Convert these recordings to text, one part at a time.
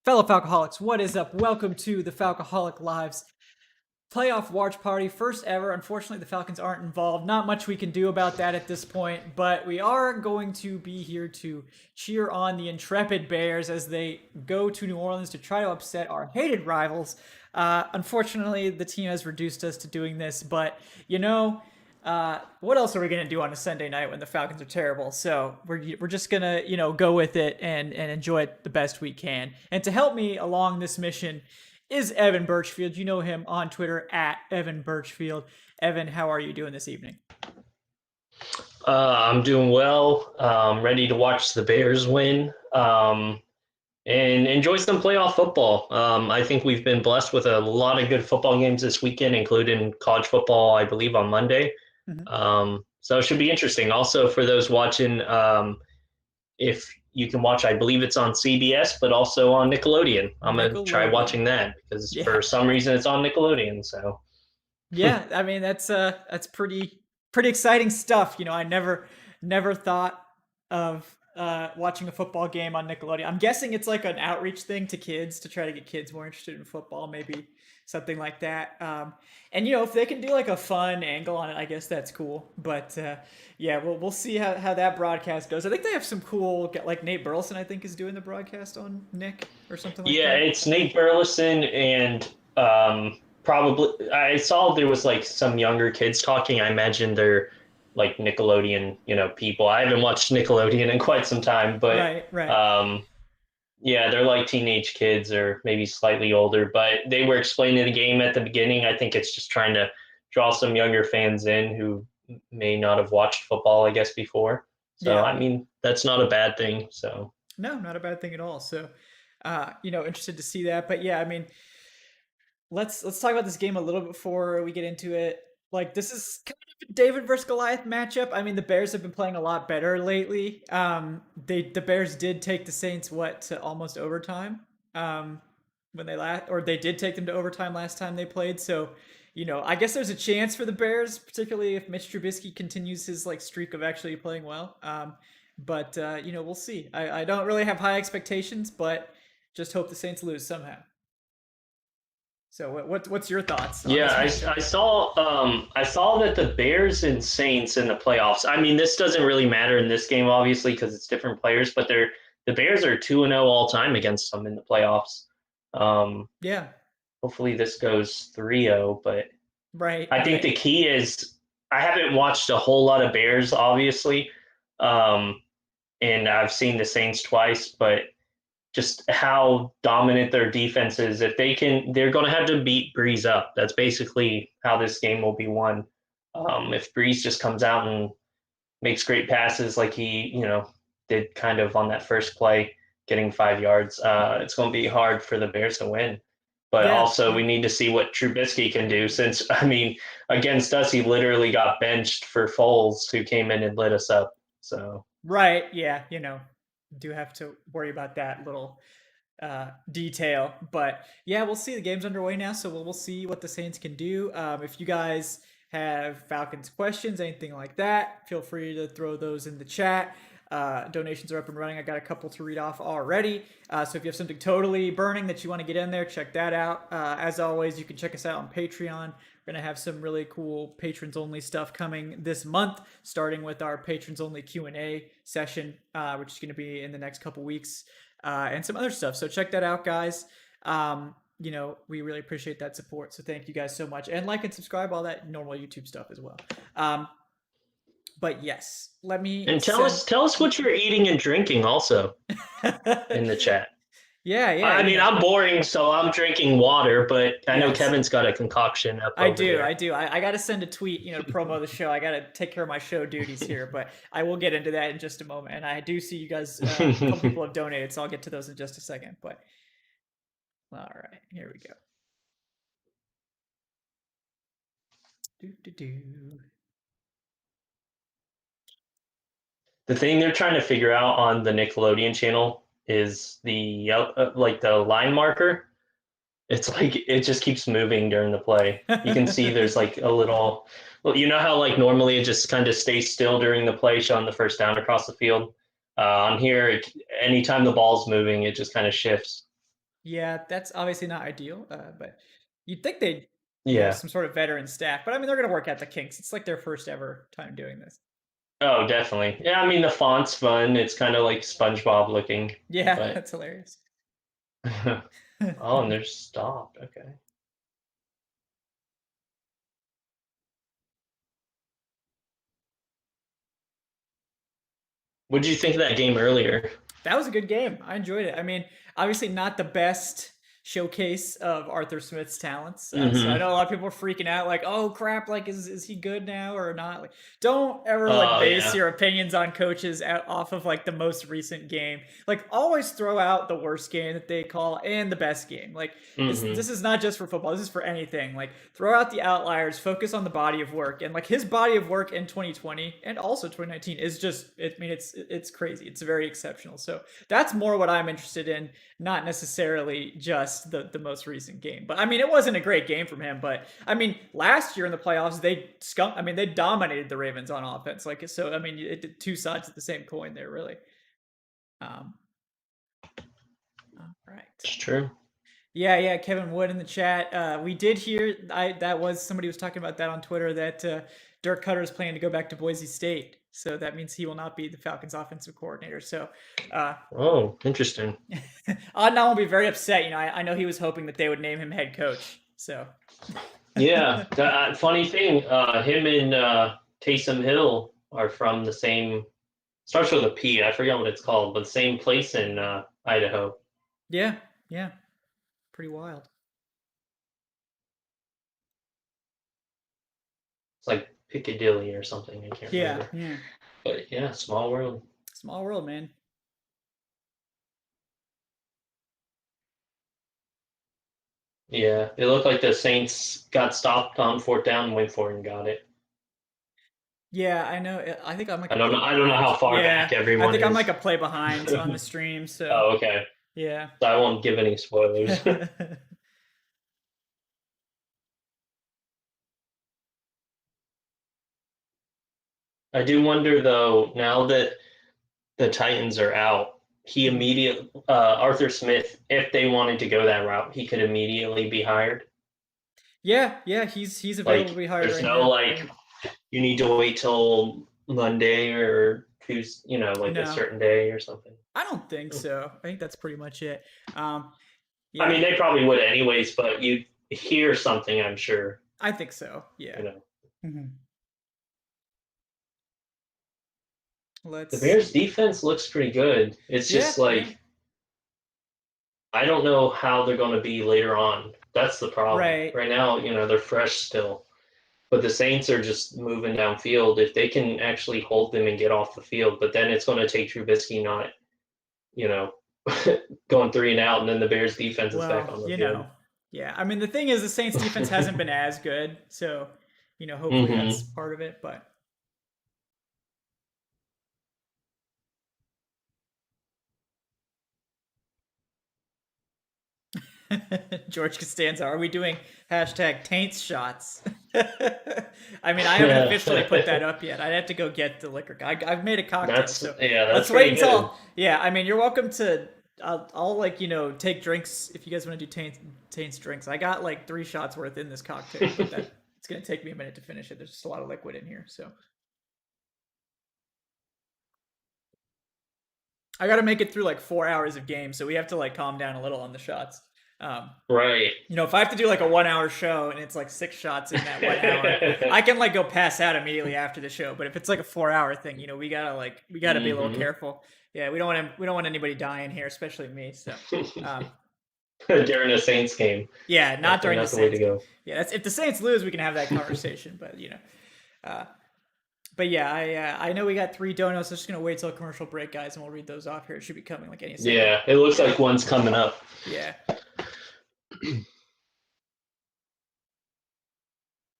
Fellow Falcoholics, what is up? Welcome to the Falcoholic Lives playoff watch party, first ever. Unfortunately, the Falcons aren't involved. Not much we can do about that at this point, but we are going to be here to cheer on the intrepid Bears as they go to New Orleans to try to upset our hated rivals. Unfortunately, the team has reduced us to doing this, but what else are we gonna do on a Sunday night when the Falcons are terrible? So we're just gonna go with it and enjoy it the best we can. And to help me along this mission is Evan Birchfield. You know him on Twitter at Evan Birchfield. Evan, how are you doing this evening? I'm doing well. Ready to watch the Bears win and enjoy some playoff football. I think we've been blessed with a lot of good football games this weekend, including college football, I believe, on Monday. Mm-hmm. So it should be interesting. Also, for those watching, if you can watch, I believe it's on CBS, but also on Nickelodeon. I'm going to try watching that because for some reason it's on Nickelodeon. So yeah, I mean that's pretty exciting stuff. I never thought of watching a football game on Nickelodeon. I'm guessing it's like an outreach thing to kids to try to get kids more interested in football, maybe something like that. And if they can do like a fun angle on it, I guess that's cool. But yeah, we'll see how that broadcast goes. I think they have some cool, like Nate Burleson, I think, is doing the broadcast on Nick or something like that. Yeah, it's Nate Burleson and probably I saw there was like some younger kids talking. I imagine they're like Nickelodeon, people. I haven't watched Nickelodeon in quite some time, but right. yeah, they're like teenage kids or maybe slightly older, but they were explaining the game at the beginning. I think it's just trying to draw some younger fans in who may not have watched football, I guess, before. So, Yeah. I mean, that's not a bad thing. So, no, not a bad thing at all. So, interested to see that. But yeah, I mean, let's talk about this game a little before we get into it. Like, this is kind of a David versus Goliath matchup. I mean, the Bears have been playing a lot better lately. The Bears did take the Saints to almost overtime. When they did take them to overtime last time they played. So, I guess there's a chance for the Bears, particularly if Mitch Trubisky continues his like streak of actually playing well. But we'll see. I don't really have high expectations, but just hope the Saints lose somehow. So what's your thoughts on yeah, this matchup? I saw that the Bears and Saints in the playoffs. I mean, this doesn't really matter in this game, obviously, because it's different players. But the Bears are 2-0 all time against them in the playoffs. Yeah. Hopefully, this goes 3-0. But I think Right. the key is I haven't watched a whole lot of Bears, obviously, and I've seen the Saints twice, but just how dominant their defense is. If they're going to have to beat Breeze up. That's basically how this game will be won. If Breeze just comes out and makes great passes like he, did kind of on that first play, getting 5 yards, it's going to be hard for the Bears to win. But Yeah. also, we need to see what Trubisky can do. Since I mean, against us, he literally got benched for Foles, who came in and lit us up. So Right. Yeah. Do have to worry about that little detail. But yeah, we'll see. The game's underway now, so we'll see what the Saints can do. If you guys have Falcons questions, anything like that, feel free to throw those in the chat. Donations are up and running. I got a couple to read off already. So if you have something totally burning that you want to get in there, check that out. As always, you can check us out on Patreon. We're going to have some really cool patrons only stuff coming this month, starting with our patrons only Q&A session, which is going to be in the next couple weeks, and some other stuff. So check that out, guys. We really appreciate that support. So thank you guys so much. And like and subscribe, all that normal YouTube stuff as well. But yes, let me and tell us what you're eating and drinking also in the chat. Yeah. I mean, I'm boring, so I'm drinking water, but I know Kevin's got a concoction up over there. I do. I got to send a tweet, to promo the show. I got to take care of my show duties here, but I will get into that in just a moment. And I do see you guys, a couple people have donated, so I'll get to those in just a second. But all right, here we go. The thing they're trying to figure out on the Nickelodeon channel is the like the line marker. It's like it just keeps moving during the play. You can see there's like a little. Well, you know how like normally it just kind of stays still during the play, showing the first down across the field. On here, anytime the ball's moving, it just kind of shifts. Yeah, that's obviously not ideal, but you'd think they'd have Yeah. some sort of veteran staff. But I mean, they're gonna work out the kinks. It's like their first ever time doing this. Oh, definitely. Yeah, I mean the font's fun. It's kind of like SpongeBob looking, Yeah, but that's hilarious. oh, and they're stopped. Okay. What did you think of that game earlier? That was a good game. I enjoyed it. I mean, obviously not the best showcase of Arthur Smith's talents. So I Mm-hmm. know a lot of people are freaking out, like, "Oh crap! Like, is he good now or not?" Like, don't ever like Oh base yeah. your opinions on coaches off of like the most recent game. Like, always throw out the worst game that they call and the best game. Like, Mm-hmm. this is not just for football. This is for anything. Like, throw out the outliers, focus on the body of work, and like his body of work in 2020 and also 2019 is just. I mean, it's crazy. It's very exceptional. So that's more what I'm interested in, not necessarily just the most recent game. But I mean, it wasn't a great game from him. But I mean, last year in the playoffs, they skunk. I mean, they dominated the Ravens on offense. Like so, I mean, it did two sides of the same coin there, really. Um, all right. It's true. Yeah, yeah, Kevin Wood in the chat. We did hear that was somebody was talking about that on Twitter that Dirk Cutter is planning to go back to Boise State, so that means he will not be the Falcons' offensive coordinator. So, uh, Oh, interesting. Adnan will be very upset. You know, I know he was hoping that they would name him head coach. So, Yeah. Funny thing, him and Taysom Hill are from the same. Starts with a P. I forget what it's called, but same place in Idaho. yeah, yeah, pretty wild. It's like Piccadilly or something. I can't Yeah, remember. yeah. But yeah, small world. Small world, man. Yeah, it looked like the Saints got stopped on fourth down and went for it and got it. Yeah, I know. I think I'm like I a don't play know. I don't know how behind. far Yeah, back I everyone think I'm is. like a play behind on the stream. So, Oh, okay. yeah. So I won't give any spoilers. I do wonder though, now that the Titans are out, he Mhm. immediate Arthur Smith, if they wanted to go that route, he could immediately be hired. Yeah, yeah, he's available to Like, be hired there's right no now. Yeah. like you need to wait till Monday or Tuesday, like a No, certain day or something. I don't think so. I think that's pretty much it. Um, I yeah, mean, they probably would anyways, but you hear something, I'm sure. I think so. Yeah. You know, hmm the Let's Bears' see. defense looks pretty good. It's Yeah, just yeah. like I don't know how they're going to be later on. That's the problem. Right. Right now, they're fresh still, but the Saints are just moving downfield. If they can actually hold them and get off the field, but then it's going to take Trubisky not, you know, going three and out, and then the Bears' defense is back Well, on the you field. know. Yeah. I mean, the thing is, the Saints defense hasn't been as good, so hopefully that's Mm-hmm. part of it. But George Costanza, are we doing hashtag taints shots? I mean, I haven't officially put that up yet. I'd have to go get the liquor. I've made a cocktail, that's so yeah, let's that's wait pretty good. until. Yeah, I mean, you're welcome to. I'll like take drinks if you guys want to do taints drinks. I got like 3 shots worth in this cocktail, but that it's gonna take me a minute to finish it. There's just a lot of liquid in here, so I got to make it through like 4 hours of game. So we have to like calm down a little on the shots. Um, Right. if I have to do like a 1 hour show and it's like 6 shots in that 1 hour, I can like go pass out immediately after the show. But if it's like a 4 hour thing, we gotta be a little Mm-hmm. careful. Yeah, we don't want anybody dying here, especially me. So, um, During a Saints game, yeah, not definitely during the not the way to Saints game. go. Yeah, that's if the Saints lose, we can have that conversation. Uh, but yeah, I know we got 3 donuts. I'm just gonna wait till a commercial break, guys, and we'll read those off here. It should be coming like any second. Yeah, it looks like one's coming up. Yeah.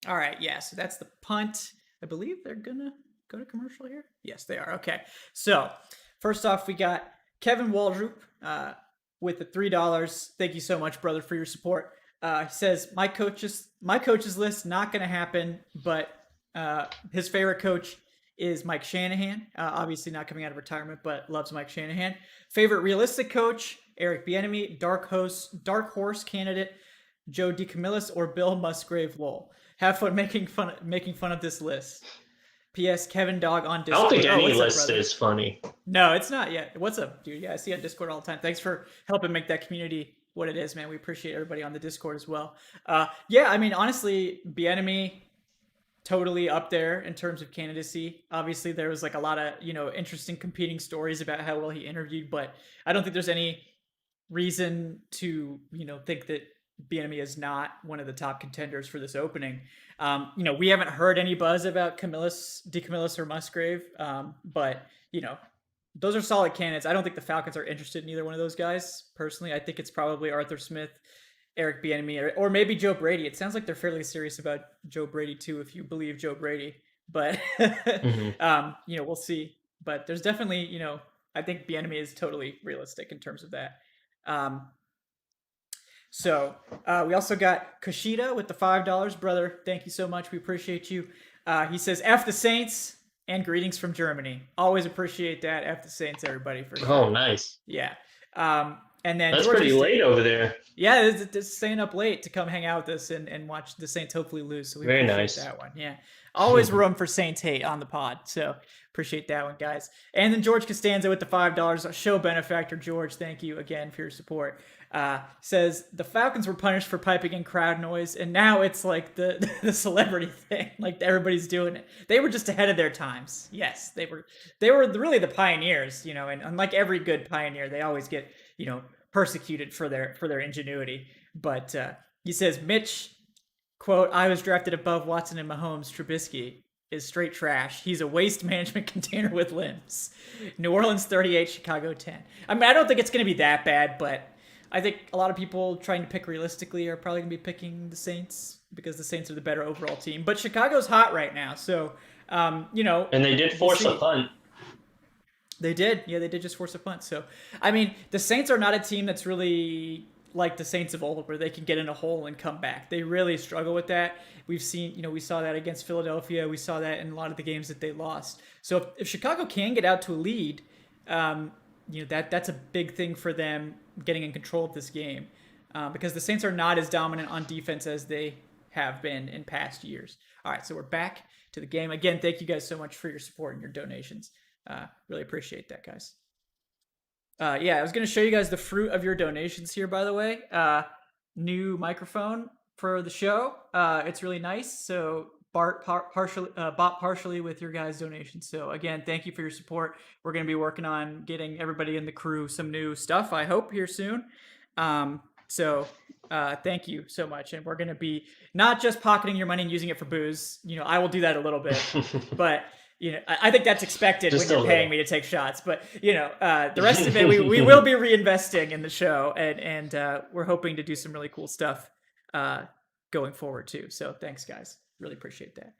All right, yeah, so that's the punt. I believe they're gonna go to commercial here. Yes, they are. Okay, so first off, we got Kevin Waldrop with the $3. Thank you so much, brother, for your support. He says my coaches list not gonna happen, but his favorite coach is Mike Shanahan. Obviously not coming out of retirement, but loves Mike Shanahan. Favorite realistic coach Eric Bieniemy, dark horse candidate Joe DeCamillis, or Bill Musgrave Lowell. Have fun making fun of this list. P.S. Kevin Dog on I don't Discord. think Oh, any what's up, list brother? is funny. No, it's not yet. What's up, dude? Yeah, I see you on Discord all the time. Thanks for helping make that community what it is, man. We appreciate everybody on the Discord as well. Yeah, I mean, honestly, Bieniemy totally up there in terms of candidacy. Obviously, there was like a lot of interesting competing stories about how well he interviewed, but I don't think there's any reason to think that Bieniemy is not one of the top contenders for this opening. We haven't heard any buzz about DeCamillis or Musgrave, but those are solid candidates. I don't think the Falcons are interested in either one of those guys personally. I think it's probably Arthur Smith, Eric Bieniemy, or maybe Joe Brady. It sounds like they're fairly serious about Joe Brady too, if you believe Joe Brady. But Mm-hmm. we'll see. But there's definitely, I think Bieniemy is totally realistic in terms of that. So we also got Kushida with the $5, brother. Thank you so much. We appreciate you. He says, "F the Saints and greetings from Germany." Always appreciate that. F the Saints, everybody, for sure. Oh, nice. Yeah. And then That's George pretty late over there. Yeah, it's staying up late to come hang out with us and watch the Saints hopefully lose. So we Very appreciate nice. that one. Yeah. Always room for Saints hate on the pod. So appreciate that one, guys. And then George Costanza with the $5. Show benefactor, George. Thank you again for your support. Says the Falcons were punished for piping in crowd noise, and now it's like the celebrity thing. Like everybody's doing it. They were just ahead of their times. Yes, they were really the pioneers, and unlike every good pioneer, they always get, persecuted for their ingenuity. But he says, Mitch, quote, "I was drafted above Watson and Mahomes. Trubisky is straight trash. He's a waste management container with limbs." New Orleans 38, Chicago 10. I mean, I don't think it's going to be that bad, but I think a lot of people trying to pick realistically are probably going to be picking the Saints because the Saints are the better overall team. But Chicago's hot right now, so And they did force a punt. They did. Yeah, they did just force a punt. So, I mean, the Saints are not a team that's really like the Saints of old where they can get in a hole and come back. They really struggle with that. We've seen, we saw that against Philadelphia. We saw that in a lot of the games that they lost. So if Chicago can get out to a lead, that's a big thing for them getting in control of this game because the Saints are not as dominant on defense as they have been in past years. All right, so we're back to the game. Again, thank you guys so much for your support and your donations. Really appreciate that, guys. I was going to show you guys the fruit of your donations here, by the way. New microphone for the show. It's really nice. So bought partially with your guys' donations. So again, thank you for your support. We're going to be working on getting everybody in the crew some new stuff, I hope, here soon. Thank you so much. And we're going to be not just pocketing your money and using it for booze. I will do that a little bit, but I think that's expected just when you're paying me to take shots. But the rest of it, we will be reinvesting in the show, and we're hoping to do some really cool stuff going forward too. So thanks, guys. Really appreciate that.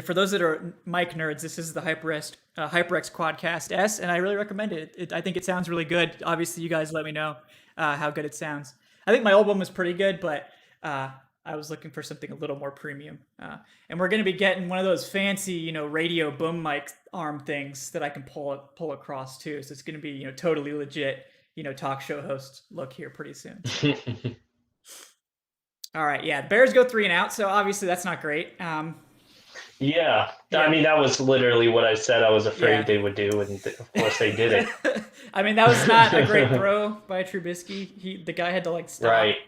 For those that are mic nerds, this is the HyperX Quadcast S, and I really recommend it. I think it sounds really good. Obviously, you guys let me know how good it sounds. I think my old one was pretty good, but I was looking for something a little more premium. And we're going to be getting one of those fancy, radio boom mic arm things that I can pull across too. So it's going to be, totally legit, talk show host look here pretty soon. All right. Yeah. The Bears go 3 and out. So obviously that's not great. Yeah. I mean, that was literally what I said I was afraid they would do. And of course they did it. I mean, that was not a great throw by Trubisky. The guy had to stop. Right.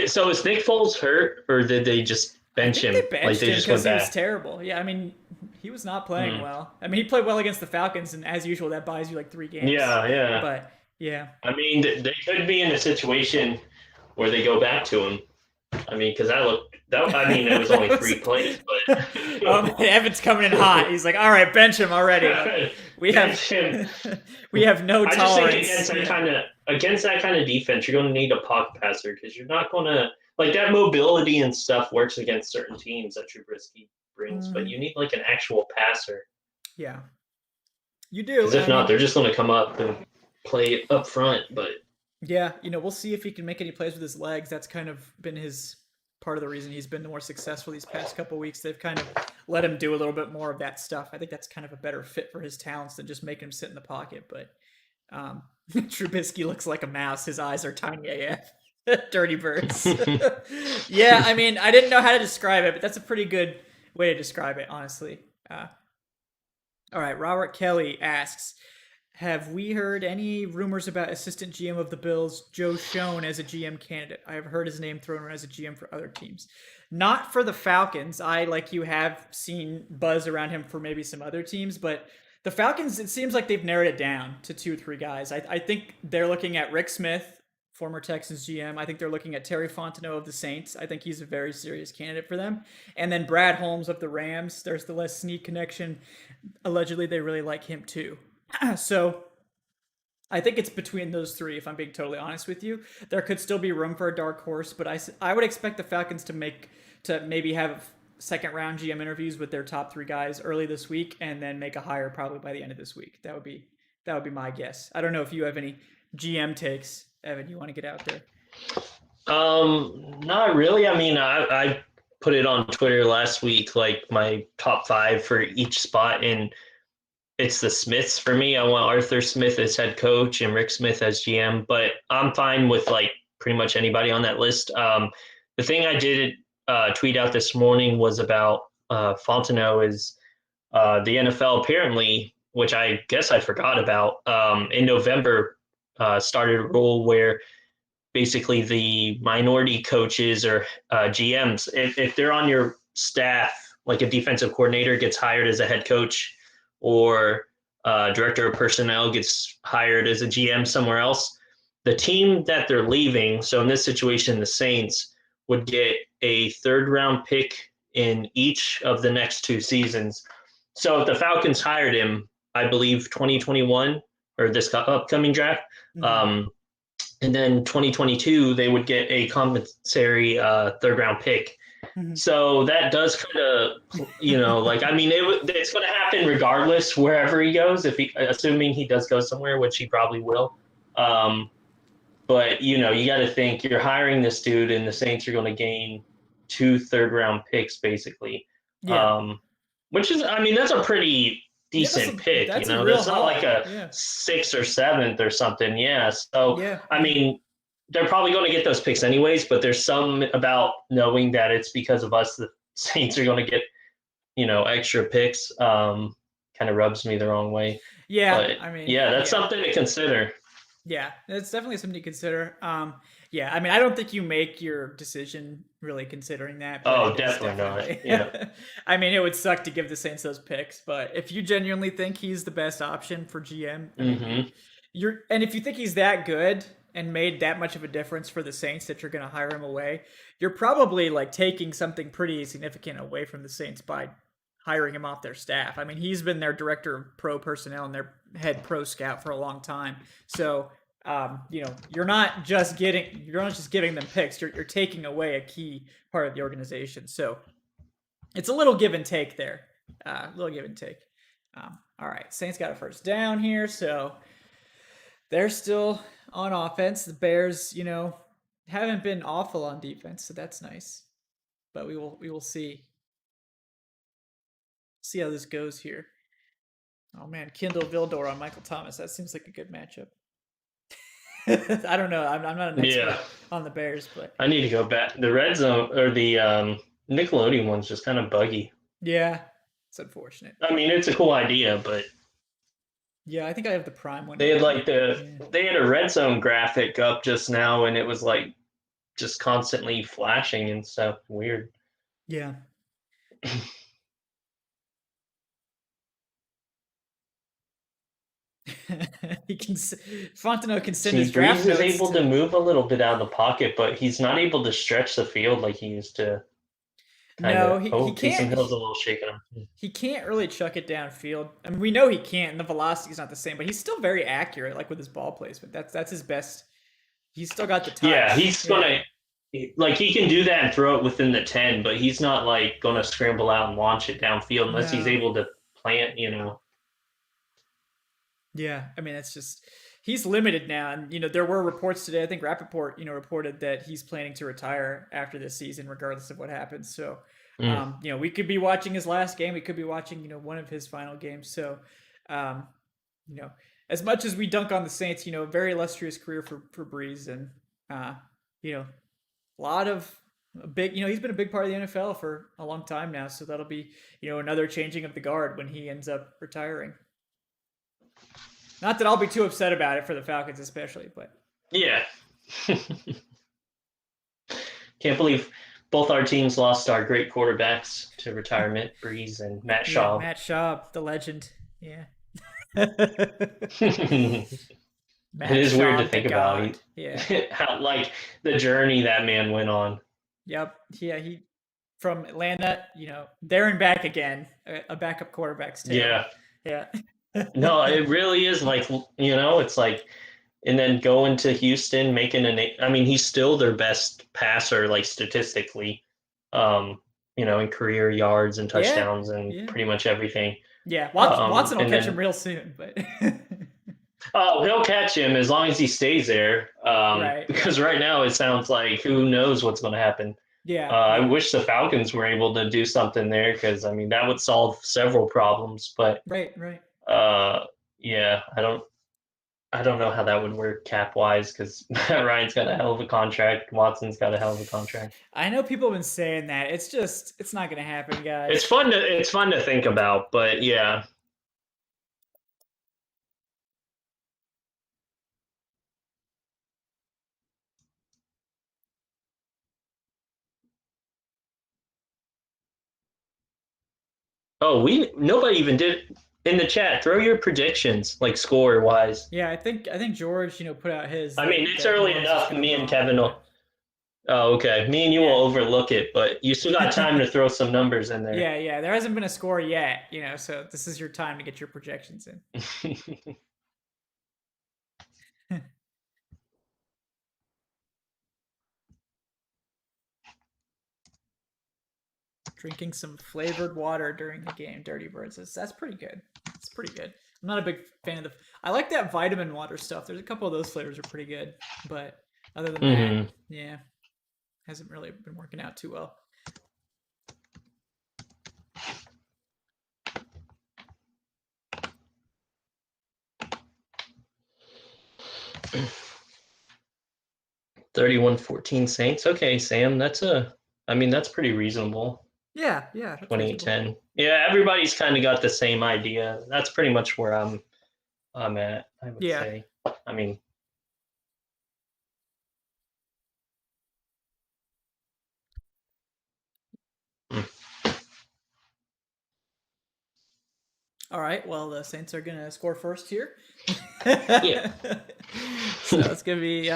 So is Nick Foles hurt, or did they just bench him? They benched him because he was terrible. Yeah, I mean, he was not playing well. I mean, he played well against the Falcons, and as usual, that buys you 3 games. Yeah. But yeah. I mean, they could be in a situation where they go back to him. I mean, because it was only 3 plays, but Evan's coming in hot. He's like, all right, bench him already. We have no tolerance. I just think against that kind of defense, you're going to need a pocket passer because you're not going to that mobility and stuff works against certain teams that Trubisky brings, but you need an actual passer. Yeah, you do. Because if not, they're just going to come up and play up front. But yeah, we'll see if he can make any plays with his legs. That's kind of been part of the reason he's been more successful these past couple of weeks. They've kind of let him do a little bit more of that stuff. I think that's kind of a better fit for his talents than just making him sit in the pocket. But Trubisky looks like a mouse. His eyes are tiny AF. Dirty birds. Yeah, I mean, I didn't know how to describe it, but that's a pretty good way to describe it, honestly. Uh, all right, Robert Kelly asks, have we heard any rumors about assistant GM of the Bills, Joe Schoen, as a GM candidate? I have heard his name thrown around as a GM for other teams. Not for the Falcons. I, like you, have seen buzz around him for maybe some other teams, but the Falcons, it seems like they've narrowed it down to 2 or 3 guys. I think they're looking at Rick Smith, former Texans GM. I think they're looking at Terry Fontenot of the Saints. I think he's a very serious candidate for them. And then Brad Holmes of the Rams. There's the Les Snead connection. Allegedly, they really like him too. So I think it's between those three, if I'm being totally honest with you. There could still be room for a dark horse, but I would expect the Falcons to maybe have second round GM interviews with their top 3 guys early this week, and then make a hire probably by the end of this week. That would be my guess. I don't know if you have any GM takes, Evan. You want to get out there? Not really. I mean, I put it on Twitter last week, like my top 5 for each spot, and it's the Smiths for me. I want Arthur Smith as head coach and Rick Smith as GM, but I'm fine with like pretty much anybody on that list. The thing I did tweet out this morning was about Fontenot is the NFL apparently, which I guess I forgot about, in November started a rule where basically the minority coaches or GMs, if they're on your staff, like a defensive coordinator gets hired as a head coach, or director of personnel gets hired as a GM somewhere else, the team that they're leaving, so in this situation, the Saints, would get a 3rd-round pick in each of the next 2 seasons. So if the Falcons hired him, I believe 2021 or this upcoming draft, Mm-hmm. and then 2022 they would get a compensatory 3rd-round pick. Mm-hmm. So that does kind of, like, I mean, it's going to happen regardless wherever he goes, assuming he does go somewhere, which he probably will. But you got to think you're hiring this dude, and the Saints are going to gain 2 3rd-round picks basically, Yeah. um, which is, I mean, that's a pretty Yeah, decent pick. that's a real That's not like haul. a Yeah. 6th or 7th or something. Yeah. So Yeah. I Yeah. mean, they're probably going to get those picks anyways. But there's some about knowing that it's because of us the Saints are going to get extra picks. Kind of rubs me the wrong way. Yeah. But I mean, yeah, that's yeah. something to consider. Yeah, it's definitely something to consider. Yeah, I mean, I don't think you make your decision really considering that, but Oh, it is definitely not. definitely. Yeah. I mean, it would suck to give the Saints those picks, but if you genuinely think he's the best option for GM, I mean, Hmm. and if you think he's that good and made that much of a difference for the Saints that you're going to hire him away, you're probably like taking something pretty significant away from the Saints by hiring him off their staff. I mean, he's been their director of pro personnel and their head pro scout for a long time. So, you're not just giving them picks. You're taking away a key part of the organization. So it's a little give and take there. A little give and take. All right, Saints got a first down here, so they're still on offense. The Bears, haven't been awful on defense, so that's nice. But we will see how this goes here. Oh man, Kindle Vildor on Michael Thomas. That seems like a good matchup. I don't know. I'm not an Yeah. expert on the Bears, but I need to go back. The red zone or the Nickelodeon one's just kind of buggy. yeah, it's unfortunate. I mean, it's a cool idea, but Yeah, I think I have the Prime one they had here. like Yeah, they had a red zone graphic up just now, and it was like just constantly flashing and stuff. Weird. yeah. he can. Fontenot can send his See, draft Breeze is notes able to to. move a little bit out of the pocket, but he's not able to stretch the field like he used to. Kind No, of. he Oh, can't. Taysom Hill's a little shaken up. He can't really chuck it downfield. I mean, we know he can't, and the velocity's not the same, but he's still very accurate, like with his ball placement. That's his best. He's still got the Yeah, touch. he's Yeah. gonna like he can do that and throw it within the 10, but he's not like gonna scramble out and launch it downfield unless he's No. able to plant. Yeah, I mean, it's just he's limited now, and there were reports today. I think Rappaport, reported that he's planning to retire after this season, regardless of what happens. So, Mm. we could be watching his last game. We could be watching, one of his final games. So, um, you know, as much as we dunk on the Saints, very illustrious career for Breeze, and uh, you know, a lot of a big, he's been a big part of the NFL for a long time now. So that'll be, another changing of the guard when he ends up retiring. Not that I'll be too upset about it for the Falcons, especially, but Yeah. Can't believe both our teams lost our great quarterbacks to retirement, Breeze and Matt yeah, Schaub. Matt Schaub, the legend. Yeah. It Matt is weird to Schaub, the think about god. Yeah. how like the journey that man went on. Yep. Yeah. He from Atlanta, there and back again, a backup quarterback's tale. Yeah. Yeah. No, it really is like, it's like, and then going to Houston, making I mean, he's still their best passer, like statistically, um, in career yards and Yeah. touchdowns and Yeah. pretty much everything. Yeah. Watson will And catch him then, real soon, but oh, he'll catch him as long as he stays there. right. Because Right. right now it sounds like who knows what's going to happen. Yeah. I Yeah. wish the Falcons were able to do something there because I mean that would solve several problems. But Right. Right. uh, yeah, I don't know how that would work cap wise because Matt Ryan's got a hell of a contract. Watson's got a hell of a contract. I know people have been saying that. It's not going to happen, It's guys. fun to think about, but yeah. 'Oh, we nobody even did in the chat. Throw your predictions, like score wise. Yeah, I think George, put out his I mean, it's that he early knows is enough. going to Me and bomb, Kevin will. but Oh, okay. Me and you will yeah. overlook it, but you still got time to throw some numbers in there. Yeah, yeah. There hasn't been a score yet, so this is your time to get your projections in. Drinking some flavored water during the game, Dirty Birds. That's pretty good. It's pretty good. I'm not a big fan of the. I like that vitamin water stuff. There's a couple of those flavors are pretty good, but other than that, Hmm. yeah, hasn't really been working out too well. Thirty-one 14 Saints. Okay, Sam, I mean, that's pretty reasonable. Yeah, yeah, that's reasonable. 28-10. Yeah, everybody's kind of got the same idea. That's pretty much where I'm at, I would Yeah. say. I mean, mm, All right. Well, the Saints are gonna score first here. yeah. So it's gonna be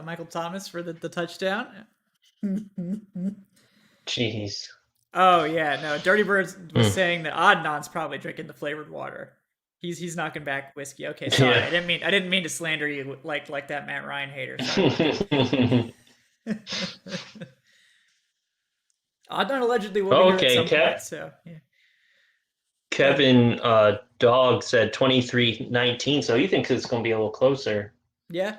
Michael Thomas for the touchdown. Jeez. Oh yeah, no. Dirty Birds was Mm. saying that Adnan's probably drinking the flavored water. He's knocking back whiskey. Okay, sorry. Yeah. I didn't mean to slander you like that Matt Ryan hater. Sorry about that. Adnan allegedly will be here at Okay, some point, so yeah. Kevin Dog said 23-19, so he thinks it's going to be a little closer. Yeah.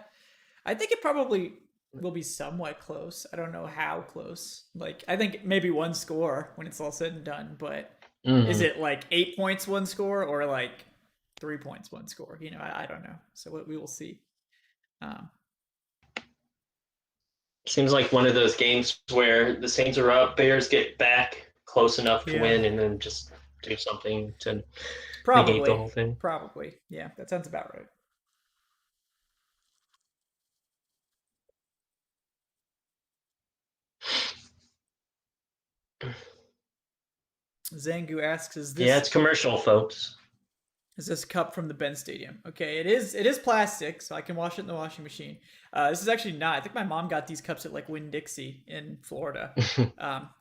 I think it probably will be somewhat close. I don't know how close. Like I think maybe one score when it's all said and done, but is Mm. it like 8 points one score or like 3 points one score? I don't know. So we will see. Um, Seems like one of those games where the Saints are up, Bears get back close enough to yeah, win, and then just do something to negate the probably, whole thing. probably. Yeah, that sounds about right. Zangu asks, "Is Yeah, this it's commercial, folks. Is this cup from the Ben Stadium?" Okay, it is. It is plastic, so I can wash it in the washing machine. This is actually not. I think my mom got these cups at like Winn Dixie in Florida.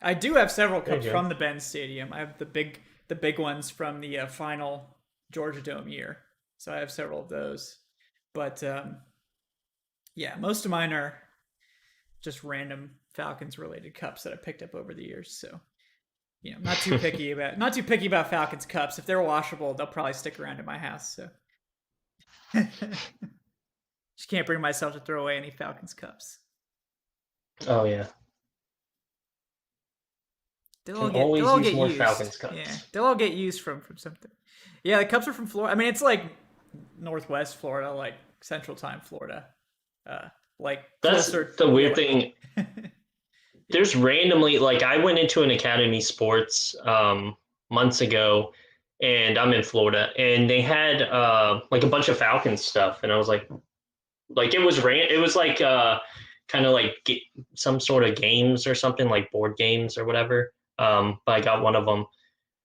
I do have several There cups you go. from the Ben Stadium. I have the big ones from the final Georgia Dome year. So I have several of those. But yeah, most of mine are just random Falcons related cups that I picked up over the years. So not too picky about Falcons cups. If they're washable, they'll probably stick around in my house. So just can't bring myself to throw away any Falcons cups. Oh yeah. They'll Can all get always use get more used. Falcons Yeah, cups. they'll all get used from something. Yeah, the Cubs are from Florida. I mean, it's like Northwest Florida, like Central Time Florida, uh, like That's closer. the Yeah, weird like thing. yeah, There's randomly like I went into an academy sports months ago, and I'm in Florida, and they had like a bunch of Falcons stuff, and I was like it was like kind of like some sort of games or something like board games or whatever. But I got one of them,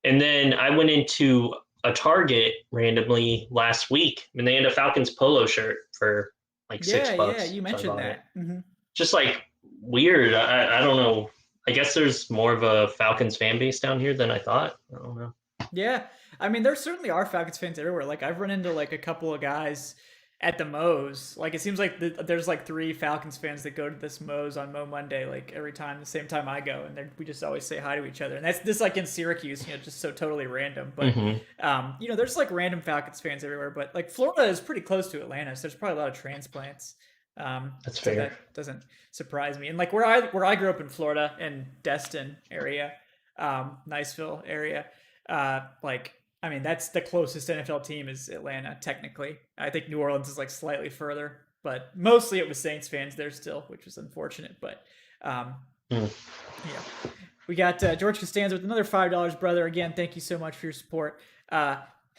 and then I went into a Target randomly last week, and they had a Falcons polo shirt for like six yeah, yeah. bucks. You So I mentioned bought it. that. Hmm. Just like weird. I don't know. I guess there's more of a Falcons fan base down here than I thought. I don't know. Yeah, I mean, there certainly are Falcons fans everywhere. Like I've run into like a couple of guys at the Moe's. Like it seems like there's like three Falcons fans that go to this Moe's on Mo Monday, like every time, the same time I go, and we just always say hi to each other. And that's this like in Syracuse, just so totally random. But Hmm. there's like random Falcons fans everywhere. But like Florida is pretty close to Atlanta, so there's probably a lot of transplants. That's So fair. that doesn't surprise me. And like where I grew up in Florida, in Destin area, Niceville area, like I mean that's the closest NFL team is Atlanta technically. I think New Orleans is like slightly further, but mostly it was Saints fans there still, which was unfortunate. But um, Mm. yeah, we got George Costanza with another $5, brother. Again, thank you so much for your support.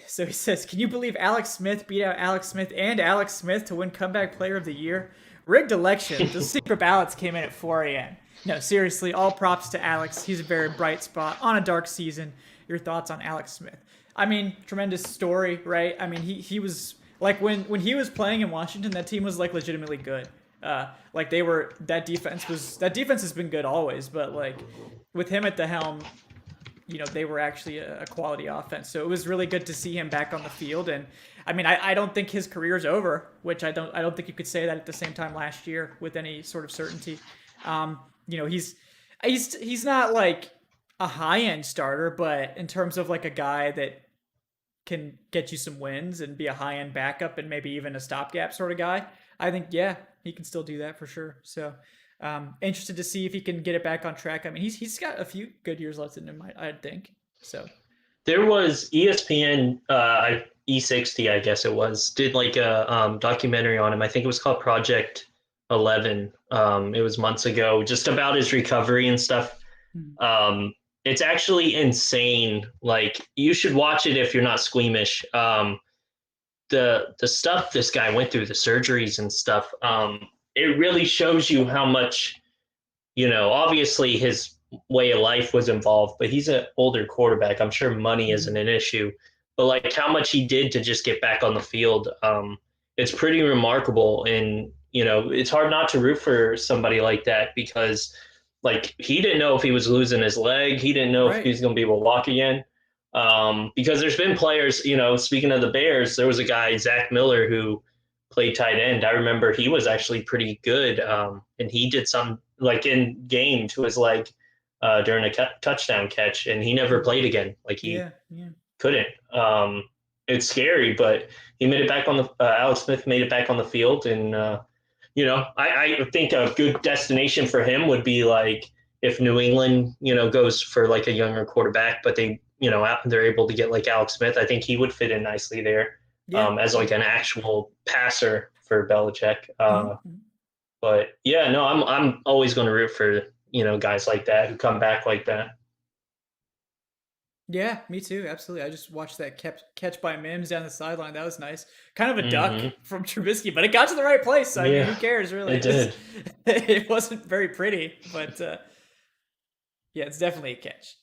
So he says, "Can you believe Alex Smith beat out Alex Smith and Alex Smith to win Comeback Player of the Year? Rigged election. The secret ballots came in at 4 a.m. No, seriously, all props to Alex. He's a very bright spot on a dark season. Your thoughts on Alex Smith? I mean, tremendous story, right? I mean, he was like when he was playing in Washington, that team was like legitimately good. Like they were that defense has been good always, but like with him at the helm, they were actually a quality offense. So it was really good to see him back on the field. And I mean, I don't think his career is over, which I don't think you could say that at the same time last year with any sort of certainty. Um, he's not like a high end starter, but in terms of like a guy that can get you some wins and be a high end backup and maybe even a stopgap sort of guy, I think yeah, he can still do that for sure. So interested to see if he can get it back on track. I mean, he's got a few good years left in him, I think. So There was ESPN E60, I guess it was, did like a documentary on him. I think it was called Project 11. It was months ago, just about his recovery and stuff. Um, it's actually insane. Like you should watch it if you're not squeamish. The stuff this guy went through, the surgeries and stuff. It really shows you how much, obviously his way of life was involved, but he's an older quarterback. I'm sure money isn't mm, an issue, but like how much he did to just get back on the field, it's pretty remarkable. And it's hard not to root for somebody like that because like he didn't know if he was losing his leg, he didn't know if he right. was going to be able to walk again. Because there's been players, speaking of the Bears, there was a guy, Zach Miller, who played tight end. I remember he was actually pretty good, and he did some like in game to his leg during a touchdown catch, and he never Mm, played again. Like he yeah, yeah, couldn't. It's scary, but he made it back on the. Alex Smith made it back on the field, and I think a good destination for him would be like if New England, goes for like a younger quarterback, but they're able to get like Alex Smith. I think he would fit in nicely there yeah, as yeah. like an actual passer for Belichick. Mm-hmm. But yeah, no, I'm always going to root for guys like that who come back like that. Yeah, me too. Absolutely. I just watched that catch by Mims down the sideline. That was nice. Kind of a duck Hmm. from Trubisky, but it got to the right place. So, I mean, Yeah, who cares, really? it did. It wasn't very pretty, but yeah, it's definitely a catch.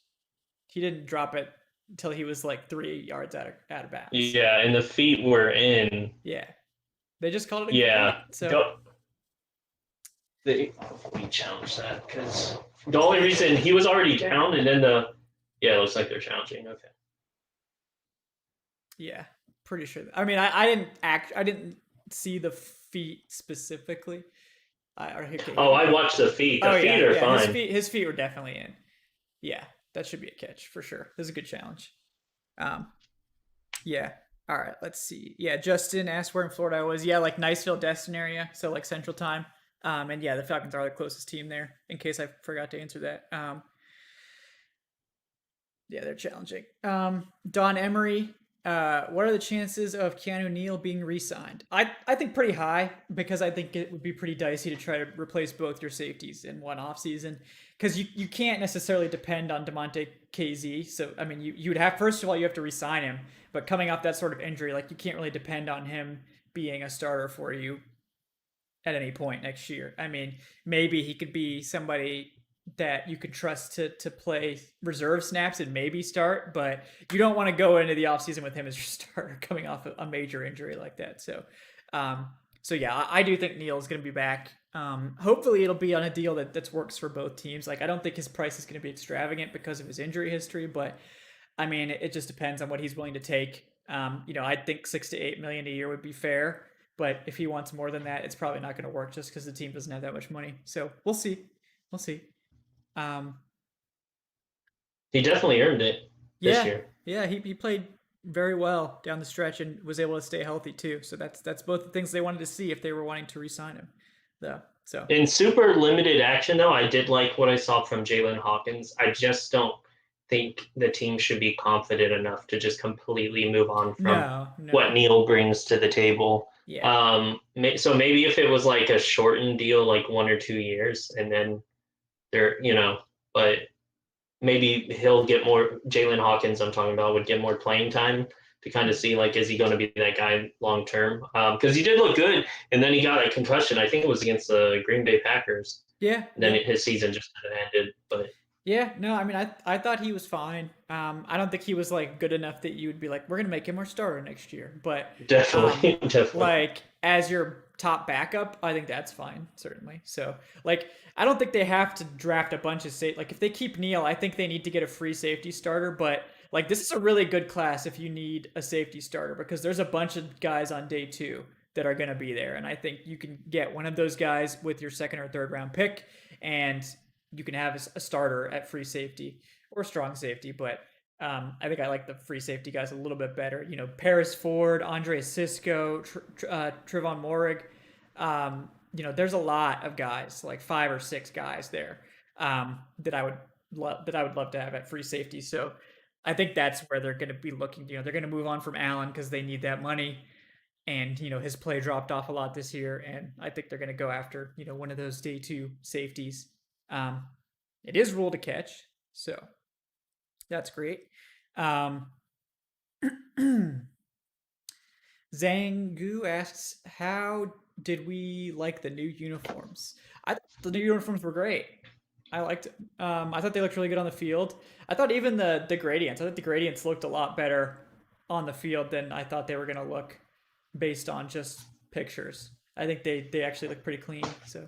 He didn't drop it until he was like 3 yards out of bounds. Yeah, and the feet were in. Yeah, they just called it incomplete. Yeah, So don't they hopefully challenge that because the only reason he was already down and then it looks like they're challenging. Okay. yeah, pretty sure. I mean, I didn't see the feet specifically. Okay, here Oh, we I go. watched the feet. The Oh feet yeah, are yeah. His fine. feet his feet were definitely in. Yeah, that should be a catch for sure. This is a good challenge. Um, yeah. All right, let's see. Yeah, Justin asked where in Florida I was. Yeah, like Niceville, Destin area, so like Central Time. And yeah, the Falcons are the closest team there. In case I forgot to answer that. Yeah, they're challenging. Don Emery, what are the chances of Keanu Neal being re-signed? I think pretty high because I think it would be pretty dicey to try to replace both your safeties in one offseason because you can't necessarily depend on Demonte KZ. So I mean you would have first of all you have to re-sign him, but coming off that sort of injury, like you can't really depend on him being a starter for you at any point next year. I mean, maybe he could be somebody that you could trust to play reserve snaps and maybe start, but you don't want to go into the offseason with him as your starter coming off a major injury like that. Um, so yeah, I do think Neal's going to be back. Hopefully, it'll be on a deal that works for both teams. Like, I don't think his price is going to be extravagant because of his injury history, but I mean, it just depends on what he's willing to take. I think 6 to 8 million a year would be fair, but if he wants more than that, it's probably not going to work just because the team doesn't have that much money. So we'll see. We'll see. Um, He definitely earned it this yeah, year. yeah, he played very well down the stretch and was able to stay healthy too. So that's both the things they wanted to see if they were wanting to re-sign him. Though. So In super limited action, though, I did like what I saw from Jalen Hawkins. I just don't think the team should be confident enough to just completely move on from no, what no, Neil brings to the table. yeah, So maybe if it was like a shortened deal, like 1 or 2 years, and then they're, but maybe he'll get more. Jalen Hawkins, I'm talking about, would get more playing time to kind of see like, is he going to be that guy long term? Because he did look good, and then he got a concussion. I think it was against the Green Bay Packers. yeah, And then yeah. his season just kind of ended. But Yeah, no, I mean, I thought he was fine. I don't think he was like good enough that you would be like, we're gonna make him our starter next year. But um, definitely, definitely, like as your top backup, I think that's fine, certainly. So like, I don't think they have to draft a bunch of safe. Like if they keep Neal, I think they need to get a free safety starter. But like this is a really good class if you need a safety starter because there's a bunch of guys on day two that are gonna be there, and I think you can get one of those guys with your second or third round pick and you can have a starter at free safety or strong safety, but I think I like the free safety guys a little bit better. Paris Ford, Andre Cisco, Trevon Morig. There's a lot of guys, like 5 or 6 guys there that I would love to have at free safety. So I think that's where they're going to be looking. They're going to move on from Allen because they need that money, and his play dropped off a lot this year, and I think they're going to go after one of those day two safeties. Um, it is rule to catch, so that's great. Um, Zangu asks, "How did we like the new uniforms?" I thought the new uniforms were great. I liked it. I thought they looked really good on the field. I thought even the gradients. I thought the gradients looked a lot better on the field than I thought they were going to look based on just pictures. I think they actually look pretty clean. So,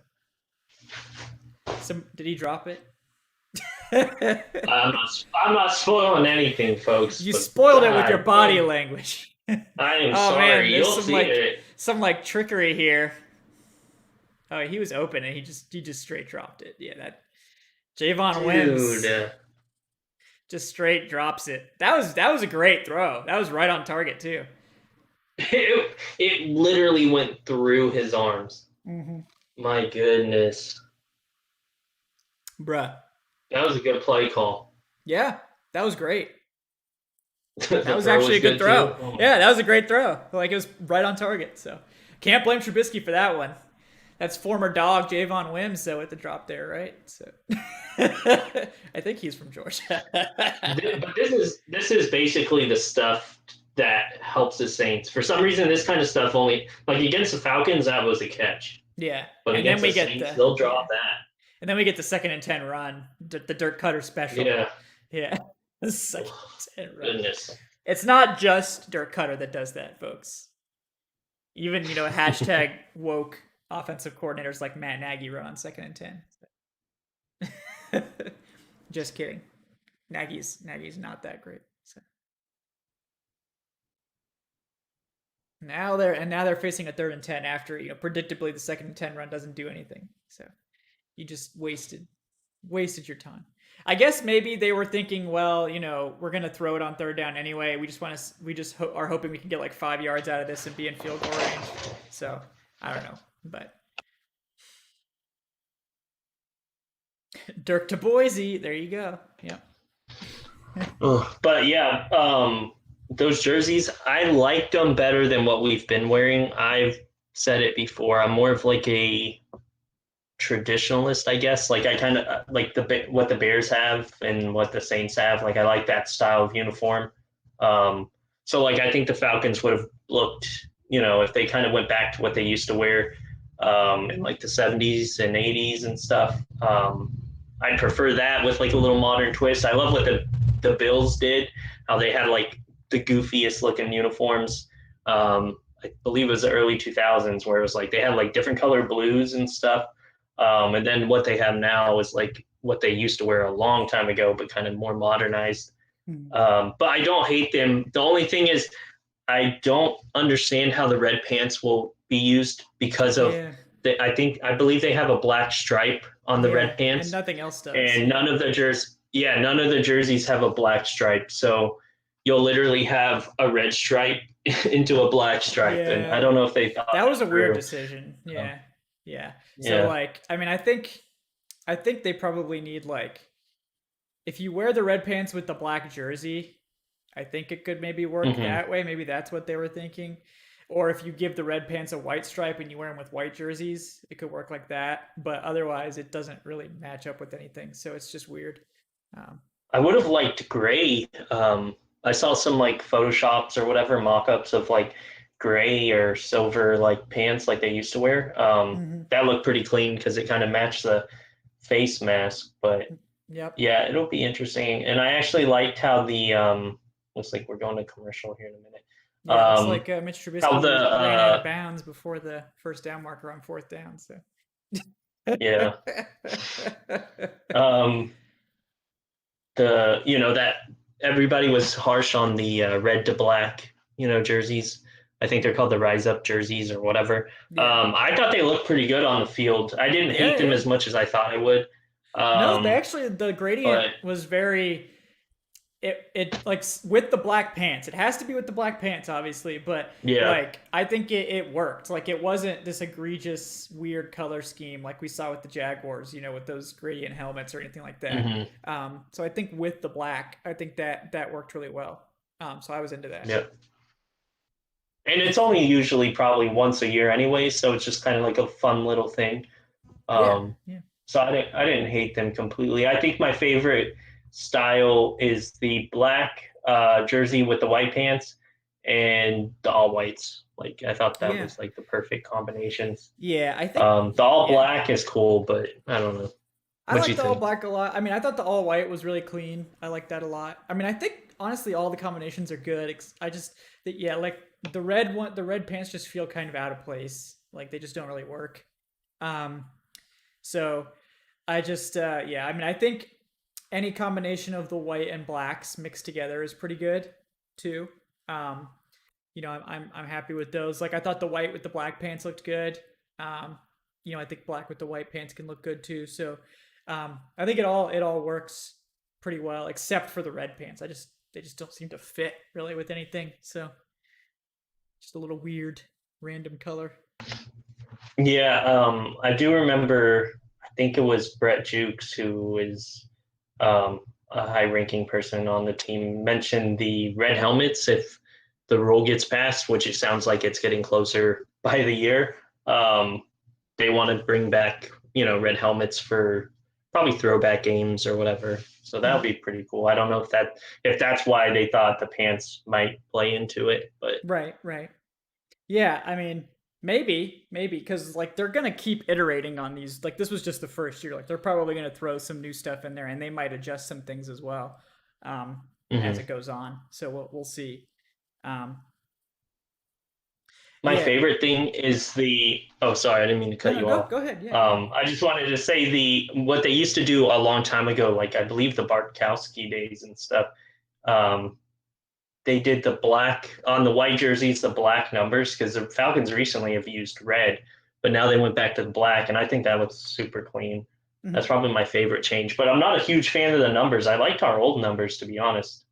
did he drop it? I'm not spoiling anything, folks. You But spoiled it with your God, body language. I am Oh man, sorry. there's You'll see it, some like trickery here. Oh, he was open and he just straight dropped it. Yeah, that Javon Wims dude. just straight drops it. That was a great throw. That was right on target too. It literally went through his arms. Mm-hmm. My goodness, Bruh. that was a good play call. Yeah, that was great. That The was throw actually was a good good throw. too. Oh my Yeah, that was a great throw. Like it was right on target. So can't blame Trubisky for that one. That's former dog Javon Wims though at the drop there, right? So I think he's from Georgia. But this is basically the stuff that helps the Saints. For some reason, this kind of stuff only like against the Falcons that was a catch, Yeah, but and then against we the get Saints they'll drop yeah, that. and then we get the 2nd and 10 run, the Dirk Cutter special. Yeah. Yeah, the second Oh, and 10 run. goodness. It's not just Dirk Cutter that does that, folks. Even hashtag woke offensive coordinators like Matt Nagy run on 2nd and 10. Just kidding. Nagy's not that great. So now they're facing a 3rd and 10 after predictably the 2nd and 10 run doesn't do anything. So you just wasted your time. I guess maybe they were thinking, well, we're gonna throw it on 3rd down anyway. We just are hoping we can get like 5 yards out of this and be in field goal range. So I don't know, but Dirk to Boise, there you go. Yeah. Ugh. But yeah, those jerseys, I liked them better than what we've been wearing. I've said it before. I'm more of like a traditionalist, I guess. Like I kind of like what the Bears have and what the Saints have. Like I like that style of uniform. Um, so like I think the Falcons would have looked, if they kind of went back to what they used to wear in like the 70s and 80s and stuff. I'd prefer that with like a little modern twist. I love what the Bills did, how they had like the goofiest looking uniforms. I believe it was the early 2000s where it was like they had like different color blues and stuff. And then what they have now is like what they used to wear a long time ago, but kind of more modernized. Hmm. But I don't hate them. The only thing is, I don't understand how the red pants will be used because of Yeah, I believe they have a black stripe on the yeah, red and pants, nothing else does. and Yeah, none of the jerseys have a black stripe. So you'll literally have a red stripe into a black stripe, and I yeah. don't know if they thought That was a that weird through. decision. So, Yeah, yeah. So yeah. like, I mean, I think they probably need like if you wear the red pants with the black jersey, I think it could maybe work Hmm. that way. Maybe that's what they were thinking. Or if you give the red pants a white stripe and you wear them with white jerseys, it could work like that. But otherwise, it doesn't really match up with anything. So it's just weird. Um, I would have liked gray. I saw some like photoshops or whatever mock-ups of like gray or silver like pants like they used to wear. mhm. That looked pretty clean because it kind of matched the face mask. But Yep. yeah, it'll be interesting. And I actually liked how the looks like we're going to commercial here in a minute. Yeah, looks Um, like Mitch how the Trubisky ran out of bounds before the first down marker on fourth down. So. yeah um the that everybody was harsh on the red to black jerseys. I think they're called the rise up jerseys or whatever. Yeah. I thought they looked pretty good on the field. I didn't hate Yeah, them yeah. as much as I thought I would. No, they um actually the gradient but was very it like with the black pants. It has to be with the black pants, obviously, but yeah. like I think it worked. Like it wasn't this egregious weird color scheme like we saw with the Jaguars, with those gradient helmets or anything like that. Hmm. So I think with the black, I think that worked really well. So I was into that. Yeah, and it's only usually probably once a year anyway, so it's just kind of like a fun little thing. Yeah, um yeah, So I didn't hate them completely. I think my favorite style is the black jersey with the white pants and the all whites. Like I thought that yeah, was like the perfect combinations. yeah. I think The all yeah. black is cool, but I don't know. I What do like you the all think? black a lot. I mean, I thought the all white was really clean. I like that a lot. I mean, I think honestly all the combinations are good. I just yeah, like the red pants just feel kind of out of place. Like they just don't really work. Um, so I just yeah, I mean, I think any combination of the white and blacks mixed together is pretty good too. Um, I'm happy with those. Like I thought the white with the black pants looked good. Um, I think black with the white pants can look good too. So I think it all works pretty well, except for the red pants. They just don't seem to fit really with anything. So just a little weird, random color. Yeah, I do remember. I think it was Brett Jukes who is a high-ranking person on the team mentioned the red helmets if the rule gets passed, which it sounds like it's getting closer by the year. Um, they want to bring back red helmets for probably throwback games or whatever. So that would Mhm. be pretty cool. I don't know if that's why they thought the pants might play into it, but Right, right. Yeah, I mean, maybe because like they're gonna keep iterating on these. Like this was just the first year. Like they're probably gonna throw some new stuff in there, and they might adjust some things as well um, as mhm. it goes on. So we'll see. Um, My yeah. favorite thing is the. Oh, sorry, I didn't mean to No, cut no, you go off. go ahead. Yeah, go ahead. I just wanted to say the what they used to do a long time ago, like I believe the Bartkowski days and stuff. Um, they did the black on the white jerseys, the black numbers, because the Falcons recently have used red, but now they went back to the black, and I think that looks super clean. That's Mhm. probably my favorite change. But I'm not a huge fan of the numbers. I liked our old numbers, to be honest,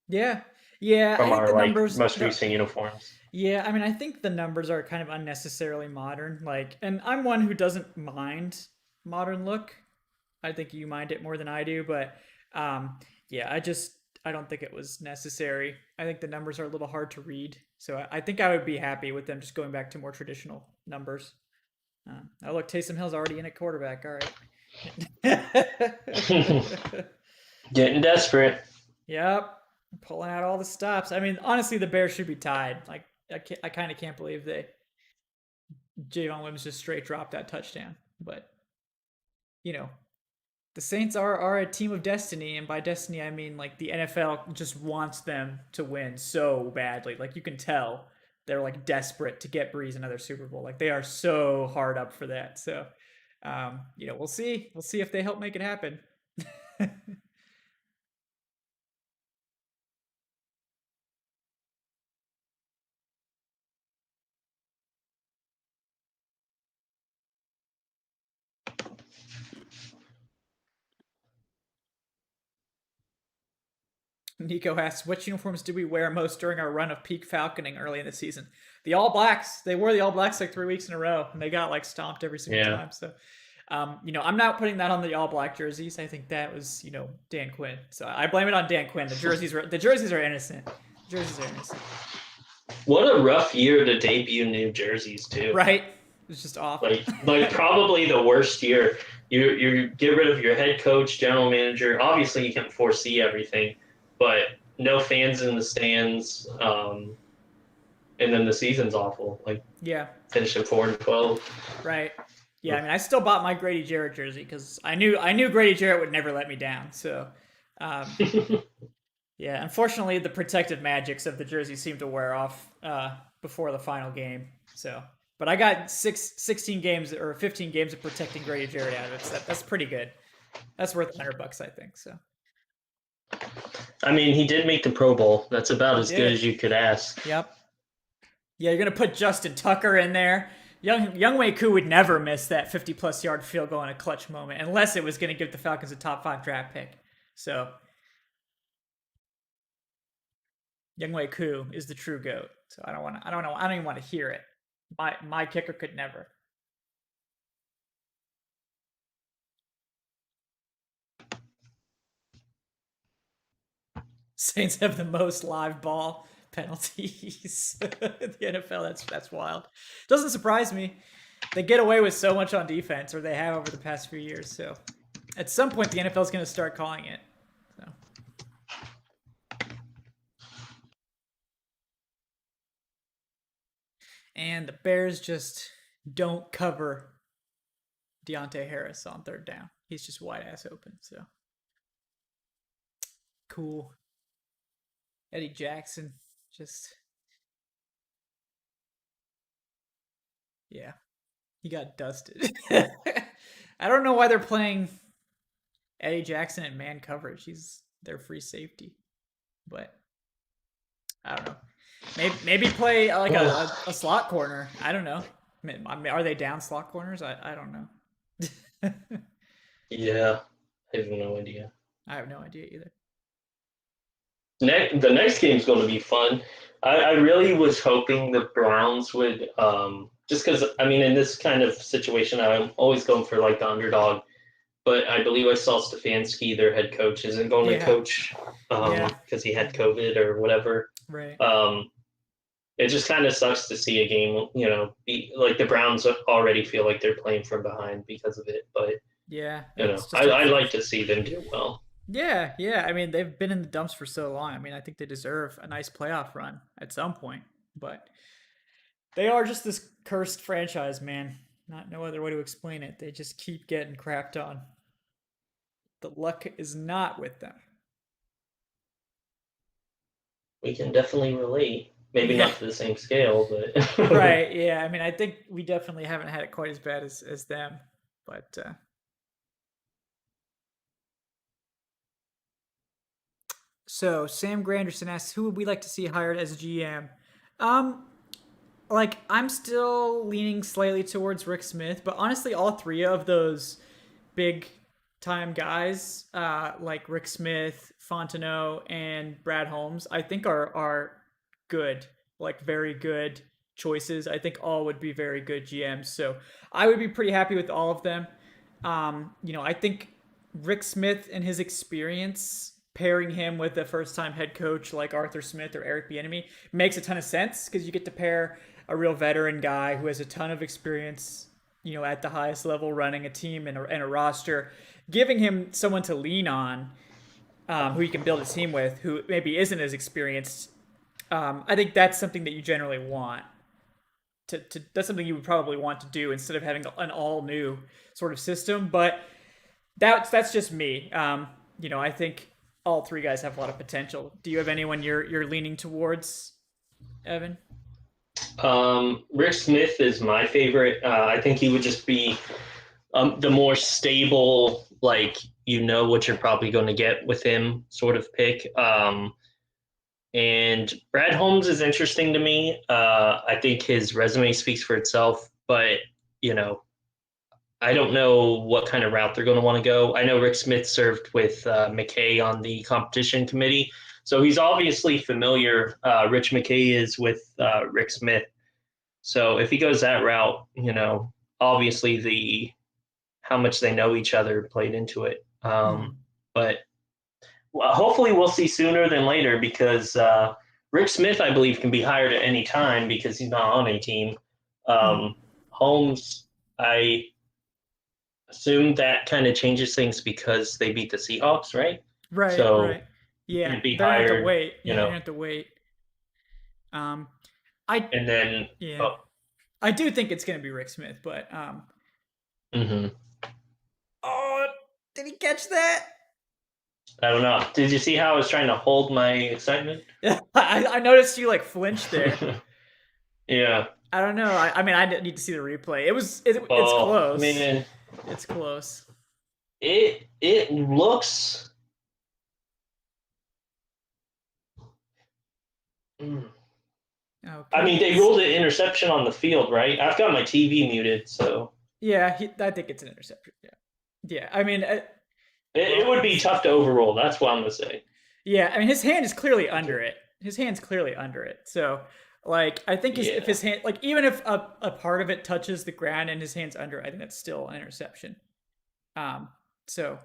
Yeah, yeah. I from think the our like numbers. most recent uniforms. Yeah, I mean, I think the numbers are kind of unnecessarily modern. Like, and I'm one who doesn't mind modern look. I think you mind it more than I do, but um, yeah, I don't think it was necessary. I think the numbers are a little hard to read, so I think I would be happy with them just going back to more traditional numbers. Oh, look, Taysom Hill's already in at quarterback. All right. Getting desperate. Yep, pulling out all the stops. I mean, honestly, the Bears should be tied. Like, I kind of can't believe they Javon Williams just straight dropped that touchdown. But you know, the Saints are a team of destiny, and by destiny I mean like the NFL just wants them to win so badly. Like you can tell they're like desperate to get Breeze another Super Bowl. Like they are so hard up for that. So, we'll see. We'll see if they help make it happen. Nico asks, which uniforms did we wear most during our run of peak falconing early in the season? The All Blacks. They wore the All Blacks like 3 weeks in a row, and they got like stomped every single Yeah. time. So, I'm not putting that on the All Black jerseys. I think that was, Dan Quinn. So I blame it on Dan Quinn. The jerseys are innocent. The jerseys are innocent. What a rough year to debut new jerseys too. Right? It's just awful. Like probably the worst year. You get rid of your head coach, general manager. Obviously, you can't foresee everything, but no fans in the stands. And then the season's awful. Like Yeah. finishing 4-12. Right. Yeah. I mean, I still bought my Grady Jarrett jersey because I knew Grady Jarrett would never let me down. So, um, yeah. Unfortunately, the protective magics of the jersey seemed to wear off before the final game. So, but I got 16 games or 15 games of protecting Grady Jarrett out of it. So that's pretty good. That's worth $100, I think. So. I mean, he did make the Pro Bowl. That's about as did. good as you could ask. Yep. Yeah, you're gonna put Justin Tucker in there. Younghoe Koo would never miss that 50+ yard field goal in a clutch moment, unless it was gonna give the Falcons a top 5 draft pick. So Younghoe Koo is the true GOAT. So I don't even want to hear it. My kicker could never. Saints have the most live ball penalties in the NFL. That's wild. Doesn't surprise me. They get away with so much on defense, or they have over the past few years. So at some point, the NFL is going to start calling it. So. And the Bears just don't cover Deontay Harris on third down. He's just wide ass open. So cool. Eddie Jackson, just yeah, he got dusted. I don't know why they're playing Eddie Jackson in man coverage. He's their free safety, but I don't know. Maybe play like a slot corner. I don't know. I mean, are they down slot corners? I don't know. Yeah, I have no idea. I have no idea either. The next game's going to be fun. I really was hoping the Browns would, just because, I mean, in this kind of situation, I'm always going for like the underdog. But I believe I saw Stefanski, their head coach, isn't going to coach because he had COVID or whatever. Right. It just kind of sucks to see a game, be like the Browns already feel like they're playing from behind because of it. But yeah, I like to see them do well. Yeah. I mean, they've been in the dumps for so long. I mean, I think they deserve a nice playoff run at some point. But they are just this cursed franchise, man. No other way to explain it. They just keep getting crapped on. The luck is not with them. We can definitely relate. Maybe not to the same scale, but right. Yeah. I mean, I think we definitely haven't had it quite as bad as them. But so Sam Granderson asks, who would we like to see hired as GM? Like I'm still leaning slightly towards Rick Smith, but honestly, all three of those big time guys, like Rick Smith, Fontenot, and Brad Holmes, I think are good, like very good choices. I think all would be very good GMs. So I would be pretty happy with all of them. I think Rick Smith and his experience pairing him with a first time head coach like Arthur Smith or Eric Bieniemy makes a ton of sense because you get to pair a real veteran guy who has a ton of experience, at the highest level running a team and a roster, giving him someone to lean on, who he can build a team with, who maybe isn't as experienced. I think that's something that you generally want. That's something you would probably want to do instead of having an all new sort of system. But that's just me. I think all three guys have a lot of potential. Do you have anyone you're leaning towards, Evan? Rick Smith is my favorite. I think he would just be the more stable, like what you're probably going to get with him sort of pick. And Brad Holmes is interesting to me. I think his resume speaks for itself, but I don't know what kind of route they're going to want to go. I know Rick Smith served with McKay on the competition committee, so he's obviously familiar. Rich McKay is with Rick Smith. So if he goes that route, obviously the how much they know each other played into it. Mm-hmm. But hopefully we'll see sooner than later because Rick Smith, I believe, can be hired at any time because he's not on a team. Mm-hmm. Holmes, I assume that kind of changes things because they beat the Seahawks, right? Right, So right. he Yeah, can be they're gonna have to hired, wait. Yeah, they're gonna have to wait. Um, I and then yeah, oh, I do think it's gonna be Rick Smith, but mm-hmm. oh, did he catch that? I don't know. Did you see how I was trying to hold my excitement? Yeah, I noticed you like flinch there. Yeah. I don't know. I mean, I didn't need to see the replay. It's Oh close. man, It's close. it looks. Mm. I Okay, mean, they let's ruled see. an interception on the field, right? I've got my TV muted, so Yeah, I think it's an interception. Yeah, yeah. I mean, it well, would be let's see. tough to overrule. That's what I'm gonna say. Yeah, I mean, his hand is clearly under it. His hand's clearly under it. So, like, I think if Yeah, his hand, like, even if a part of it touches the ground and his hand's under it, I think that's still an interception. Um, so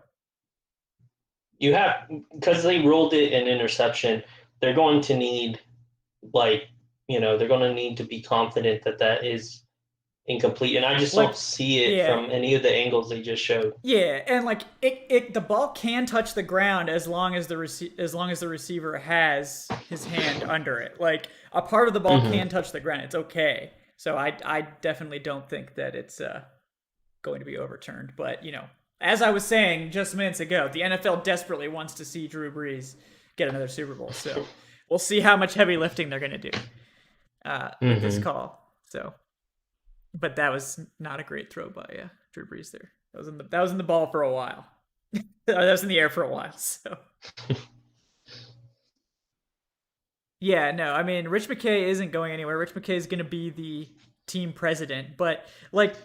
you have because they ruled it an interception. They're going to need like they're going to need to be confident that that is incomplete, and I just don't like, see it yeah, from any of the angles they just showed. yeah, and like the ball can touch the ground as long as as long as the receiver has his hand under it. Like a part of the ball Mm-hmm. can touch the ground. It's okay. So I definitely don't think that it's going to be overturned. But as I was saying just minutes ago, the NFL desperately wants to see Drew Brees get another Super Bowl. So we'll see how much heavy lifting they're going to do with this Mm-hmm. call. So, but that was not a great throw by Drew Brees there. That was in the ball for a while. That was in the air for a while. So yeah, no, I mean Rich McKay isn't going anywhere. Rich McKay is going to be the team president, but like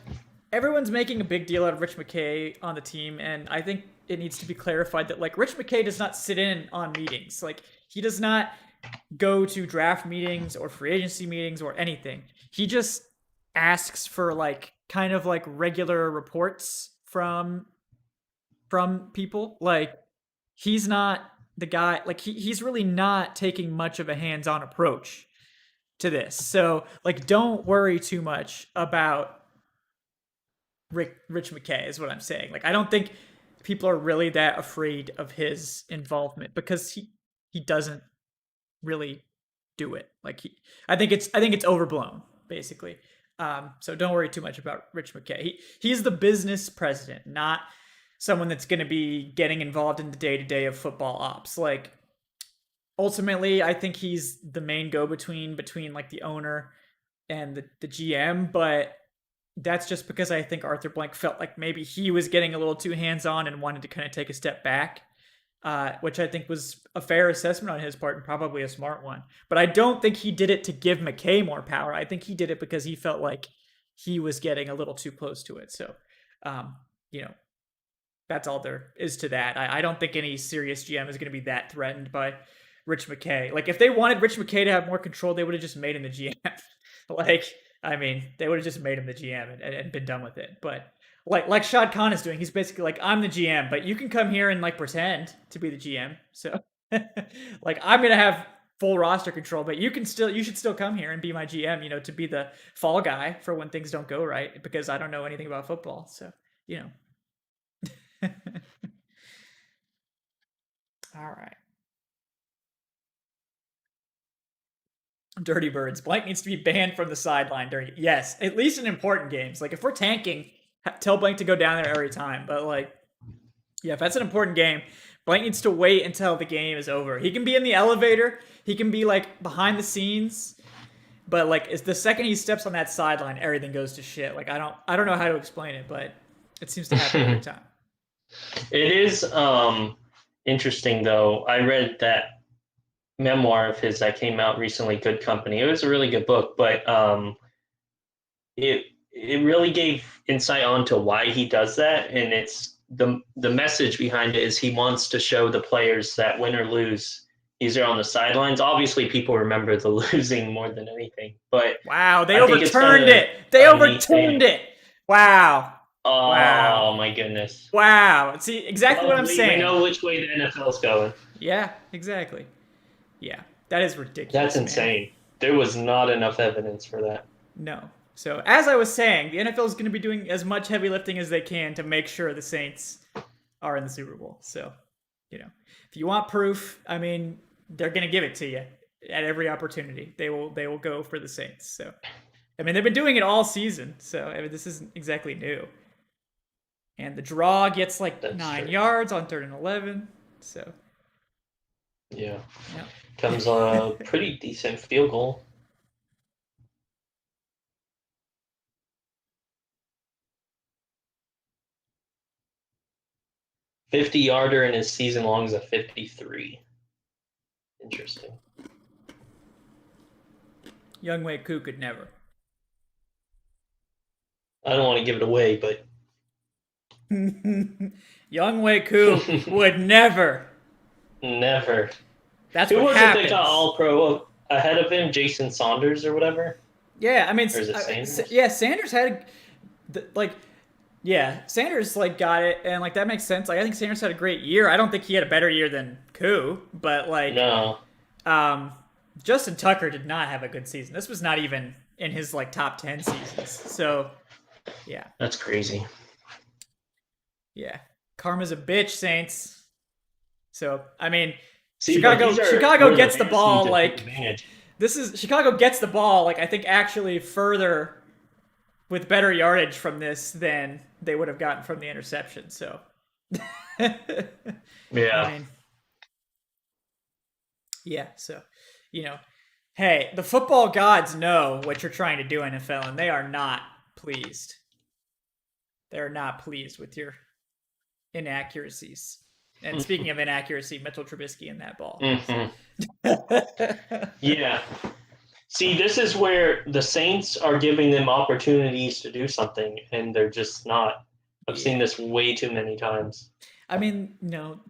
everyone's making a big deal out of Rich McKay on the team, and I think it needs to be clarified that like Rich McKay does not sit in on meetings. Like he does not go to draft meetings or free agency meetings or anything. He just asks for like kind of like regular reports from people. Like he's not the guy like he's really not taking much of a hands-on approach to this. So like don't worry too much about Rich McKay is what I'm saying. Like I don't think people are really that afraid of his involvement because he doesn't really do it. Like I think it's overblown basically. So don't worry too much about Rich McKay. He's the business president, not someone that's going to be getting involved in the day to day of football ops. Like ultimately, I think he's the main go between like the owner and the GM, but that's just because I think Arthur Blank felt like maybe he was getting a little too hands on and wanted to kind of take a step back, which I think was a fair assessment on his part and probably a smart one. But I don't think he did it to give McKay more power. I think he did it because he felt like he was getting a little too close to it. So, um, you know, that's all there is to that. I don't think any serious GM is going to be that threatened by Rich McKay. Like, if they wanted Rich McKay to have more control, they would have just made him the GM. Like, I mean, they would have just made him the GM and been done with it. But like Shad Khan is doing. He's basically like, I'm the GM, but you can come here and like pretend to be the GM. So like I'm gonna have full roster control, but you should still come here and be my GM, to be the fall guy for when things don't go right because I don't know anything about football. So, you know. All right. Dirty Birds. Blank needs to be banned from the sideline during. Yes, at least in important games. Like if we're tanking, tell Blank to go down there every time. But like, yeah, if that's an important game, Blank needs to wait until the game is over. He can be in the elevator. He can be like behind the scenes. But like, it's the second he steps on that sideline, everything goes to shit. Like I don't know how to explain it, but it seems to happen every time. It is interesting though. I read that memoir of his that came out recently, Good Company. It was a really good book, but it really gave insight onto why he does that, and it's the message behind it is he wants to show the players that win or lose, he's there on the sidelines. Obviously, people remember the losing more than anything, but Wow, they I think it's overturned kind of it. They a neat overturned thing. it. Wow. Wow. Oh my goodness! Wow. See exactly what Well, I'm we saying. know which way the NFL's going. Yeah, exactly. Yeah, that is That's ridiculous, man. insane. There was not enough evidence for that. No. So, as I was saying, the NFL is going to be doing as much heavy lifting as they can to make sure the Saints are in the Super Bowl. So, if you want proof, I mean, they're going to give it to you at every opportunity. They will go for the Saints. So, I mean, they've been doing it all season. So, I mean, this isn't exactly new. And the draw gets like That's 9 yards on 3rd and 11. So, yeah. yeah. Comes on a pretty decent field goal. 50-yarder in his season long is a 53. Interesting. Young Wei Koo could never. I don't want to give it away, but Young Wei Koo would never. never. That's Who what was happens. it that got all pro ahead of him? Jason Saunders or whatever? Yeah, I mean, Or is it Sanders? yeah, Sanders had like, yeah, Sanders like got it, and like that makes sense. Like I think Sanders had a great year. I don't think he had a better year than Koo, but like, No. um, Justin Tucker did not have a good season. This was not even in his like top 10 seasons. So, yeah, That's crazy. yeah, karma's a bitch, Saints. So I mean, See, Chicago gets the ball like advantage. Chicago gets the ball like I think actually further with better yardage from this than they would have gotten from the interception. So, Yeah. I mean, yeah. So, hey, the football gods know what you're trying to do, NFL, and they are not pleased. They are not pleased with your inaccuracies. And speaking of inaccuracy, Mitchell Trubisky in that ball. Yeah. See, this is where the Saints are giving them opportunities to do something, and they're just not. I've seen this way too many times. I mean,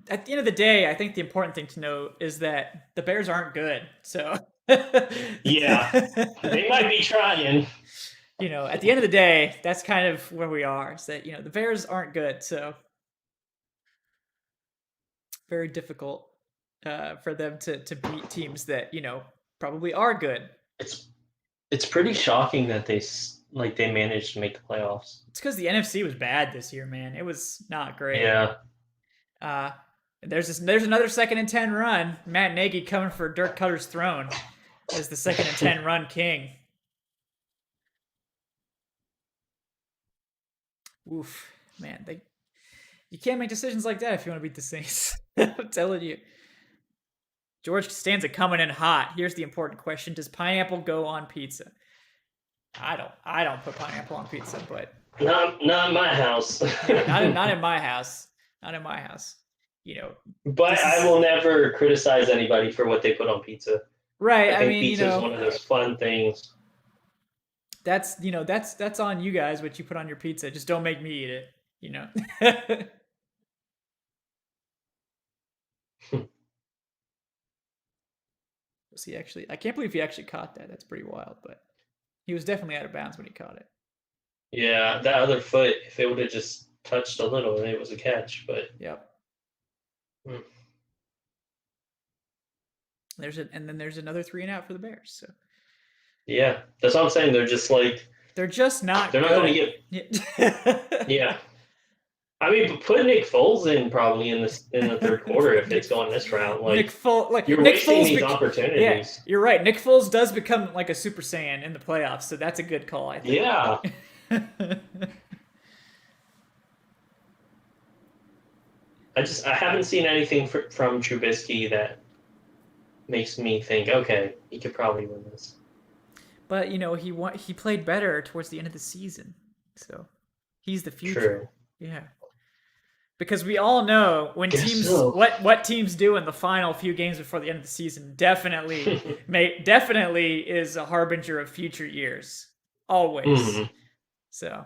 at the end of the day, I think the important thing to know is that the Bears aren't good. So, yeah, they might be trying. At the end of the day, that's kind of where we are. Is that the Bears aren't good, so very difficult for them to beat teams that probably are good. It's pretty shocking that they managed to make the playoffs. It's because the NFC was bad this year, man. It was not great. Yeah. There's another 2nd and 10 run. Matt Nagy coming for Dirk Cutter's throne as the 2nd and 10 run king. Oof, man, you can't make decisions like that if you want to beat the Saints. I'm telling you. George Costanza coming in hot. Here's the important question: does pineapple go on pizza? I don't put pineapple on pizza, but not in my house. not in my house. Not in my house. But I will never criticize anybody for what they put on pizza. Right. I think mean, pizza is one of those fun things. That's that's on you guys what you put on your pizza. Just don't make me eat it. Was actually? I can't believe he actually caught that. That's pretty wild. But he was definitely out of bounds when he caught it. Yeah, that other foot, if it would have just touched a little, then it was a catch. But Yep. mm, And then there's another 3 and out for the Bears. So yeah, that's what I'm saying. They're just like they're just they're not not going to good. get. Yeah. Yeah, I mean, but put Nick Foles in probably in the third quarter if it's Nick going this route. Nick Like Foles, you're wasting these yeah, opportunities. you're right. Nick Foles does become like a Super Saiyan in the playoffs, so that's a good call, I think. Yeah, I haven't seen anything from Trubisky that makes me think, okay, he could probably win this. But he played better towards the end of the season, so he's the future. True. Yeah, because we all know when Guess teams so. what teams do in the final few games before the end of the season definitely is a harbinger of future years, always. Mhm. So,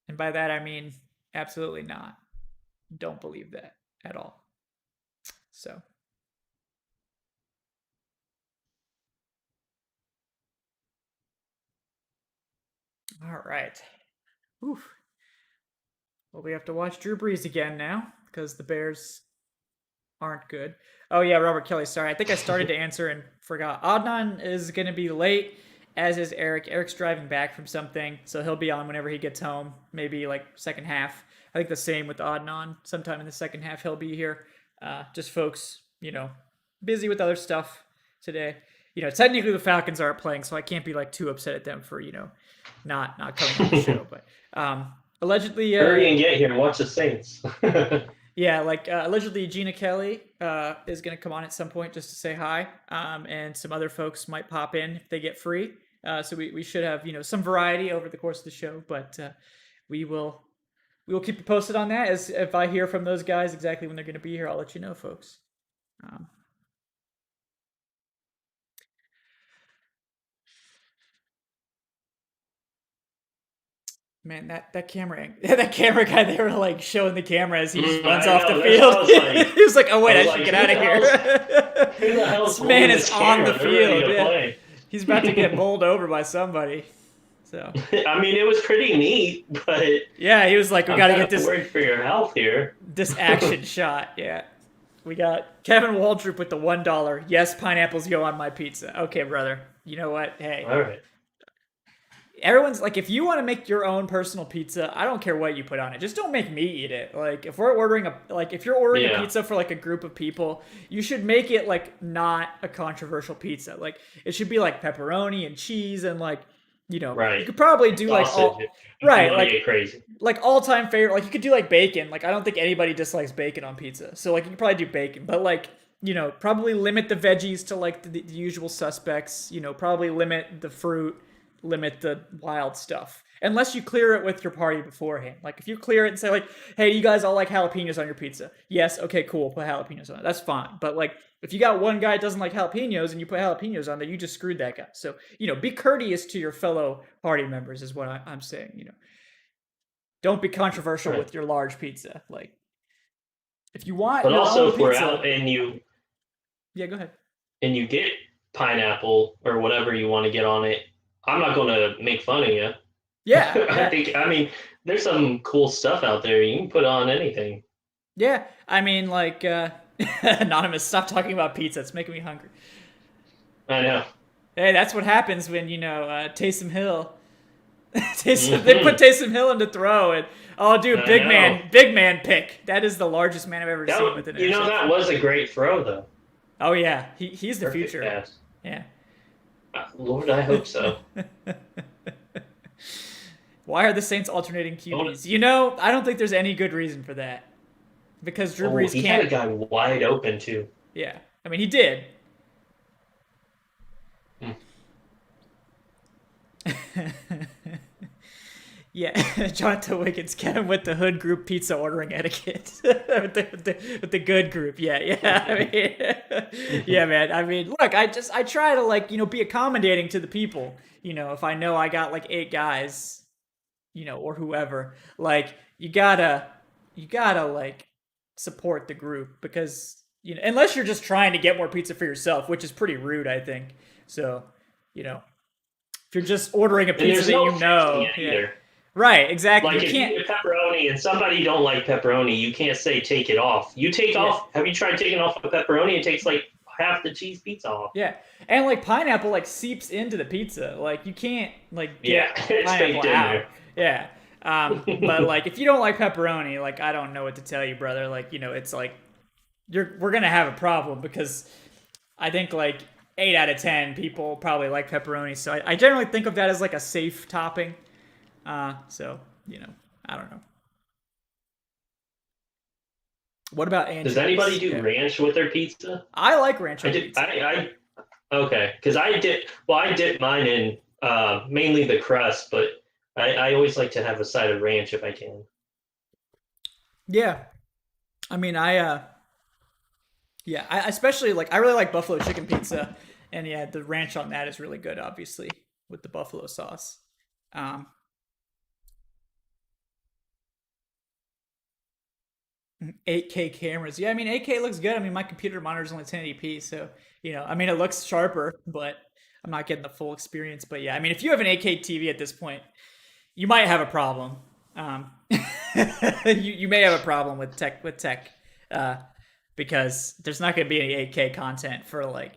and by that I mean absolutely not. Don't believe that at all. So, all right. Oof. Well, we have to watch Drew Brees again now because the Bears aren't good. Oh yeah, Robert Kelly. Sorry, I think I started to answer and forgot. Adnan is going to be late, as is Eric. Eric's driving back from something, so he'll be on whenever he gets home. Maybe like second half. I think the same with Adnan. Sometime in the second half, he'll be here. Just folks, busy with other stuff today. Technically the Falcons aren't playing, so I can't be like too upset at them for not coming on the show. But allegedly, Hurry and get here and watch the Saints. yeah, like allegedly Gina Kelly is going to come on at some point just to say hi, and some other folks might pop in if they get free. So we should have some variety over the course of the show, but we will we will keep you posted on that. As if I hear from those guys exactly when they're going to be here, I'll let you know, folks. Um, Man, that camera that camera guy, they were like showing the camera as he just runs I off the know. That's what field. I was like. He was like, "Oh I wait, was I should like, get out of here." who the hell's This man holding is this on the camera? They're ready field. to Yeah, play. he's about to get bowled over by somebody. So I mean, it was pretty neat, but yeah, he was like, "We I'm got to kind get of worried for your health here. this action shot." Yeah, we got Kevin Waldrop with the $1. Yes, pineapples go on my pizza. Okay, brother. You know what? Hey, All right. everyone's like, if you want to make your own personal pizza, I don't care what you put on it. Just don't make me eat it. Like if you're ordering a Yeah. pizza for like a group of people, you should make it like not a controversial pizza. Like it should be like pepperoni and cheese and like, you Right. could probably do like Sausage. all If you right, want to get crazy. like all time favorite. Like you could do like bacon. Like I don't think anybody dislikes bacon on pizza. So like you could probably do bacon, but like probably limit the veggies to like the usual suspects. Probably limit the fruit, limit the wild stuff. Unless you clear it with your party beforehand. Like if you clear it and say like, "Hey, you guys all like jalapenos on your pizza." Yes, okay, cool. Put jalapenos on it. That's fine. But like if you got one guy that doesn't like jalapenos and you put jalapenos on there, you just screwed that guy. So be courteous to your fellow party members is what I'm saying. Don't be controversial Right. with your large pizza. Like if you want But your also, own if we're pizza, out yeah, go ahead. and you get pineapple or whatever you want to get on it, I'm not going to make fun of you. Yeah, yeah, I mean, there's some cool stuff out there. You can put on anything. yeah. I mean, like anonymous, stop talking about pizza. It's making me hungry. I know. Hey, that's what happens when Taysom Hill. They put Hmm. Taysom Hill in to throw, and oh, dude, I know. big man pick. That is the largest man I've ever seen with an That interception. was a great throw, though. Oh yeah, he's the Perfect future. pass. Yeah. Lord, I hope so. Why are the Saints alternating Oh, QBs? I don't think there's any good reason for that because Drew oh, Brees he had a can't. guy wide open, too. Yeah, I mean he did. Hmm. Yeah, Jonathan Wiggins, Kevin with the hood group pizza ordering etiquette with the good group. Yeah, yeah. I mean, yeah, man. I mean, look, I try to like be accommodating to the people. If I know I got like 8 guys, or whoever, like you gotta like support the group because unless you're just trying to get more pizza for yourself, which is pretty rude, I think. So, you know, If you're just ordering a And pizza there's that no you fixing know, it yeah, either. right, exactly. You Like if you can't, get pepperoni and somebody don't like pepperoni, you can't say take it off. You take yeah, off. Have you tried taking off a pepperoni? It takes like half the cheese pizza off. yeah, and like pineapple like seeps into the pizza. Like you can't like Yeah, get it's pineapple baked in out. there. Yeah. But like if you don't like pepperoni, like I don't know what to tell you, brother. Like it's like we're gonna have a problem because I think like 8 out of 10 people probably like pepperoni. So I generally think of that as like a safe topping. So I don't know. What about Does anybody anchovies? do Yeah, ranch with their pizza? I like ranch I on did. pizza. Okay, because I did. Well, I dip mine in mainly the crust, but I always like to have a side of ranch if I can. Yeah, I mean yeah, I especially like I really like buffalo chicken pizza, and yeah, the ranch on that is really good, obviously with the buffalo sauce. Um, 8K cameras, yeah, I mean 8K looks good. I mean my computer monitor is only 1080p, so I mean it looks sharper, but I'm not getting the full experience. But yeah, I mean if you have an 8K TV at this point, you might have a problem. Um, you may have a problem with tech, uh, because there's not going to be any 8K content for like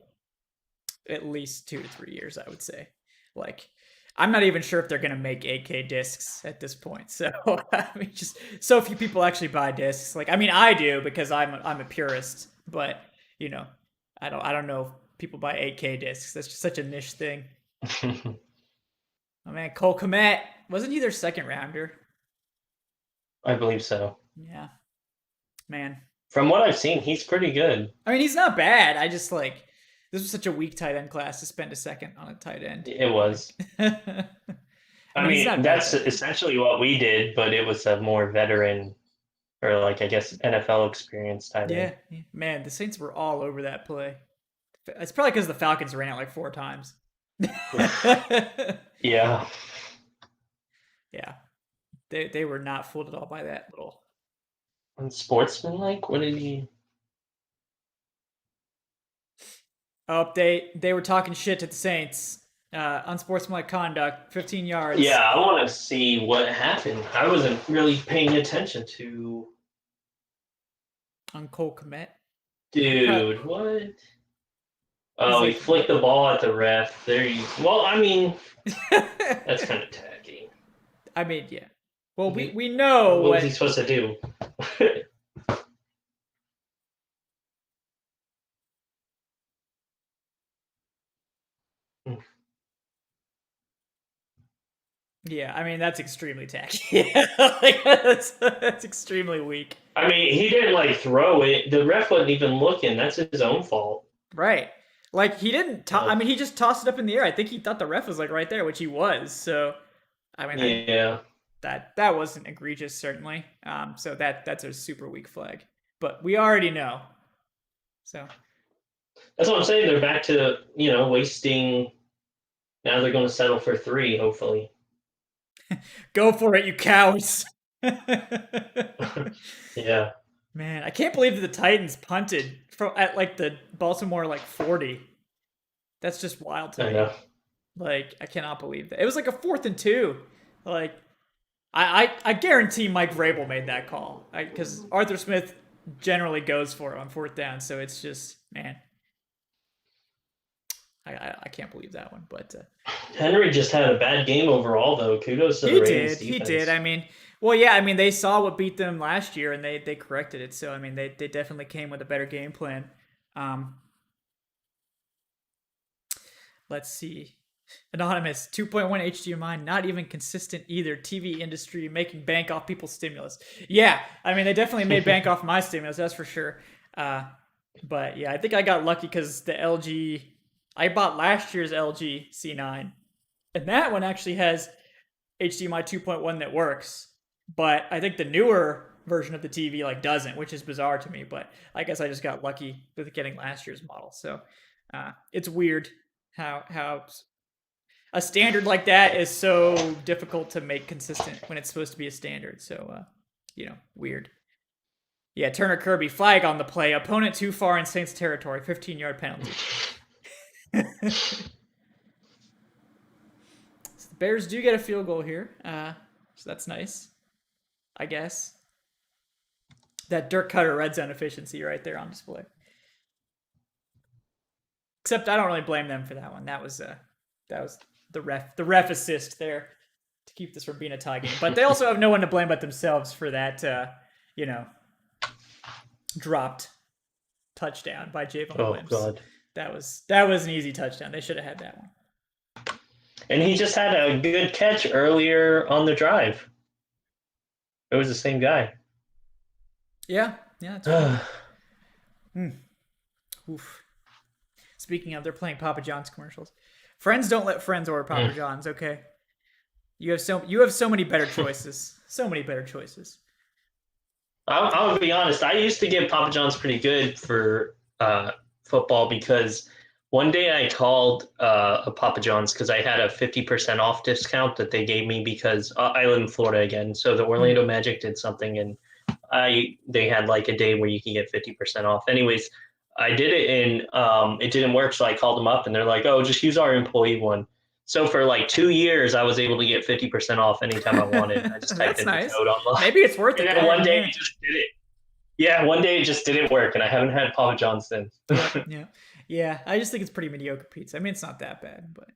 at least 2 to 3 years, I would say. Like, I'm not even sure if they're gonna make 8K discs at this point. So I mean, just so few people actually buy discs. Like, I mean, I do because I'm a purist, but you know, I don't know if people buy 8K discs. That's just such a niche thing. Oh man, Cole Kmet, wasn't he their second rounder? I believe so. Yeah, man. From what I've seen, he's pretty good. I mean, he's not bad. I just like this was such a weak tight end class to spend a second on a tight end. It Like, was. I I mean, he's mean, not bad that's though. essentially what we did, but it was a more veteran or like I guess NFL experience tight Yeah, end. yeah. Man, the Saints were all over that play. It's probably because the Falcons ran it like 4 times. Yeah. Yeah, they were not fooled at all by that little Unsportsmanlike? What did he? update. They were talking shit to the Saints. Unsportsmanlike conduct, 15 Yeah, yards I want to see what happened. I wasn't really paying attention to. on Cole Kmet. Dude, what? He's Oh, he like, flicked the ball at the ref. There you. Well, I mean, that's I kind of tacky. mean, yeah. Well, He, we know what was he what. supposed to do? Yeah, I mean that's extremely tacky. Yeah, like, that's extremely weak. I mean, he didn't like throw it. The ref wasn't even looking. That's his own fault. Right. Like he didn't. I Uh, mean, he just tossed it up in the air. I think he thought the ref was like right there, which he was. So, I mean, yeah, that wasn't egregious, certainly. So that's a super weak flag. But we already know. So that's what I'm saying. They're back to wasting. Now they're going to settle for three, hopefully. go for it, you cowards. Yeah, Man, I can't believe that the Titans punted at like the Baltimore like 40. That's just wild to I me. know. Like I cannot believe that. It was like a 4th and 2. Like I guarantee Mike Vrabel made that call because Arthur Smith generally goes for it on 4th down. So it's just man, I can't believe that one. But Henry just had a bad game overall, though. Kudos to the Ravens he did. I defense. mean, well, yeah. I mean, they saw what beat them last year and they corrected it. So I mean, they definitely came with a better game plan. Um, let's see. Anonymous 2.1 HDMI, not even consistent either. TV industry making bank off people's stimulus. Yeah, I mean they definitely made bank off my stimulus, that's for sure. Uh, but yeah, I think I got lucky because the LG, I bought last year's LG C9, and that one actually has HDMI 2.1 that works. But I think the newer version of the TV like doesn't, which is bizarre to me. But I guess I just got lucky with getting last year's model. So it's weird how a standard like that is so difficult to make consistent when it's supposed to be a standard. So, weird. Yeah, Turner Kirby flag on the play. Opponent too far in Saints territory. 15-yard penalty. Bears do get a field goal here, so that's nice, I guess. That Dirk Cutter red zone efficiency right there on display. Except I don't really blame them for that one. That was the ref assist there to keep this from being a tie game. But they also have no one to blame but themselves for that dropped touchdown by Javon Williams. God. That was an easy touchdown. They should have had that one. And he just had a good catch earlier on the drive. It was the same guy. Yeah, that's right. Oof. Speaking of, they're playing Papa John's commercials. Friends don't let friends order Papa John's, okay? You have so many better choices. So many better choices. I would be honest. I used to give Papa John's pretty good for football because one day I called a Papa John's because I had a 50% off discount that they gave me because I live in Florida again. So the Orlando Magic did something and they had like a day where you can get 50% off. Anyways, I did it and it didn't work. So I called them up and they're like, oh, just use our employee one. So for like 2 years, I was able to get 50% off anytime I wanted. I just typed in the code online. Maybe it's worth it. And then one day it just did it. Yeah, one day it just didn't work, and I haven't had Papa John's since. Yeah. I just think it's pretty mediocre pizza. I mean, it's not that bad, but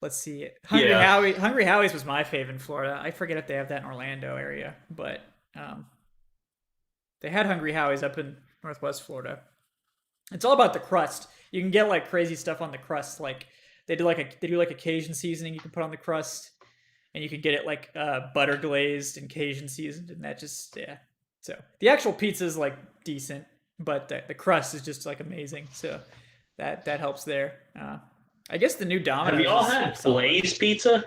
let's see. Hungry Howie's was my fave in Florida. I forget if they have that in Orlando area, but they had Hungry Howie's up in Northwest Florida. It's all about the crust. You can get like crazy stuff on the crust, like they do like a Cajun seasoning you can put on the crust, and you can get it like butter glazed and Cajun seasoned, and that just So the actual pizza is like decent, but the crust is just like amazing. So that helps there. I guess the new Domino's. Have you all had Blaze Pizza?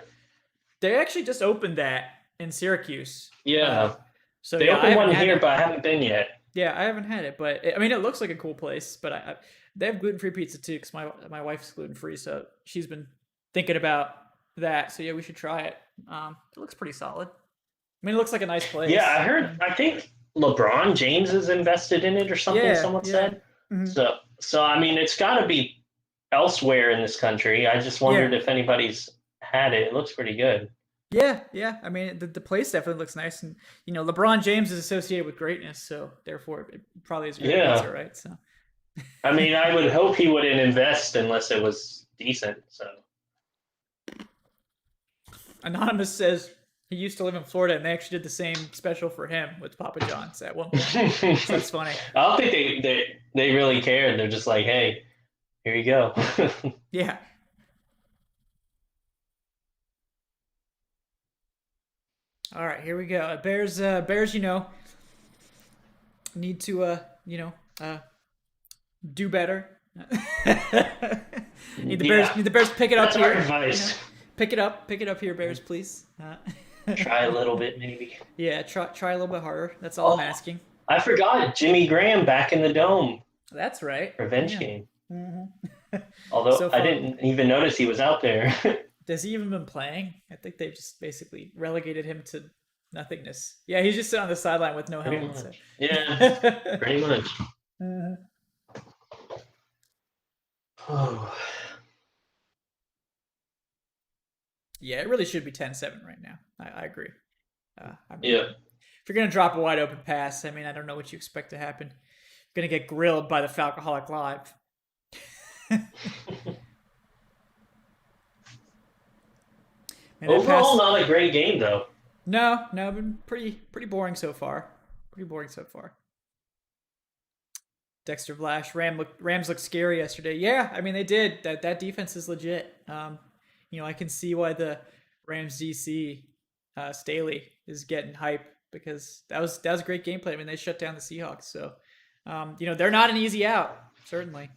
They actually just opened that in Syracuse. Yeah. So they opened one here, but I haven't been yet. Yeah, I haven't had it, but I mean, it looks like a cool place. But they have gluten-free pizza too, because my wife's gluten-free, so she's been thinking about that. So yeah, we should try it. It looks pretty solid. I mean, it looks like a nice place. Yeah, I heard. I think LeBron James is invested in it or something. Someone said. Mm-hmm. So I mean, it's got to be elsewhere in this country. I just wondered if anybody's had it. It looks pretty good. Yeah. I mean, the place definitely looks nice, and LeBron James is associated with greatness, so therefore it probably is great pizza, right? So, I mean, I would hope he wouldn't invest unless it was decent. So, Anonymous says he used to live in Florida, and they actually did the same special for him with Papa John's at one point. So that's funny. I don't think they really care. They're just like, hey, here you go. Yeah. All right, here we go. Bears, need to, do better. Need the Bears pick it up here. Advice. Pick it up here, Bears, please. Try a little bit, maybe. Yeah, try a little bit harder. That's all I'm asking. I forgot Jimmy Graham back in the Dome. That's right. Revenge game. Mm-hmm. Although I didn't even notice he was out there. Has he even been playing? I think they just basically relegated him to nothingness. Yeah, he's just sitting on the sideline with no helmet. So. Yeah, pretty much. Mm-hmm. Oh. Yeah, it really should be 10-7 right now. I agree. If you're going to drop a wide open pass, I mean, I don't know what you expect to happen. You're going to get grilled by the Falcoholic Live. Overall, not a great game, though. No, been pretty boring so far. Dexter Vlash, Rams looked scary yesterday. Yeah, I mean they did. That defense is legit. I can see why the Rams DC Staley is getting hype because that was a great gameplay. I mean they shut down the Seahawks, so they're not an easy out, certainly.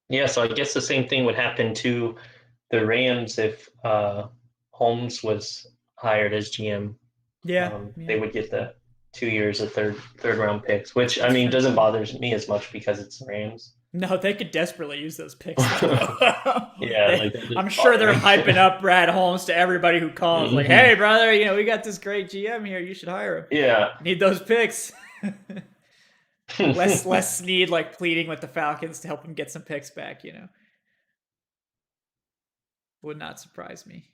Yeah, so I guess the same thing would happen to the Rams if Holmes was hired as GM. Yeah, they would get the 2 years of third round picks, which I mean doesn't bother me as much because it's the Rams. No, they could desperately use those picks. Yeah, I'm sure they're hyping up Brad Holmes to everybody who calls. Mm-hmm. Like, hey, brother, we got this great GM here. You should hire him. Yeah, need those picks. Less Snead like pleading with the Falcons to help him get some picks back. Would not surprise me.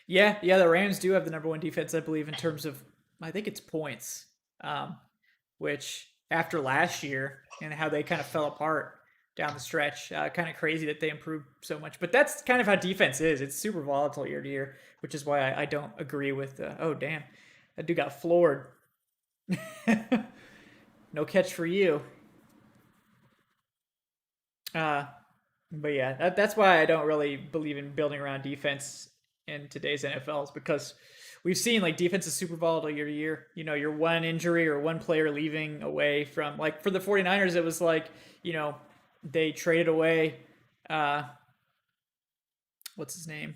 Yeah. The Rams do have the number one defense, I believe, in terms of I think it's points, um, which after last year and how they kind of fell apart down the stretch, kind of crazy that they improved so much. But that's kind of how defense is. It's super volatile year to year, which is why I don't agree with. Oh damn, that dude got floored. No catch for you. Uh, but yeah, that's why I don't really believe in building around defense in today's NFL is because we've seen like defense is super volatile year to year. You're one injury or one player leaving away from like for the 49ers, it was like, you know, they traded away uh what's his name?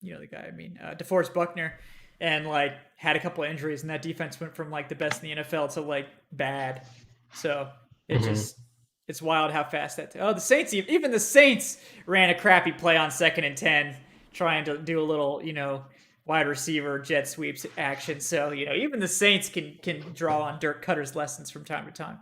The guy I mean, DeForest Buckner and like had a couple of injuries and that defense went from like the best in the NFL to like bad. So it Mhm. just it's wild how fast that. Oh, the Saints, even the Saints ran a crappy play on 2nd and 10, trying to do a little, wide receiver jet sweeps action. So even the Saints can draw on Dirk Cutter's lessons from time to time.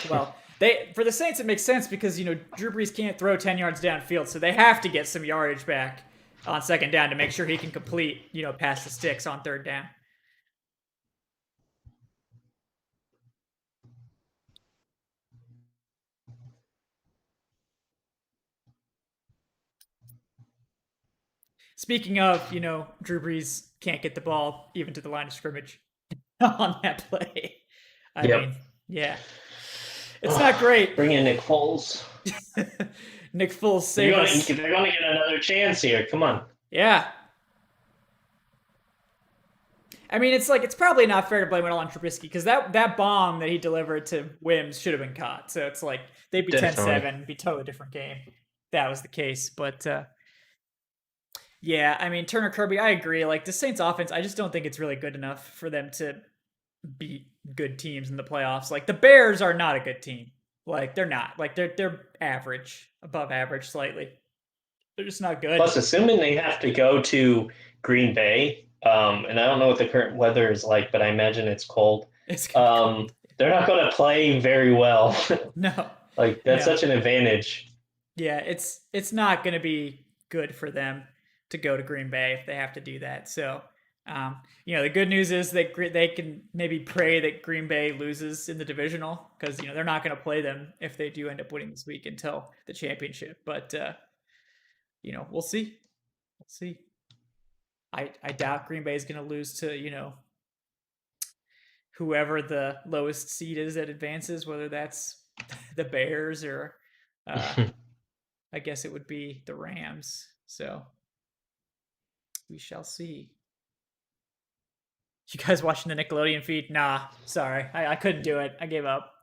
Well, they for the Saints it makes sense because Drew Brees can't throw 10 yards downfield, so they have to get some yardage back on 2nd down to make sure he can complete past the sticks on 3rd down. Speaking of, Drew Brees can't get the ball even to the line of scrimmage on that play. I Yep. mean, yeah, it's not great. Bring in Nick Foles. Nick Foles, save us. They're gonna get another chance here. Come on. Yeah. I mean, it's probably not fair to blame it all on Trubisky because that bomb that he delivered to Wims should have been caught. So it's like they'd be Definitely. 10-7, be a totally different game. That was the case. But yeah, I mean, Turner Kirby, I agree. Like the Saints offense, I just don't think it's really good enough for them to beat good teams in the playoffs. Like the Bears are not a good team. Like they're not. Like they're average, above average slightly. They're just not good. Plus, assuming they have to go to Green Bay, and I don't know what the current weather is like, but I imagine it's cold. It's gonna be cold. They're not going to play very well. No, Like that's no. such an advantage. Yeah, it's not going to be good for them to go to Green Bay if they have to do that. So, the good news is that they can maybe pray that Green Bay loses in the divisional because they're not going to play them if they do end up winning this week until the championship. But we'll see. We'll see. I doubt Green Bay is going to lose to whoever the lowest seed is that advances, whether that's the Bears or uh, I guess it would be the Rams. So we shall see. You guys watching the Nickelodeon feed? Nah, sorry, I couldn't do it. I gave up.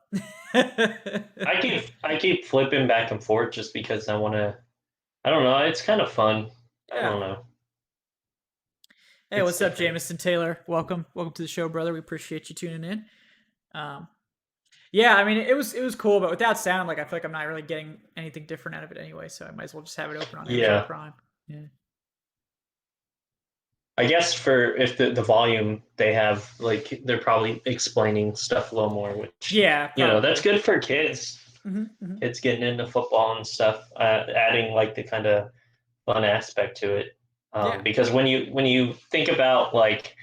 I keep flipping back and forth just because I want to. I don't know. It's kind of fun. I Yeah. don't know. Hey, It's what's up, different. Jameson Taylor? Welcome to the show, brother. We appreciate you tuning in. Um, yeah, I mean, it was cool, but without sound, like I feel like I'm not really getting anything different out of it anyway. So I might as well just have it open on Amazon Yeah. Prime. Yeah. I guess for if the volume they have, like they're probably explaining stuff a little more, which Yeah, that's probably. good for kids. Hmm. Kids getting into football and stuff, adding like the kind of fun aspect to it. Yeah. Because when you think about like,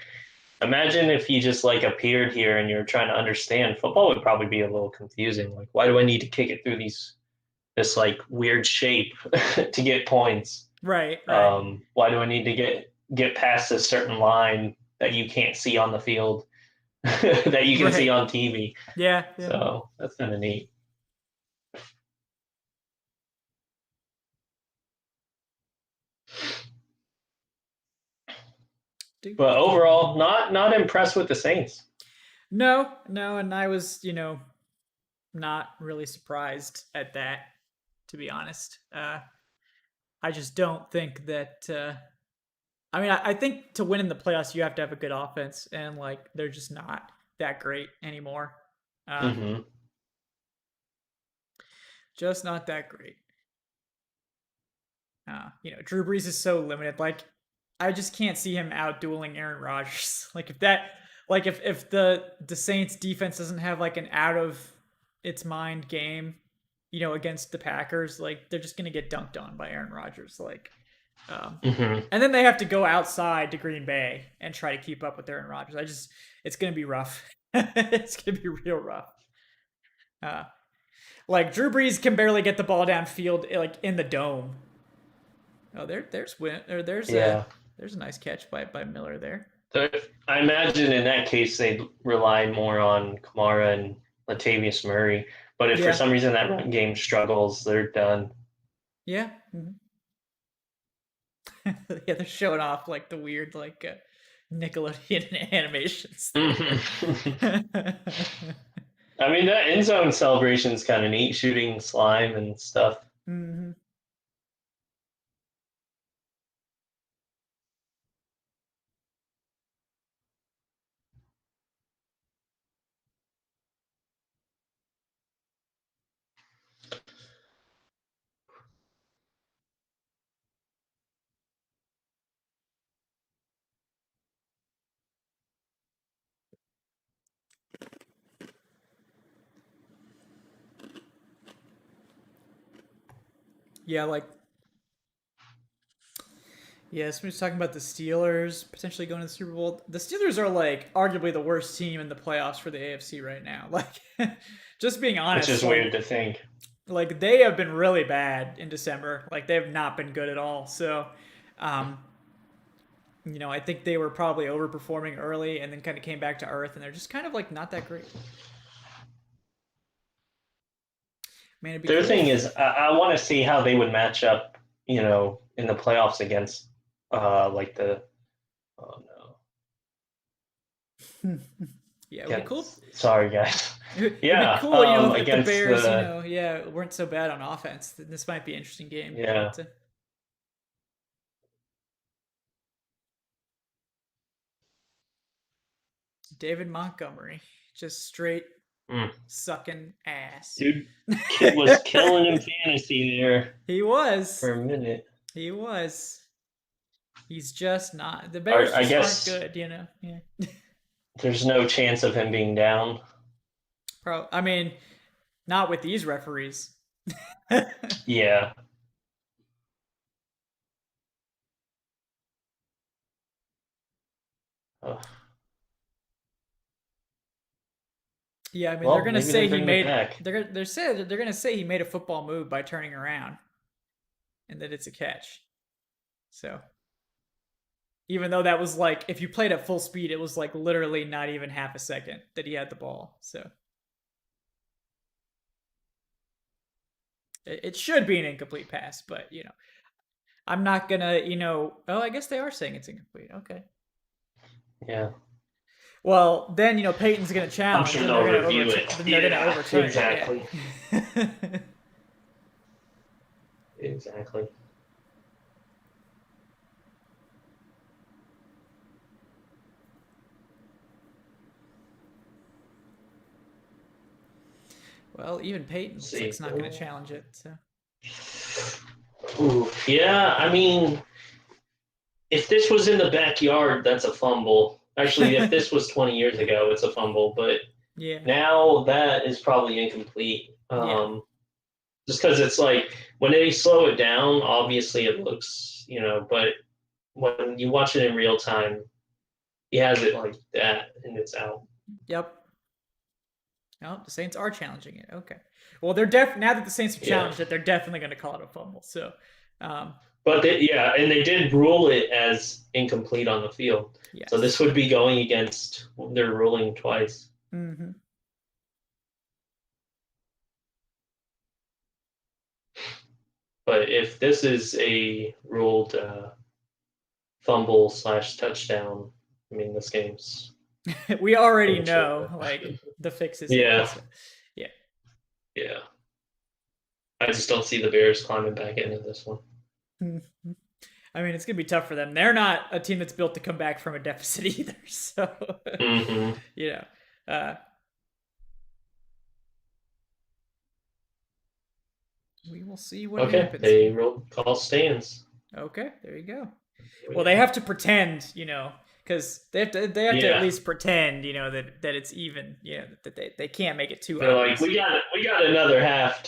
imagine if you just like appeared here and you're trying to understand football would probably be a little confusing. Like, why do I need to kick it through this like weird shape to get points? Right. Right. Why do I need to get past a certain line that you can't see on the field that you can see Right. on TV? Yeah. Yeah. So that's kind of neat. But overall, not impressed with the Saints. No, no, and I was, not really surprised at that, to be honest. I just don't think that. I mean, I think to win in the playoffs, you have to have a good offense, and like they're just not that great anymore. Uh, Mm-hmm. just not that great. Drew Brees is so limited. Like I just can't see him out dueling Aaron Rodgers. Like if that, like if the Saints defense doesn't have like an out of its mind game, against the Packers, like they're just gonna get dunked on by Aaron Rodgers. Um, Hmm. and then they have to go outside to Green Bay and try to keep up with Aaron Rodgers. It's gonna be rough. It's gonna be real rough. Uh, like Drew Brees can barely get the ball downfield, like in the dome. Oh, there's win or Yeah. there's a nice catch by Miller there. So I imagine in that case they'd rely more on Kamara and Latavius Murray. But if for Yeah, some reason that run game struggles, they're done. yeah, yeah. They're showing off like the weird Nickelodeon animations there. Mhm. I mean, that end zone celebration is kind of neat, shooting slime and stuff. Hmm. Yeah, yeah. Somebody's talking about the Steelers potentially going to the Super Bowl. The Steelers are like arguably the worst team in the playoffs for the AFC right now. Like, just being Which honest, is weird to think. like they have been really bad in December. Like they have not been good at all. So, um, I think they were probably overperforming early and then kind of came back to earth, and they're just kind of like not that great. Man, it'd be Their cool thing if is, I want to see how they would match up, in the playoffs against, like the, oh no, yeah, it would be cool. against, sorry guys, It'd be yeah, cool, if the against Bears, the, yeah, weren't so bad on offense. This might be an interesting game. yeah, But David Montgomery, just straight mm. sucking ass. Dude, Kit was killing in fantasy there He was. for a minute. He was. He's just not. The I, Bears I just aren't guess good. Yeah. there's no chance of him being down. I mean, not with these referees. Yeah. Ugh. Yeah, I mean they're Well, gonna maybe they say he bring it made back. they're gonna say he made a football move by turning around and that it's a catch. So even though that was like if you played at full speed, it was like literally not even half a second that he had the ball. So it should be an incomplete pass, but I'm not gonna oh I guess they are saying it's incomplete. Okay. Yeah. Well, then Peyton's gonna I'm challenge sure and they're they'll gonna review it. then they're gonna Yeah, overturn it. exactly. Yeah. Exactly. Well, even Peyton Let's looks like see. it's not gonna challenge it. So Ooh, yeah, I mean, if this was in the backyard, that's a fumble. Actually, if this was 20 years ago, it's a fumble. But yeah, now that is probably incomplete. yeah. Just because it's like when they slow it down, obviously it looks, but when you watch it in real time, he has it like that and it's out. Yep. No, the Saints are challenging it. Okay. Well, now that the Saints have Yeah. challenged it, they're definitely going to call it a fumble. So, um, But yeah, and they did rule it as incomplete on the field. So this yes. would be going against their ruling twice. Hmm. But if this is a ruled fumble/touchdown, I mean, this game's We already finished know over. like the fix is in. Yeah, So, yeah. yeah. I just don't see the Bears climbing back into this one. Mhm. I mean, it's gonna be tough for them. They're not a team that's built to come back from a deficit either. So, Hmm. you know, uh, we will see what Okay, happens they here. rolled call stands. Okay, there you go. Oh, Well, they yeah. have to pretend, because they have to at Yeah. least pretend, that it's even, that they can't make it too They're like, obvious. we got another half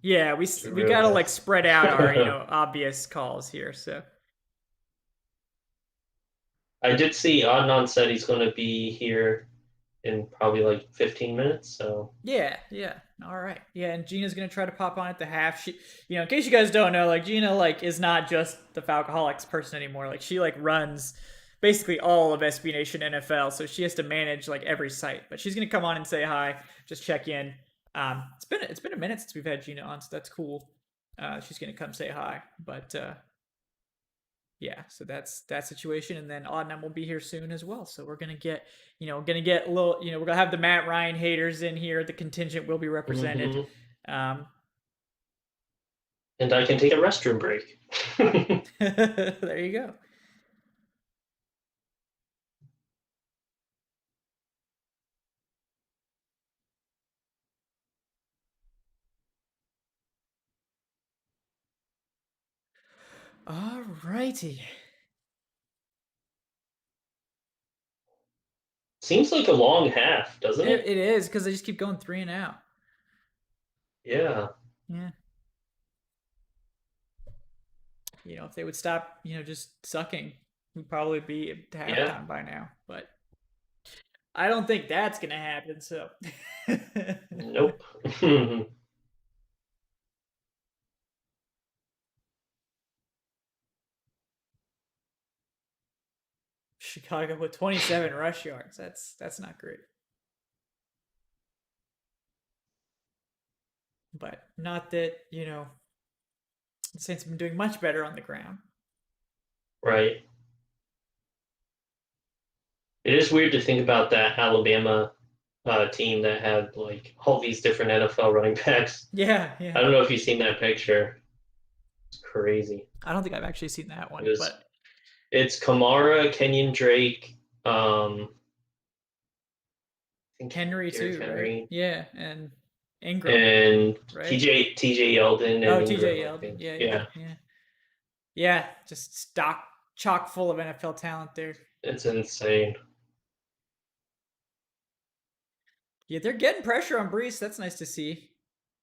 Yeah, we to we ruin gotta like this. spread out our obvious calls here. So I did see Adnan said he's going to be here in probably like 15 minutes. So yeah, all right, yeah. And Gina's gonna try to pop on at the half. She, in case you guys don't know, like Gina, like is not just the Falcoholics person anymore. Like she like runs basically all of SB Nation NFL, so she has to manage like every site. But she's gonna come on and say hi, just check in. It's been a minute since we've had Gina on, so that's cool. She's gonna come say hi, but yeah, so that's that situation, and then Adnan will be here soon as well. So we're gonna get a little, we're gonna have the Matt Ryan haters in here. The contingent will be represented. mhm. Um, And I can take a restroom break. there you go. All righty. Seems like a long half, doesn't It, it? it is because they just keep going three and out. Yeah. Yeah, if they would stop, just sucking, we'd probably be at Yeah. halftime by now. But I don't think that's gonna happen. So. Nope. Chicago with 27 rush yards. That's not great. But not that, the Saints have been doing much better on the ground. Right. It is weird to think about that Alabama team that had like all these different NFL running backs. Yeah, yeah. I don't know if you've seen that picture. It's crazy. I don't think I've actually seen that It one, was but it's Kamara, Kenyon Drake, I think Henry Derrick too, right? Henry, Yeah, and Ingram, and right? TJ Yeldon Oh, and TJ Ingram, I Yeldon. think. Yeah, yeah, Yeah, yeah. Yeah, just chock full of NFL talent there. it's insane. Yeah, they're getting pressure on Brees. That's nice to see.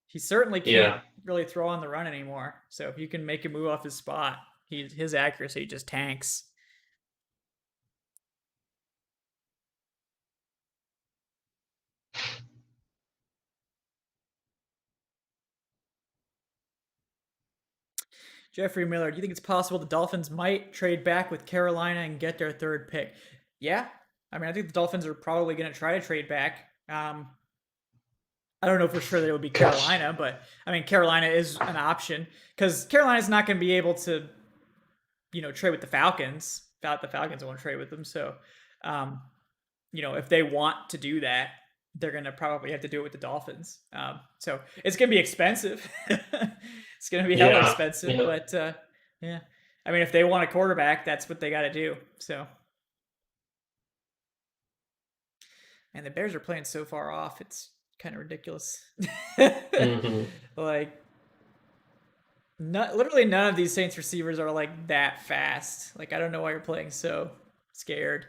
He certainly can't Yeah. really throw on the run anymore. So if you can make him move off his spot, his accuracy just tanks. Jeffrey Miller, do you think it's possible the Dolphins might trade back with Carolina and get their third pick? Yeah. I mean, I think the Dolphins are probably going to try to trade back. I don't know for sure that it would be Gosh. Carolina, but I mean, Carolina is an option because Carolina's not going to be able to, trade with the Falcons. The Falcons won't trade with them. So, um, if they want to do that, they're going to probably have to do it with the Dolphins. So it's going to be expensive. It's going to be hella Yeah. expensive, Yeah. but yeah. I mean, if they want a quarterback, that's what they got to do. So, and the Bears are playing so far off, it's kind of ridiculous. Hmm. Like, literally none of these Saints receivers are like that fast. Like, I don't know why you're playing so scared.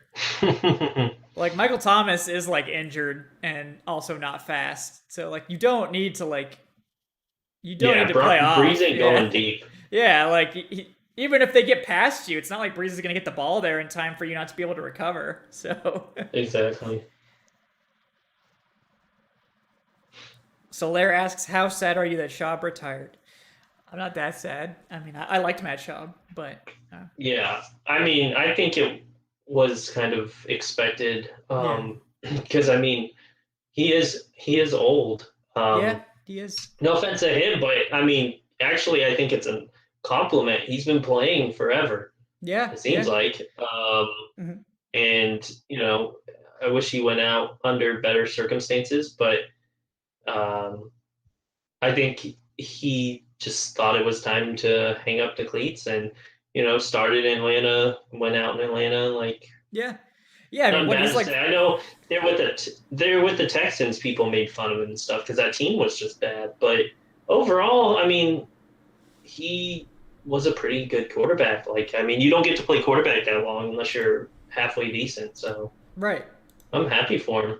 Like Michael Thomas is like injured and also not fast. So like you don't need Yeah, to play Breeze off. ain't Yeah. going deep. Yeah, like even if they get past you, it's not like Breeze is going to get the ball there in time for you not to be able to recover. So Exactly. Solaire asks, "How sad are you that Schaub retired?" I'm not that sad. I mean, I liked Matt Schaub, but Yeah. I mean, I think it was kind of expected. yeah, Because I mean, he is old. yeah, he is. No offense to him, but I mean, actually, I think it's a compliment. He's been playing forever. Yeah, It seems yeah. like, Mhm. and I wish he went out under better circumstances, but um, I think he just thought it was time to hang up the cleats and started in Atlanta, went out in Atlanta. Like, Yeah, yeah. I mean, nothing what bad he's to like. say. I know they're with the Texans. People made fun of him and stuff because that team was just bad. But overall, I mean, he was a pretty good quarterback. Like, I mean, you don't get to play quarterback that long unless you're halfway decent. So Right. I'm happy for him.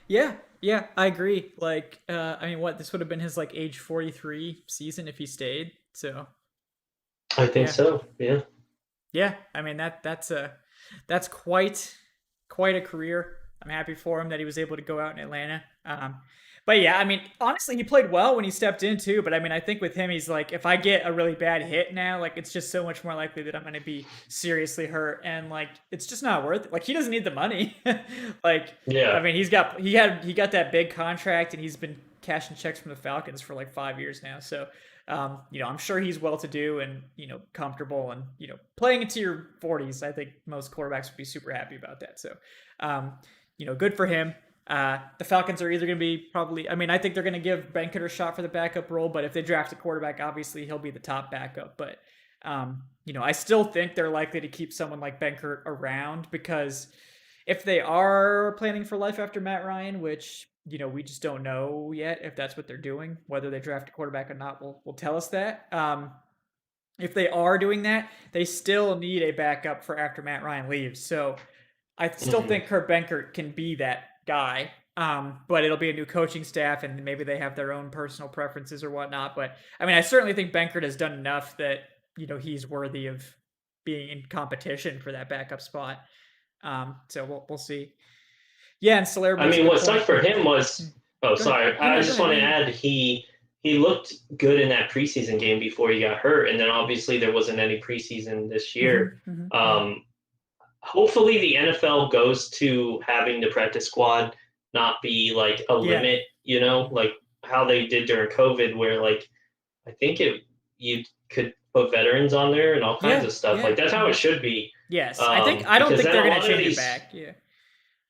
Yeah. Yeah, I agree. Like, I mean, what this would have been his like age 43 season if he stayed. So I think yeah, so. Yeah. yeah. I mean that's quite a career. I'm happy for him that he was able to go out in Atlanta. But yeah, I mean, honestly, he played well when he stepped in too. But I mean, I think with him, he's like, if I get a really bad hit now, like it's just so much more likely that I'm going to be seriously hurt, and like it's just not worth it. Like he doesn't need the money. Like I Yeah. mean, he got that big contract, and he's been cashing checks from the Falcons for like 5 years now. So you know, I'm sure he's well to do and, you know, comfortable and, you know, playing into your 40s. I think most quarterbacks would be super happy about that. So, um, you know, good for him. The Falcons are either going to be probably, I mean, I think they're going to give Bankert a shot for the backup role, but if they draft a quarterback, obviously he'll be the top backup. But, you know, I still think they're likely to keep someone like Bankert around because if they are planning for life after Matt Ryan, which you know we just don't know yet if that's what they're doing, whether they draft a quarterback or not will tell us that. If they are doing that, they still need a backup for after Matt Ryan leaves. So I still Mhm. think Kurt Benkert can be that guy. But it'll be a new coaching staff, and maybe they have their own personal preferences or whatnot. But I mean, I certainly think Benkert has done enough that you know he's worthy of being in competition for that backup spot. So we'll see. Yeah, and Solaire I makes a mean, good what sucked point. for him Hmm. was, oh, Go ahead. sorry. No, I no, go just ahead. want to Yeah, add he looked good in that preseason game before he got hurt, and then obviously there wasn't any preseason this yeah. year. Yeah. Um, Hopefully the NFL goes to having the practice squad not be like a Yeah. limit, you know, like how they did during COVID, where like I think it you could put veterans on there and all kinds Yeah. of stuff. Yeah. Like that's how it should be. Yes, I don't Because think then they're a gonna lot of change it these, back. Yeah,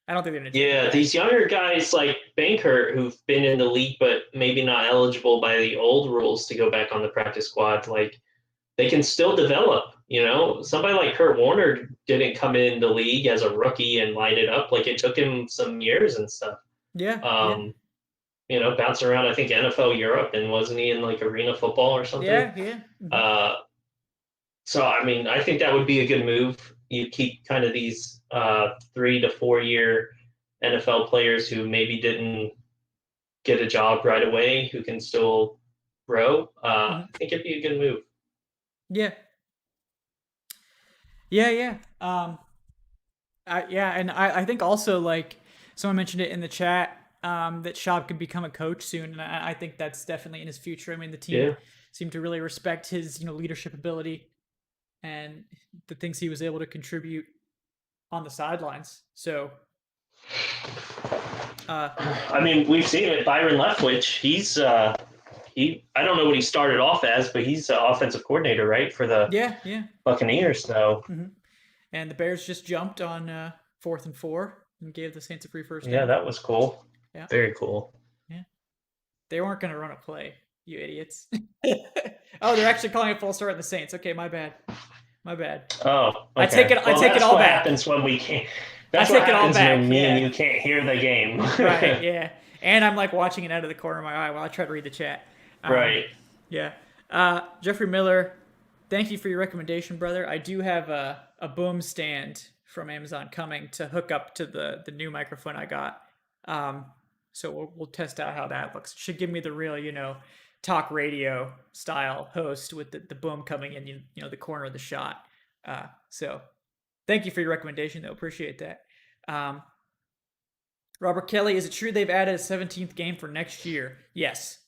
I don't think they're gonna change it yeah, back. these younger guys like Banker who've been in the league but maybe not eligible by the old rules to go back on the practice squad, like they can still develop. You know, somebody like Kurt Warner didn't come in the league as a rookie and light it up. Like it took him some years and stuff. Yeah. Yeah. Um, you know, bouncing around, I think NFL Europe, and wasn't he in like arena football or something? Yeah. Yeah. Uh, so I mean, I think that would be a good move. You keep kind of these 3 to 4 year NFL players who maybe didn't get a job right away, who can still grow. Mhm. I think it'd be a good move. Yeah. Yeah. Yeah. Yeah, and I think also like someone mentioned it in the chat that Schaub could become a coach soon, and I think that's definitely in his future. I mean, the team Yeah. seemed to really respect his you know leadership ability and the things he was able to contribute on the sidelines. So, uh, I mean, we've seen it. Byron Leftwich. He. I don't know what he started off as, but he's an offensive coordinator, right, for the yeah, yeah. Buccaneers. So Hmm. And the Bears just jumped on 4th and 4 and gave the Saints a free first yeah, down. that was cool. Yeah, Very cool. yeah. They weren't going to run a play, you idiots. Oh, they're actually calling it full start in the Saints. Okay, my bad. My bad. Oh, I take okay. it. I Well, take it that's all what back. happens when we can't. I That's what take it all happens when back. me and Yeah. you can't hear the game. Right. Yeah. And I'm like watching it out of the corner of my eye while I try to read the chat. Um, Right. yeah. Jeffrey Miller, thank you for your recommendation, brother. I do have a boom stand from Amazon coming to hook up to the new microphone I got. Um, so we'll test out how that looks. Should give me the real, you know, talk radio style host with the boom coming in, you know, the corner of the shot. So thank you for your recommendation, though. Appreciate that. Um, Robert Kelly, is it true they've added a 17th game for next year? Yes.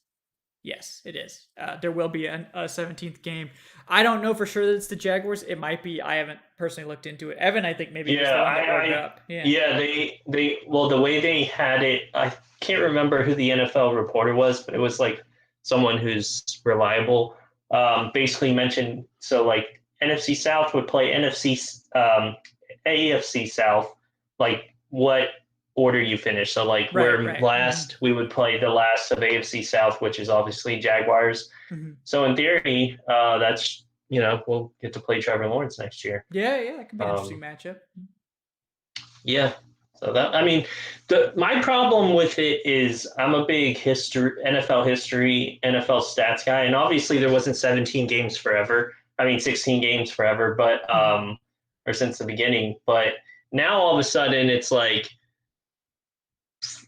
Yes, it is. There will be a 17th game. I don't know for sure that it's the Jaguars. It might be. I haven't personally looked into it. Evan, I think maybe was Yeah. the one that brought it up. Yeah. Yeah. Well, the way they had it, I can't remember who the NFL reporter was, but it was like someone who's reliable. Basically mentioned so like NFC South would play AFC South, like what order you finish. So like Right, we're right. last, we would play the last of AFC South, which is obviously Jaguars. Mm-hmm. So in theory, that's we'll get to play Trevor Lawrence next year. Yeah, yeah, that could be an interesting Um, matchup. yeah. So that I mean, my problem with it is I'm a big history, NFL stats guy, and obviously there wasn't 17 games forever. I mean, 16 games forever, but Mhm. or since the beginning. But now all of a sudden it's like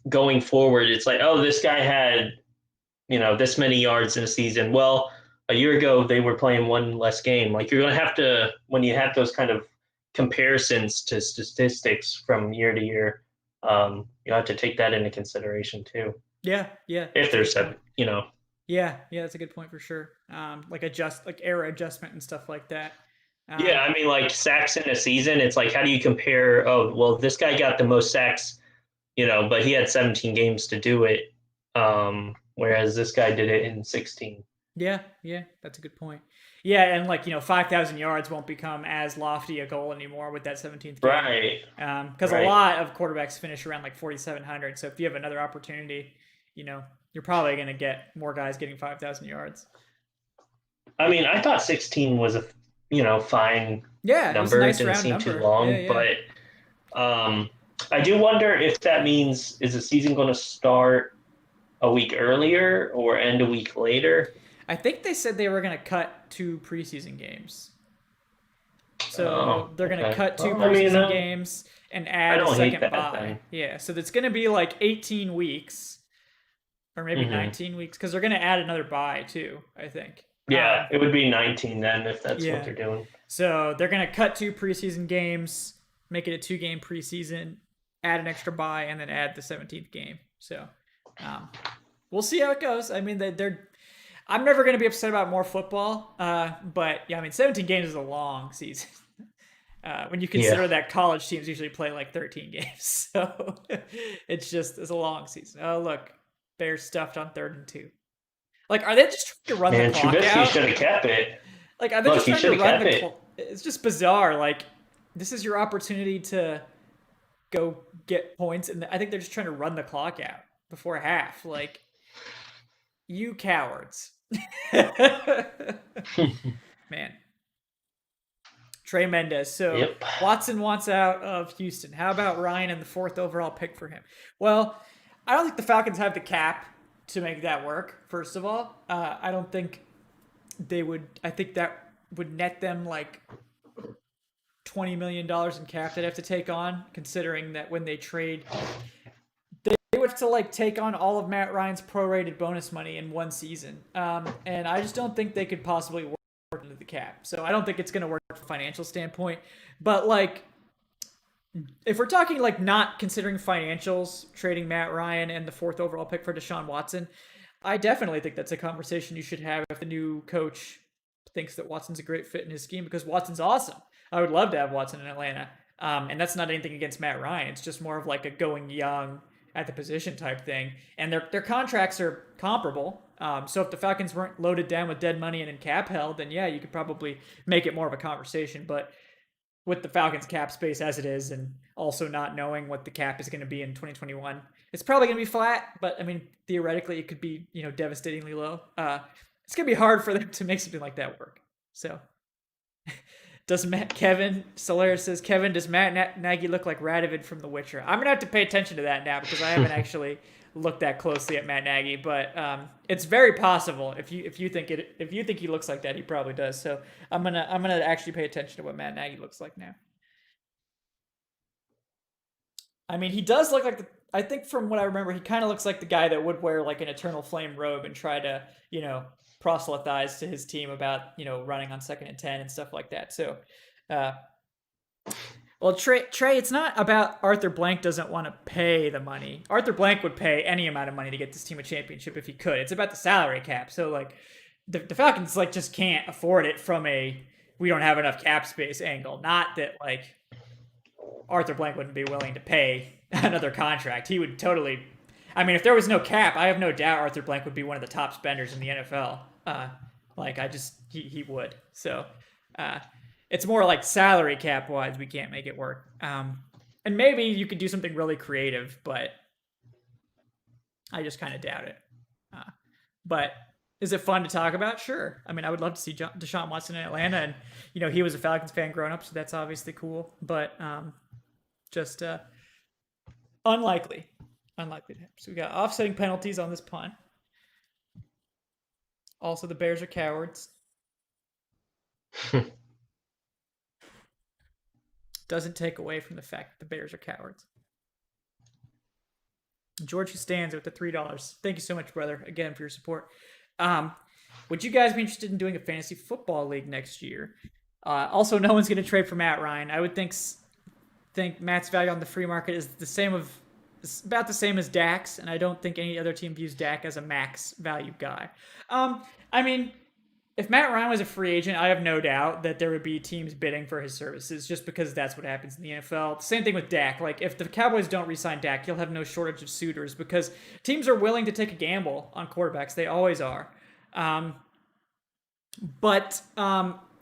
going forward, it's like, oh, this guy had this many yards in a season. Well, a year ago they were playing one less game. Like you're gonna have to when you have those kind of comparisons to statistics from year to year, you have to take that into consideration too. Yeah, yeah, If that's a there's good point. seven. Yeah, yeah, that's a good point for sure. Like error adjustment and stuff like that. Yeah, Um, I mean, like sacks in a season, it's like how do you compare? Oh, well, this guy got the most sacks, but he had 17 games to do it, whereas this guy did it in 16. yeah, yeah, that's a good point. Yeah, and 5,000 yards won't become as lofty a goal anymore with that 17th game, Right, because a right. lot of quarterbacks finish around like 4,700. So if you have another opportunity, you know, you're probably going to get more guys getting 5,000 yards. I mean, I thought 16 was a fine Yeah, it was a number. It nice didn't round seem too number. Yeah, long, yeah. but um, I do wonder if that means is the season going to start a week earlier or end a week later? I think they said they were going to cut 2 preseason games. Oh, So they're going to okay. cut two Well, I mean, preseason games and I add a don't hate second that bye. then. Yeah, so it's going to be like 18 weeks or maybe Hmm. 19 weeks because they're going to add another bye too, I think. Yeah, it would be 19 then if that's what Yeah. they're doing. So they're going to cut 2 preseason games, make it a 2 game preseason, add an extra bye, and then add the 17th game. So um, we'll see how it goes. I mean, they're. I'm never going to be upset about more football, but yeah, I mean, 17 games is a long season. When you Yeah, consider that college teams usually play like 13 games, so it's a long season. Oh look, Bears stuffed on 3rd and 2. Like, are they just trying to run the man, clock Trubisky out? should have kept it. Like, are they Look, just he trying to should have run kept the it. clock? It's just bizarre. Like, this is your opportunity to go get points, and I think they're just trying to run the clock out before half. Like, you cowards, man. Trey Mendez. So Yep. Watson wants out of Houston. How about Ryan and the 4th overall pick for him? Well, I don't think the Falcons have the cap to make that work. First of all, I don't think they would. I think that would net them like $20 million in cap they'd have to take on, considering that when they trade, they would have to like take on all of Matt Ryan's prorated bonus money in one season. And I just don't think they could possibly work into the cap. So I don't think it's going to work from a financial standpoint. But like, if we're talking like not considering financials, trading Matt Ryan and the 4th overall pick for Deshaun Watson, I definitely think that's a conversation you should have if the new coach thinks that Watson's a great fit in his scheme because Watson's awesome. I would love to have Watson in Atlanta. And that's not anything against Matt Ryan. It's just more of like a going young at the position type thing. And their contracts are comparable. So if the Falcons weren't loaded down with dead money and in cap hell, then yeah, you could probably make it more of a conversation. But with the Falcons cap space as it is, and also not knowing what the cap is going to be in 2021, it's probably going to be flat. But I mean, theoretically, it could be devastatingly low. It's going to be hard for them to make something like that work. So Kevin Solaris says, Kevin, does Matt Nagy look like Radovid from The Witcher? I'm gonna have to pay attention to that now because I haven't actually looked that closely at Matt Nagy, but it's very possible. If you think he looks like that, he probably does. So I'm gonna actually pay attention to what Matt Nagy looks like now. I mean, he does look like I think from what I remember, he kind of looks like the guy that would wear like an eternal flame robe and try to, proselytize to his team about, running on 2nd and 10 and stuff like that. So, uh, well, Trey, it's not about Arthur Blank doesn't want to pay the money. Arthur Blank would pay any amount of money to get this team a championship if he could. It's about the salary cap. So, like, the Falcons like just can't afford it from a we don't have enough cap space angle. Not that like Arthur Blank wouldn't be willing to pay another contract. He would totally. I mean, if there was no cap, I have no doubt Arthur Blank would be one of the top spenders in the NFL. Like I just he would. So uh, it's more like salary cap wise, we can't make it work. And maybe you could do something really creative, but I just kind of doubt it. Uh, but is it fun to talk about? Sure. I mean, I would love to see Deshaun Watson in Atlanta, and he was a Falcons fan growing up, so that's obviously cool. But just Unlikely. Unlikely to happen. So we got offsetting penalties on this punt. Also, the Bears are cowards. Doesn't take away from the fact that the Bears are cowards. George who stands with the $3. Thank you so much, brother, again for your support. Would you guys be interested in doing a fantasy football league next year? Also, no one's going to trade for Matt Ryan. I would think Matt's value on the free market is the same of it's about the same as Dak's, and I don't think any other team views Dak as a max value guy. I mean, if Matt Ryan was a free agent, I have no doubt that there would be teams bidding for his services just because that's what happens in the NFL. Same thing with Dak. Like, if the Cowboys don't re-sign Dak, you'll have no shortage of suitors because teams are willing to take a gamble on quarterbacks. They always are. But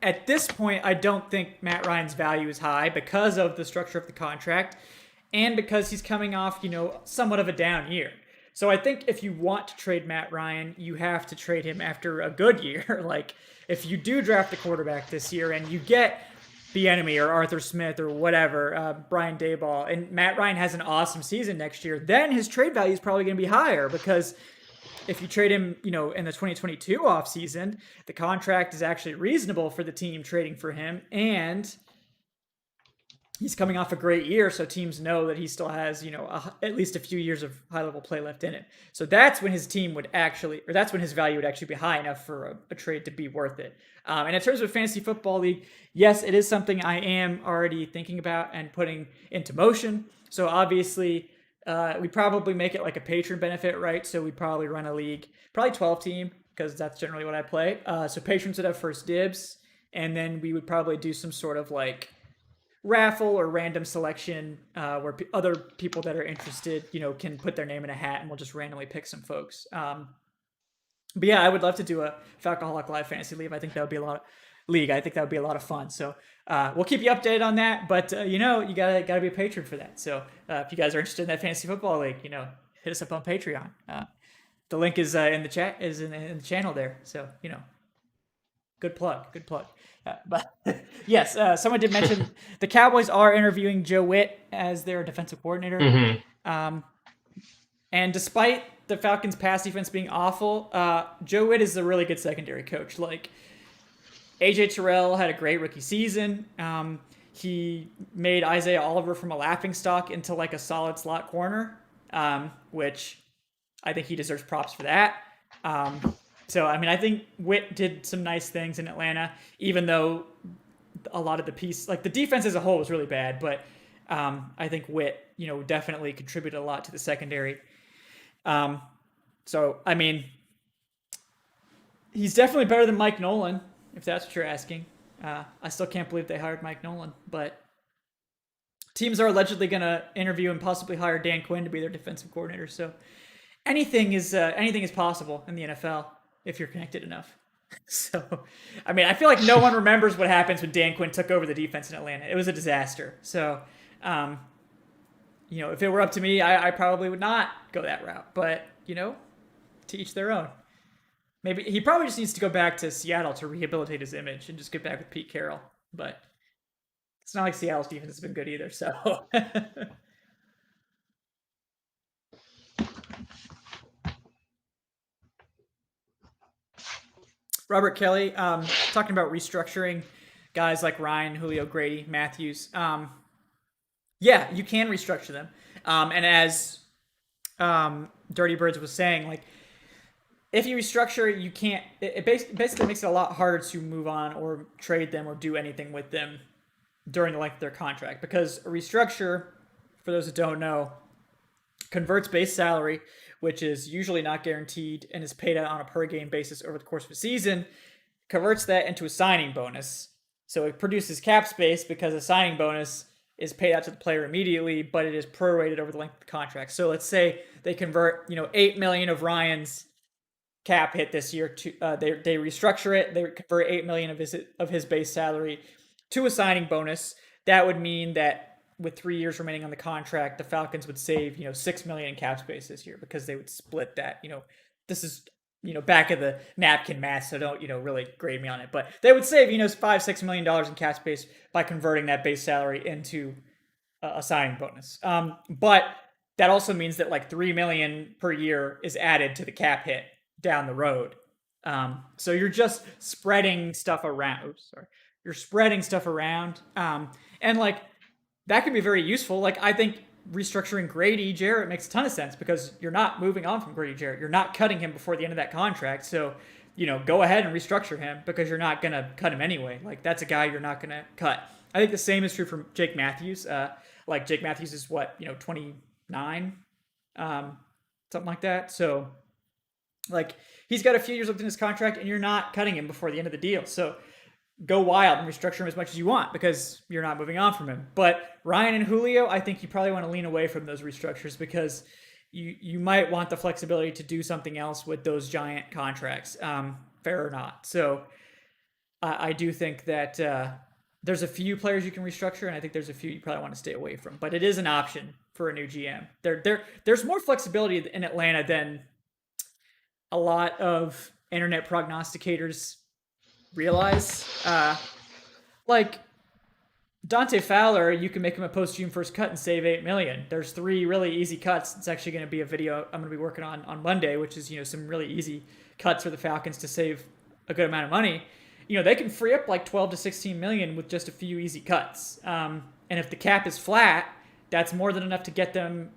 at this point, I don't think Matt Ryan's value is high because of the structure of the contract and because he's coming off, somewhat of a down year. So I think if you want to trade Matt Ryan, you have to trade him after a good year. Like, if you do draft a quarterback this year and you get the enemy or Arthur Smith or whatever, Brian Dayball, and Matt Ryan has an awesome season next year, then his trade value is probably going to be higher because if you trade him, in the 2022 offseason, the contract is actually reasonable for the team trading for him, and he's coming off a great year, so teams know that he still has, at least a few years of high-level play left in it. So that's when his team would actually, or that's when his value would actually be high enough for a trade to be worth it. And in terms of fantasy football league, yes, it is something I am already thinking about and putting into motion. So obviously, we probably make it like a patron benefit, right? So we probably run a league, probably 12 team, because that's generally what I play. So patrons would have first dibs, and then we would probably do some sort of like raffle or random selection where other people that are interested, can put their name in a hat, and we'll just randomly pick some folks. But yeah, I would love to do a Falcoholic Live Fantasy League. I think that would be a lot of fun. So we'll keep you updated on that. But you gotta be a patron for that. So if you guys are interested in that fantasy football league, hit us up on Patreon. The link is in the chat, is in the channel there. So good plug. But yes, someone did mention the Cowboys are interviewing Joe Witt as their defensive coordinator. Mm-hmm. And despite the Falcons' pass defense being awful, Joe Witt is a really good secondary coach. Like, AJ Terrell had a great rookie season. He made Isaiah Oliver from a laughingstock into like a solid slot corner, which I think he deserves props for that. So, I think Witt did some nice things in Atlanta, even though a lot of the defense as a whole was really bad. But I think Witt, definitely contributed a lot to the secondary. So, he's definitely better than Mike Nolan, if that's what you're asking. I still can't believe they hired Mike Nolan, but teams are allegedly going to interview and possibly hire Dan Quinn to be their defensive coordinator. So anything is possible in the NFL if you're connected enough. So, I feel like no one remembers what happens when Dan Quinn took over the defense in Atlanta. It was a disaster. So, if it were up to me, I probably would not go that route. But, to each their own. Maybe he probably just needs to go back to Seattle to rehabilitate his image and just get back with Pete Carroll. But it's not like Seattle's defense has been good either. So, Robert Kelly, talking about restructuring guys like Ryan, Julio, Grady, Matthews. Yeah, you can restructure them. And as Dirty Birds was saying, like, if you restructure, you can't. It basically makes it a lot harder to move on or trade them or do anything with them during the length of their contract, because a restructure, for those that don't know, converts base salary, which is usually not guaranteed and is paid out on a per game basis over the course of a season, converts that into a signing bonus. So it produces cap space because a signing bonus is paid out to the player immediately, but it is prorated over the length of the contract. So let's say they convert, $8 million of Ryan's cap hit this year to they restructure it. They convert $8 million of his base salary to a signing bonus. That would mean that with 3 years remaining on the contract, the Falcons would save $6 million in cap space this year because they would split that. This is back of the napkin math, so don't really grade me on it. But they would save $5-6 million in cap space by converting that base salary into a signing bonus. But that also means that like 3 million per year is added to the cap hit down the road. So you're just spreading stuff around. Oops, sorry. You're spreading stuff around. And like that can be very useful. Like I think restructuring Grady Jarrett makes a ton of sense because you're not moving on from Grady Jarrett. You're not cutting him before the end of that contract. So, go ahead and restructure him because you're not going to cut him anyway. Like that's a guy you're not going to cut. I think the same is true for Jake Matthews. Like Jake Matthews is what, 29, something like that. So like he's got a few years left in his contract and you're not cutting him before the end of the deal. So go wild and restructure him as much as you want because you're not moving on from him. But Ryan and Julio, I think you probably want to lean away from those restructures because you might want the flexibility to do something else with those giant contracts, fair or not. So I do think that there's a few players you can restructure, and I think there's a few you probably want to stay away from. But it is an option for a new GM. There's more flexibility in Atlanta than a lot of internet prognosticators realize. Like Dante Fowler, you can make him a post June 1st cut and save 8 million. There's 3 really easy cuts. It's actually going to be a video I'm going to be working on Monday, which is some really easy cuts for the Falcons to save a good amount of money. They can free up like 12 to 16 million with just a few easy cuts. And if the cap is flat, that's more than enough to get them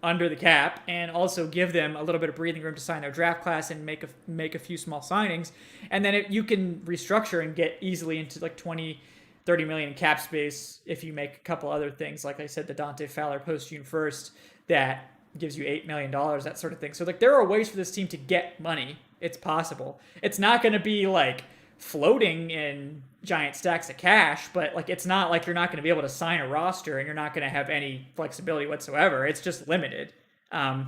under the cap and also give them a little bit of breathing room to sign their draft class and make a few small signings. And then you can restructure and get easily into like 20, 30 million in cap space if you make a couple other things. Like I said, the Dante Fowler post June 1st that gives you $8 million, that sort of thing. So like there are ways for this team to get money. It's possible. It's not going to be like floating in giant stacks of cash, but like it's not like you're not going to be able to sign a roster and you're not going to have any flexibility whatsoever. It's just limited. But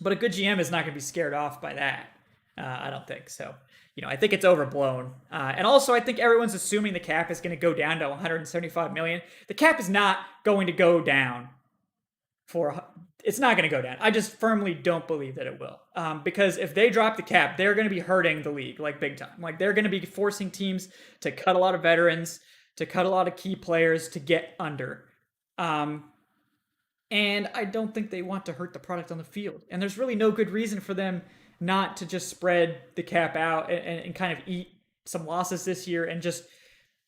a good GM is not going to be scared off by that. I don't think so. I think it's overblown. And also, I think everyone's assuming the cap is going to go down to 175 million. The cap is not going to go down it's not going to go down. I just firmly don't believe that it will. Because if they drop the cap, they're going to be hurting the league like big time. Like they're going to be forcing teams to cut a lot of veterans, to cut a lot of key players to get under. And I don't think they want to hurt the product on the field. And there's really no good reason for them not to just spread the cap out and kind of eat some losses this year and just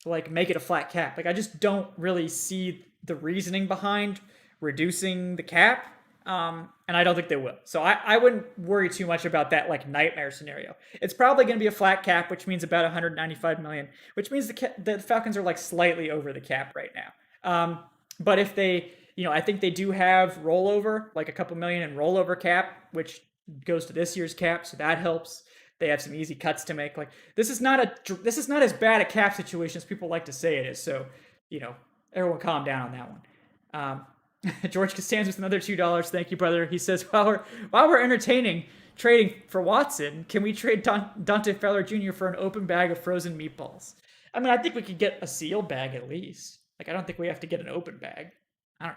like make it a flat cap. Like I just don't really see the reasoning behind reducing the cap. And I don't think they will. So I wouldn't worry too much about that like nightmare scenario. It's probably going to be a flat cap, which means about 195 million, which means the Falcons are like slightly over the cap right now. But if they, I think they do have rollover, like a couple million in rollover cap, which goes to this year's cap, so that helps. They have some easy cuts to make. Like this is not as bad a cap situation as people like to say it is. So, everyone calm down on that one. George Costanza with another $2. Thank you, brother. He says, while we're entertaining trading for Watson, can we trade Dante Fowler Jr. for an open bag of frozen meatballs? I mean, I think we could get a sealed bag at least. Like, I don't think we have to get an open bag. I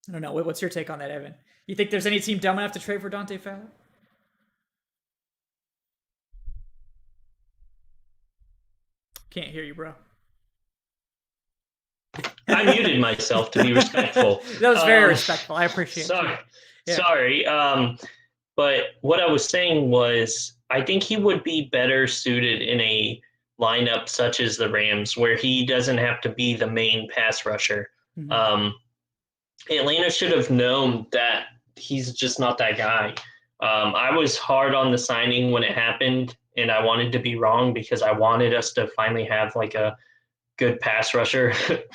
don't know. What's your take on that, Evan? You think there's any team dumb enough to trade for Dante Fowler? Can't hear you, bro. I muted myself to be respectful. That was very respectful. I appreciate it. Yeah. Sorry. But what I was saying was, I think he would be better suited in a lineup such as the Rams, where he doesn't have to be the main pass rusher. Mm-hmm. Atlanta should have known that he's just not that guy. I was hard on the signing when it happened, and I wanted to be wrong because I wanted us to finally have like a good pass rusher,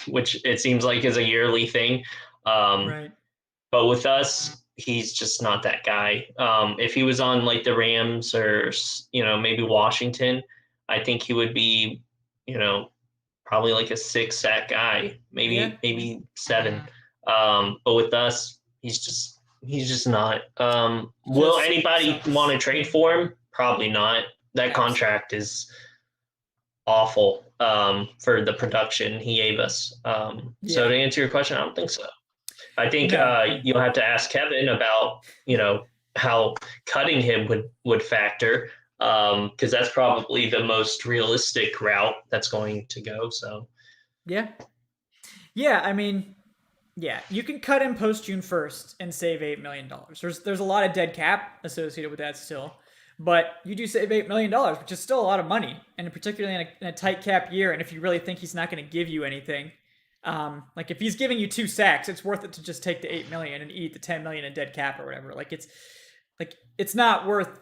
which it seems like is a yearly thing. Right. But with us, he's just not that guy. If he was on like the Rams or, maybe Washington, I think he would be, probably like a 6 sack guy, maybe 7. But with us, he's just not. Will anybody want to trade for him? Probably not. That contract is awful for the production he gave us. So to answer your question, I don't think so. I think you'll have to ask Kevin about, how cutting him would factor, because that's probably the most realistic route that's going to go. So, yeah. I mean, Yeah, you can cut him post June 1st and save $8 million. There's a lot of dead cap associated with that still, but you do save $8 million, which is still a lot of money, and particularly in a tight cap year. And if you really think he's not going to give you anything, like if he's giving you 2 sacks, it's worth it to just take the 8 million and eat the 10 million in dead cap or whatever. Like it's not worth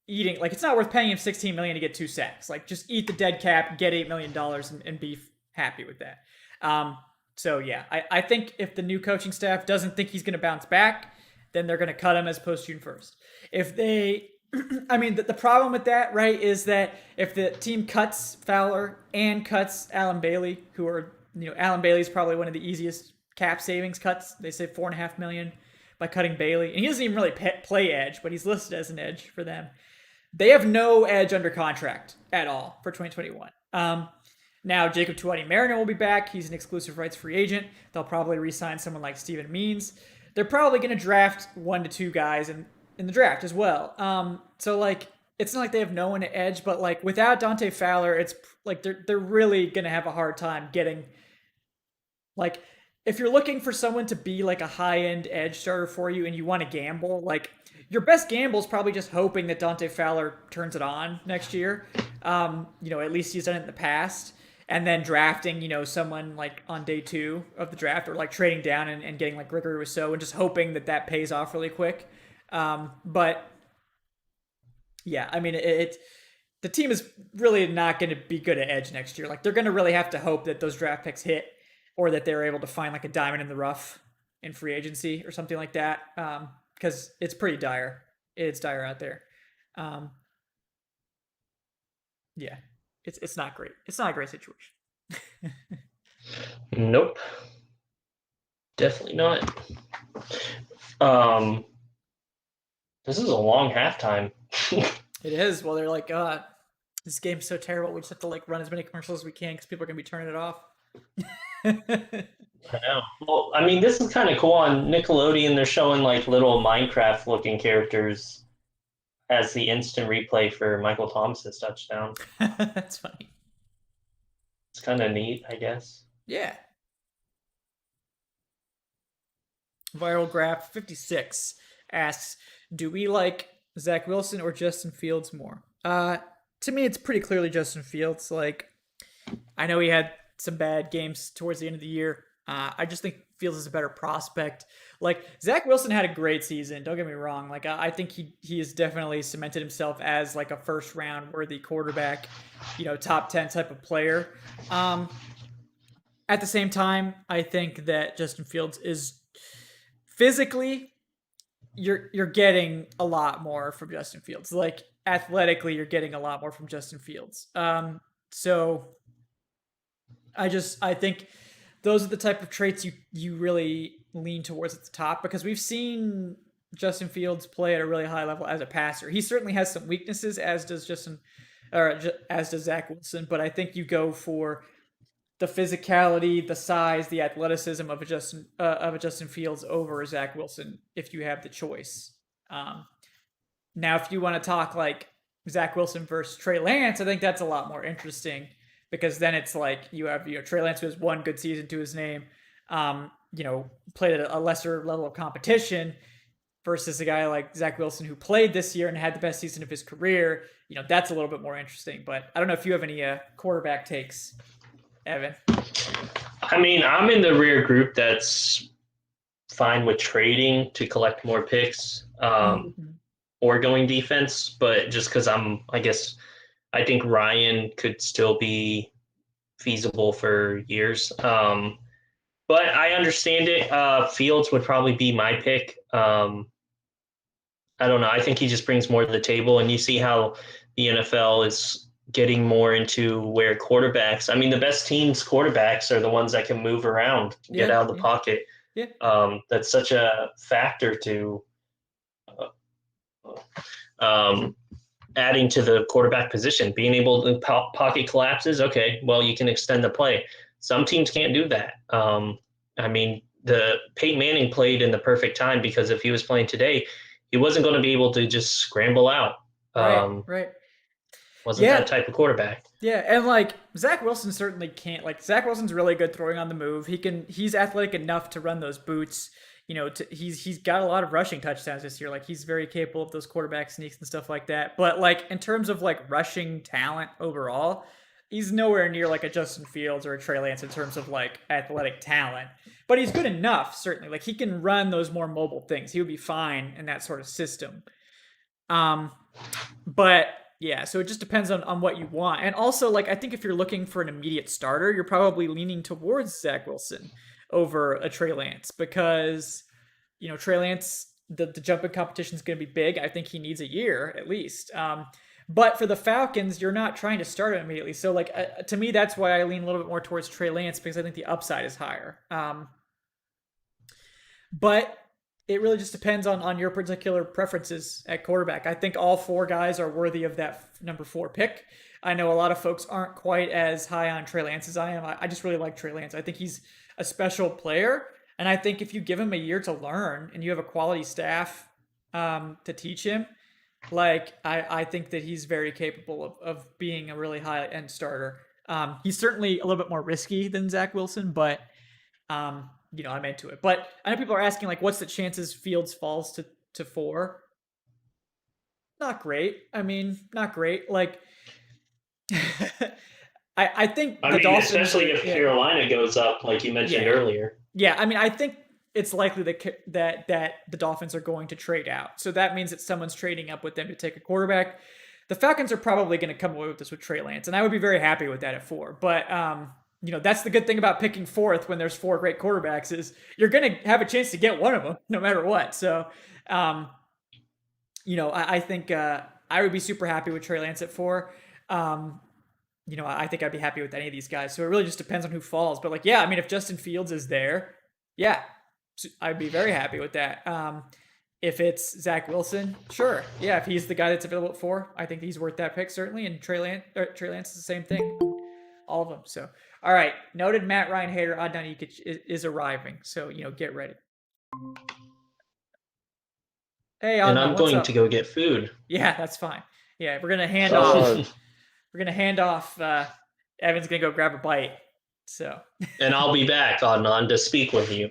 eating. Like it's not worth paying him 16 million to get 2 sacks. Like just eat the dead cap, get $8 million, and be happy with that. So yeah, I think if the new coaching staff doesn't think he's going to bounce back, then they're going to cut him as post June 1st. If they, I mean, the problem with that, right, is that if the team cuts Fowler and cuts Alan Bailey, who are, Alan Bailey's probably one of the easiest cap savings cuts. They save 4.5 million by cutting Bailey, and he doesn't even really play edge, but he's listed as an edge for them. They have no edge under contract at all for 2021. Now, Jacob Tuati-Mariner will be back. He's an exclusive rights free agent. They'll probably re-sign someone like Steven Means. They're probably going to draft 1 to 2 guys in the draft as well. So, like, it's not like they have no one to edge, but, like, without Dante Fowler, it's, like, they're really going to have a hard time getting, like, if you're looking for someone to be, like, a high-end edge starter for you and you want to gamble, like, your best gamble is probably just hoping that Dante Fowler turns it on next year. At least he's done it in the past. And then drafting, someone like on day 2 of the draft, or like trading down and getting like Gregory Rousseau and just hoping that pays off really quick. But yeah, I mean, the team is really not going to be good at edge next year. Like they're going to really have to hope that those draft picks hit, or that they're able to find like a diamond in the rough in free agency or something like that. Because it's pretty dire. It's dire out there. Yeah. It's not great. It's not a great situation. Nope. Definitely not. This is a long halftime. It is. Well, they're like, this game's so terrible. We just have to like run as many commercials as we can because people are gonna be turning it off. I know. Well, I mean, this is kind of cool. On Nickelodeon, they're showing like little Minecraft-looking characters as the instant replay for Michael Thomas's touchdown. That's funny. It's kind of neat, I guess. Yeah. Viral Graph 56 asks, do we like Zach Wilson or Justin Fields more? To me, it's pretty clearly Justin Fields. Like, I know he had some bad games towards the end of the year. I just think Fields is a better prospect. Like, Zach Wilson had a great season. Don't get me wrong. Like, I think he has definitely cemented himself as like a first round worthy quarterback, top 10 type of player. At the same time, I think that Justin Fields is physically, you're getting a lot more from Justin Fields. Like, athletically, you're getting a lot more from Justin Fields. So I think those are the type of traits you really lean towards at the top, because we've seen Justin Fields play at a really high level as a passer. He certainly has some weaknesses, as does Zach Wilson, but I think you go for the physicality, the size, the athleticism of a Justin Fields over a Zach Wilson if you have the choice. Now, if you want to talk like Zach Wilson versus Trey Lance, I think that's a lot more interesting, because then it's like you have Trey Lance, who has one good season to his name, played at a lesser level of competition, versus a guy like Zach Wilson, who played this year and had the best season of his career. That's a little bit more interesting. But I don't know if you have any quarterback takes, Evan. I mean, I'm in the rare group that's fine with trading to collect more picks, or going defense, but just because I think Ryan could still be feasible for years. But I understand it. Fields would probably be my pick. I don't know. I think he just brings more to the table, and you see how the NFL is getting more into where quarterbacks. I mean, the best teams' quarterbacks are the ones that can move around, get out of the pocket. Yeah. That's such a factor to adding to the quarterback position. Being able to pocket collapses, okay, well, you can extend the play. Some teams can't do that. I mean, the Peyton Manning played in the perfect time, because if he was playing today, he wasn't going to be able to just scramble out. Right. Wasn't Yeah, that type of quarterback. yeah, and like Zach Wilson certainly can't. Like Zach Wilson's really good throwing on the move. He's athletic enough to run those boots. He's got a lot of rushing touchdowns this year. Like he's very capable of those quarterback sneaks and stuff like that. But like in terms of like rushing talent overall, he's nowhere near like a Justin Fields or a Trey Lance in terms of like athletic talent. But he's good enough, certainly. Like he can run those more mobile things. He would be fine in that sort of system. Um, but yeah, so it just depends on what you want. And also, like, I think if you're looking for an immediate starter, you're probably leaning towards Zach Wilson over a Trey Lance because, Trey Lance, the jumping competition is going to be big. I think he needs a year at least. But for the Falcons, you're not trying to start him immediately. So, like, to me, that's why I lean a little bit more towards Trey Lance because I think the upside is higher. But it really just depends on your particular preferences at quarterback. I think all four guys are worthy of that number 4 pick. I know a lot of folks aren't quite as high on Trey Lance as I am. I just really like Trey Lance. I think he's a special player. And I think if you give him a year to learn and you have a quality staff to teach him, like I think that he's very capable of being a really high end starter. He's certainly a little bit more risky than Zach Wilson, but I'm into it. But I know people are asking, like, what's the chances Fields falls to 4? Not great. I mean, not great. Like, I think I the mean, Dolphins, especially if Carolina goes up, like you mentioned earlier. Yeah, I mean, I think it's likely that the Dolphins are going to trade out. So that means that someone's trading up with them to take a quarterback. The Falcons are probably going to come away with this with Trey Lance, and I would be very happy with that at 4. But that's the good thing about picking 4th when there's 4 great quarterbacks is you're going to have a chance to get one of them no matter what. So, I think I would be super happy with Trey Lance at 4. I think I'd be happy with any of these guys. So it really just depends on who falls. But like, yeah, I mean, if Justin Fields is there, yeah, I'd be very happy with that. If it's Zach Wilson, sure. Yeah, if he's the guy that's available at 4, I think he's worth that pick, certainly. And Trey Lance is the same thing. All of them. So, all right. Noted Matt Ryan hater Adnan Ikic is arriving. So, get ready. Hey, Adnan, And I'm what's going up? to go get food. Yeah, that's fine. Yeah, we're gonna hand off. We're gonna hand off. Evan's gonna go grab a bite. So. And I'll be back, Adnan, to speak with you.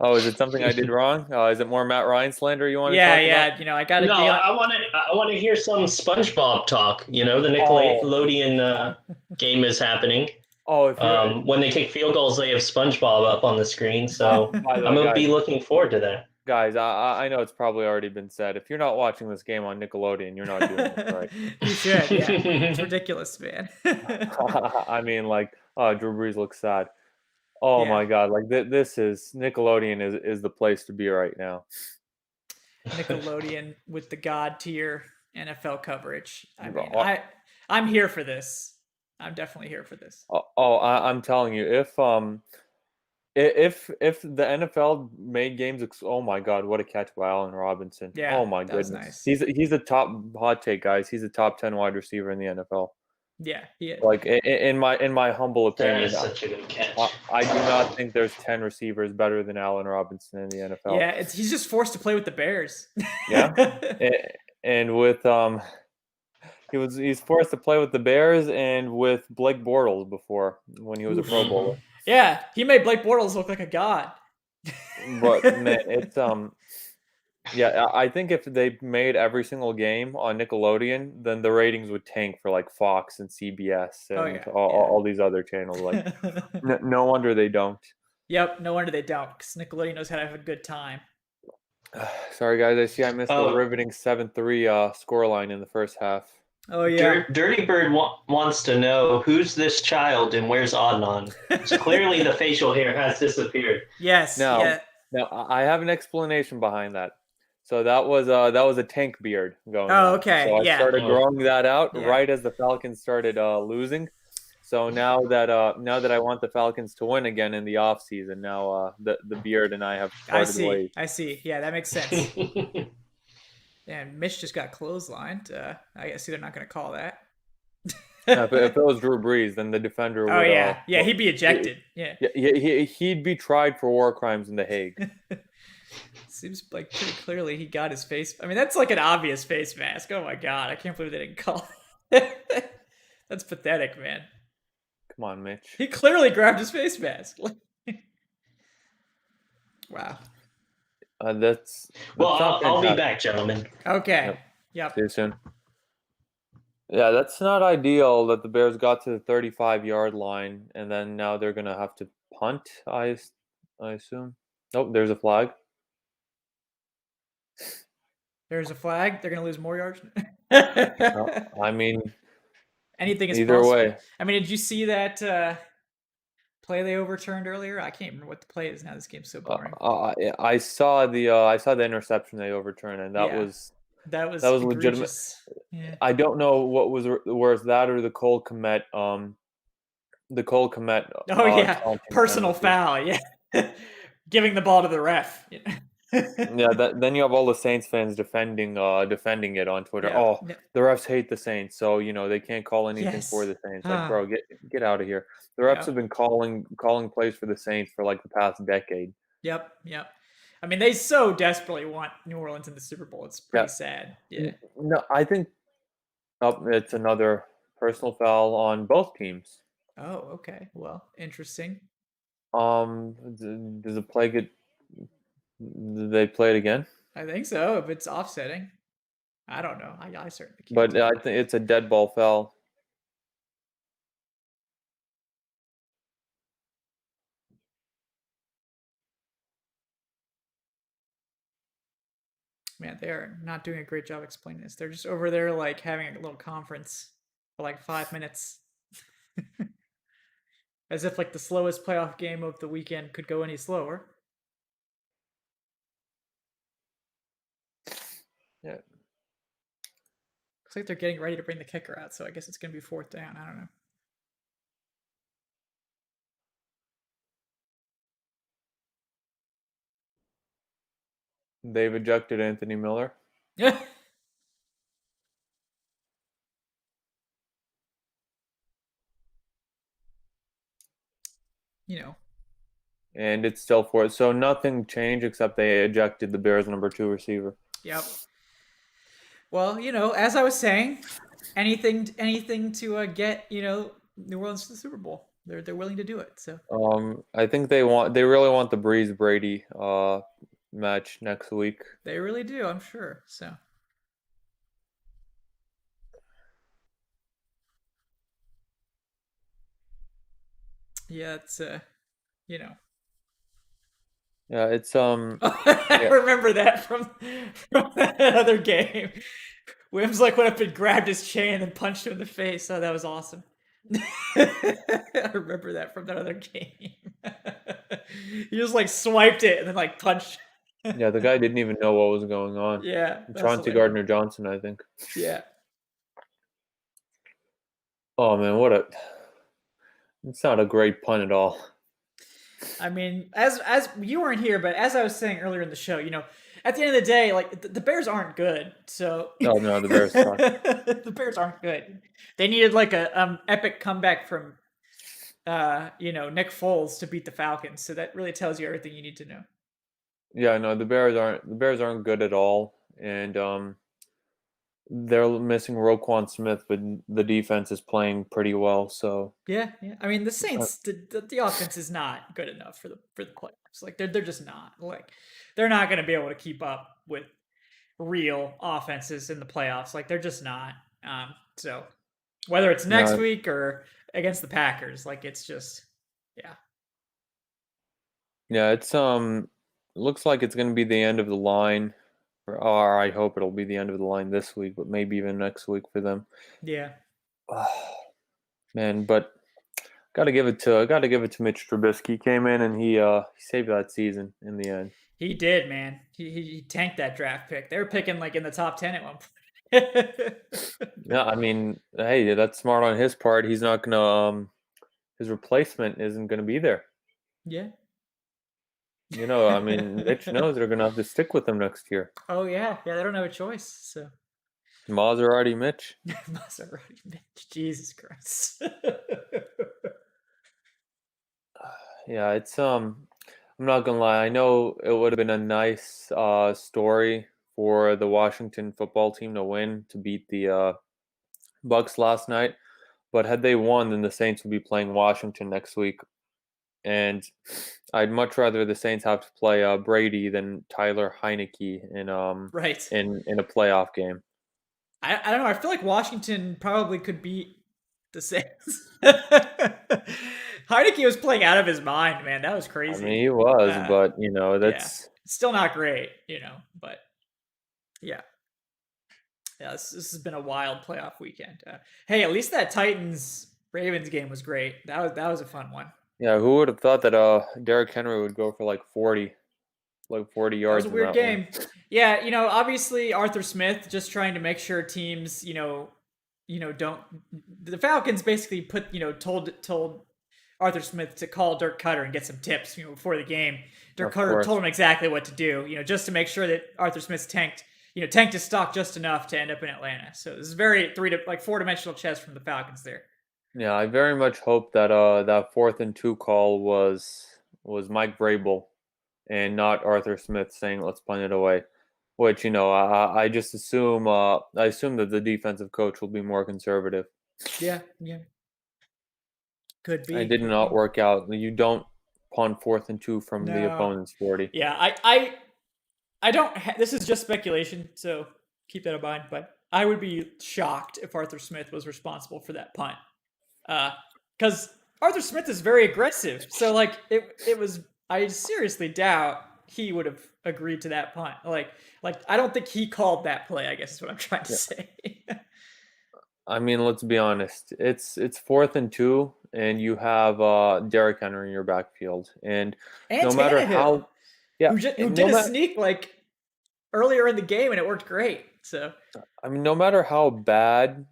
Oh, is it something I did wrong? Is it more Matt Ryan slander you want to talk about? Yeah, I gotta. No, I want to hear some SpongeBob talk. The Nickelodeon game is happening. Oh, when they kick field goals, they have SpongeBob up on the screen. So I'm gonna be looking forward to that. Guys, I know it's probably already been said. If you're not watching this game on Nickelodeon, you're not doing it right. You should. Yeah, it's ridiculous, man. I mean, like, Drew Brees looks sad. Oh my God! Like this is Nickelodeon is the place to be right now. Nickelodeon with the God tier NFL coverage. I mean, I'm here for this. I'm definitely here for this. I'm telling you, if the NFL made games, oh my God, what a catch by Allen Robinson! Yeah, oh my goodness, nice. He's a top hot take, guys. He's a top 10 wide receiver in the NFL. Yeah, he is. Like in my humble opinion, that is such a good catch. I do not think there's 10 receivers better than Allen Robinson in the NFL. Yeah, he's just forced to play with the Bears. Yeah, and with he's forced to play with the Bears and with Blake Bortles before when he was a Pro Bowler. Yeah, he made Blake Bortles look like a god. But man, it's yeah, I think if they made every single game on Nickelodeon, then the ratings would tank for like Fox and CBS and all these other channels. Like, no wonder they don't. Yep, no wonder they don't, because Nickelodeon knows how to have a good time. Sorry, guys. I see I missed the riveting 7-3 scoreline in the first half. Oh, yeah. Dirty Bird wants to know who's this child and where's Adnan. So clearly the facial hair has disappeared. Yes. Now, I have an explanation behind that. So that was a tank beard going on. Okay. So I started growing that out right as the Falcons started losing. So now that I want the Falcons to win again in the offseason, now the beard and I have parted ways. I see. Yeah, that makes sense. And Mitch just got clotheslined. I guess they're not going to call that. If it was Drew Brees, then the defender would. Oh yeah, he'd be ejected. Yeah, he'd be tried for war crimes in The Hague. Seems like pretty clearly he got his face. I mean, that's like an obvious face mask. Oh my God, I can't believe they didn't call That's pathetic, man. Come on, Mitch. He clearly grabbed his face mask. Wow. That's Well, not I'll be fantastic. back, gentlemen. Okay. Yep. Yep. See you soon. Yeah, that's not ideal that the Bears got to the 35-yard line and then now they're gonna have to punt. I assume. Oh, there's a flag. There's a flag. They're gonna lose more yards. I mean, Anything is either possible. way. I mean, did you see that play they overturned earlier? I can't remember what the play is now. This game's so boring. I saw the interception they overturned, and that was legitimate. Egregious. Yeah. I don't know what was worse, that or the Cole Kmet Oh yeah, taunting personal penalty. foul. Yeah, giving the ball to the ref. Yeah, then you have all the Saints fans defending it on Twitter. Yeah. Oh, No. the refs hate the Saints, so they can't call anything for Yes. the Saints. Like, bro, get out of here. The refs Yep. have been calling plays for the Saints for like the past decade. Yep. I mean, they so desperately want New Orleans in the Super Bowl. It's pretty sad. Yeah. No, I think it's another personal foul on both teams. Oh, okay. Well, interesting. Does the play get? Did they play it again? I think so. If it's offsetting, I don't know. I certainly can't. But I think it's a dead ball foul. Man, they are not doing a great job explaining this. They're just over there like having a little conference for like 5 minutes. As if like the slowest playoff game of the weekend could go any slower. Yeah. Looks like they're getting ready to bring the kicker out, so I guess it's going to be 4th down. I don't know. They've ejected Anthony Miller. Yeah. And it's still 4th. So nothing changed except they ejected the Bears' number 2 receiver. Yep. Well, as I was saying, anything to get, New Orleans to the Super Bowl. They're willing to do it. So I think they really want the Breeze Brady match next week. They really do, I'm sure. So yeah, it's Yeah, it's I remember that from that other game. Wims went up and grabbed his chain and punched him in the face. Oh, that was awesome. I remember that from that other game. He just swiped it and then punched. Yeah, the guy didn't even know what was going on. Yeah, Chauncey Gardner-Johnson, I think. Yeah. Oh man, it's not a great pun at all. I mean, as you weren't here, but as I was saying earlier in the show, at the end of the day, the Bears aren't good. So no, the Bears suck. The Bears aren't good. They needed a epic comeback from Nick Foles to beat the Falcons. So that really tells you everything you need to know. Yeah, no, the Bears aren't good at all, and they're missing Roquan Smith, but the defense is playing pretty well. So yeah. I mean, the Saints, the offense is not good enough for the playoffs. They're just not. They're not going to be able to keep up with real offenses in the playoffs. They're just not. So whether it's next week or against the Packers, it's just yeah, it's looks like it's going to be the end of the line. Or I hope it'll be the end of the line this week, but maybe even next week for them. Yeah. Man, but gotta give it to Mitch Trubisky. He came in and he saved that season in the end. He did, man. He tanked that draft pick. They were picking in the top 10 at one point. Yeah, I mean, hey, that's smart on his part. He's not gonna his replacement isn't gonna be there. Yeah. I mean, Mitch knows they're gonna have to stick with him next year. Oh yeah, they don't have a choice. So Maserati Mitch. Maserati Mitch. Jesus Christ. Yeah, it's I'm not gonna lie. I know it would have been a nice story for the Washington football team to win, to beat the Bucks last night. But had they won, then the Saints would be playing Washington next week. And I'd much rather the Saints have to play Brady than Tyler Heineke Right. in a playoff game. I don't know. I feel like Washington probably could beat the Saints. Heineke was playing out of his mind, man. That was I crazy. mean, he was, Uh, but yeah, that's still not great, but yeah. Yeah, this has been a wild playoff weekend. Hey, at least that Titans Ravens game was great. That was a fun one. Who would have thought that Derrick Henry would go for like 40 That was a yards in weird that one? game. Yeah, obviously Arthur Smith just trying to make sure teams, don't. The Falcons basically told Arthur Smith to call Dirk Cutter and get some tips, before the game. Dirk Of Cutter course. told him exactly what to do, just to make sure that Arthur Smith's tanked his stock just enough to end up in Atlanta. So this is very four-dimensional chess from the Falcons there. Yeah, I very much hope that that 4th and 2 call was Mike Vrabel and not Arthur Smith saying let's punt it away. Which I just assume that the defensive coach will be more conservative. Yeah, yeah. Could It be. did Could not be. work out. You don't punt 4th and 2 from the No. opponent's 40. Yeah, I don't. This is just speculation, so keep that in mind. But I would be shocked if Arthur Smith was responsible for that punt, because Arthur Smith is very aggressive. So like it was. I seriously doubt he would have agreed to that punt. Like I don't think he called that play. I guess is what I'm trying to Yeah. say. I mean, let's be honest. It's 4th and 2, and you have Derrick Henry in your backfield, and And no matter Tannehill, how, yeah, who no did a matter. sneak like earlier in the game, and it worked great. So I mean, no matter how bad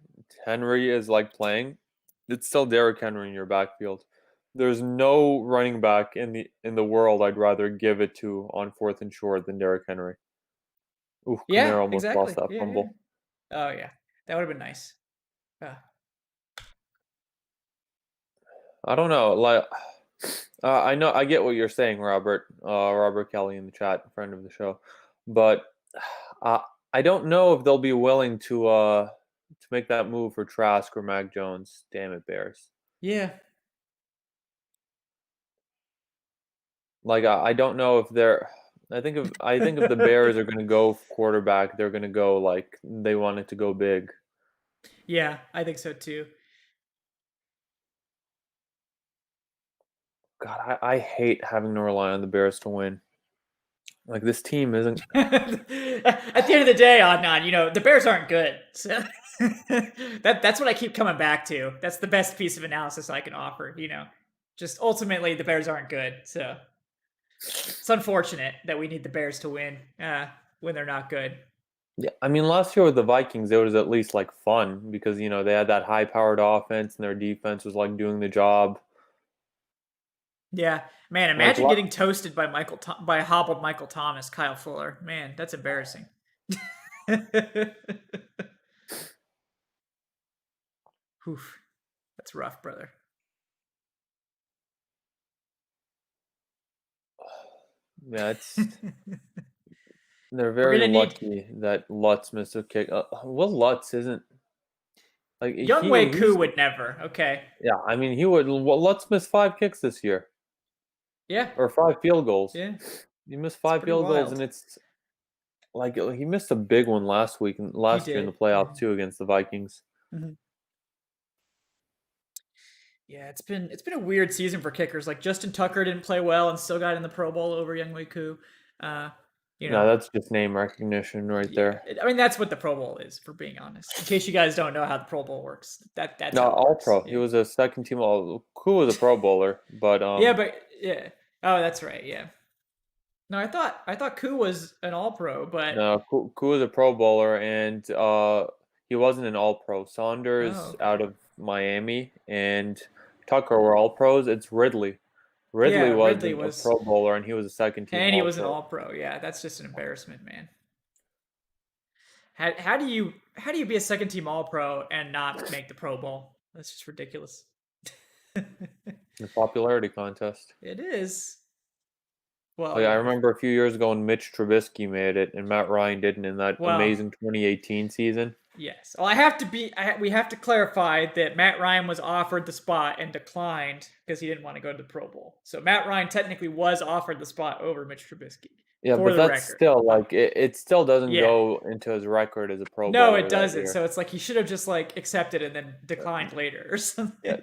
Henry is like playing, it's still Derrick Henry in your backfield. There's no running back in the world I'd rather give it to on 4th and short than Derrick Henry. Ooh, yeah, Kamara almost lost exactly. that Yeah, yeah. fumble. Oh yeah, that would have been nice. I don't know. Like, I know I get what you're saying, Robert. Robert Kelly in the chat, friend of the show, but uh, I don't know if they'll be willing to make that move for Trask or Mac Jones. Damn it, Bears. Yeah. Like I don't know if they're. I think if the Bears are going to go quarterback, they're going to go like they want it to go big. Yeah, I think so too. God, I hate having to rely on the Bears to win. Like this team isn't. At the end of the day, Adnan, the Bears aren't good. So that's what I keep coming back to. That's the best piece of analysis I can offer. Just ultimately the Bears aren't good. So it's unfortunate that we need the Bears to win when they're not good. Yeah, I mean, last year with the Vikings, it was at least like fun because they had that high-powered offense and their defense was like doing the job. Yeah, man, Like, imagine getting toasted by by hobbled Michael Thomas, Kyle Fuller. Man, that's embarrassing. Oof, that's rough, brother. yeah, they're We're very gonna need lucky that Lutz missed a kick. Will Lutz isn't like Young Wei Koo he's would never. Okay. yeah. I mean, he would. Well, Lutz missed 5 kicks this year Yeah. or 5 field goals. Yeah. He missed It's five pretty field goals, wild. and it's like he missed a big one last He year in the did. playoffs too against the Vikings. Mhm. Yeah, it's been a weird season for kickers. Like Justin Tucker didn't play well and still got in the Pro Bowl over Young Wei Koo. Uh, you No, know, that's just name recognition right yeah. there. I mean, that's what the Pro Bowl is, for being honest. In case you guys don't know how the Pro Bowl works, that's No, how it All works. Pro. He Yeah. was a second team All. Who was a Pro Bowler, but Yeah, but yeah. Oh, that's right. Yeah. No, I thought Koo was an All Pro, but no, Koo was a Pro Bowler, and he wasn't an All Pro. oh, Saunders okay. out of Miami and Tucker were All Pros. It's Ridley. Ridley Yeah, Ridley wasn't a was, Pro Bowler, and he was a second team and he All was an Pro. All Pro. Yeah, that's just an embarrassment, man. How do you be a second team All Pro and not make the Pro Bowl? That's just ridiculous. The popularity contest. It is. Oh Well, yeah, I remember a few years ago when Mitch Trubisky made it and Matt Ryan didn't in that well, amazing 2018 season. Yes. Well, we have to clarify that Matt Ryan was offered the spot and declined because he didn't want to go to the Pro Bowl. So Matt Ryan technically was offered the spot over Mitch Trubisky. Yeah, for but the that's record. still like it still doesn't Yeah. go into his record as a Pro No, Bowler it that doesn't. year. So it's like he should have just like accepted and then declined later or something. Yeah,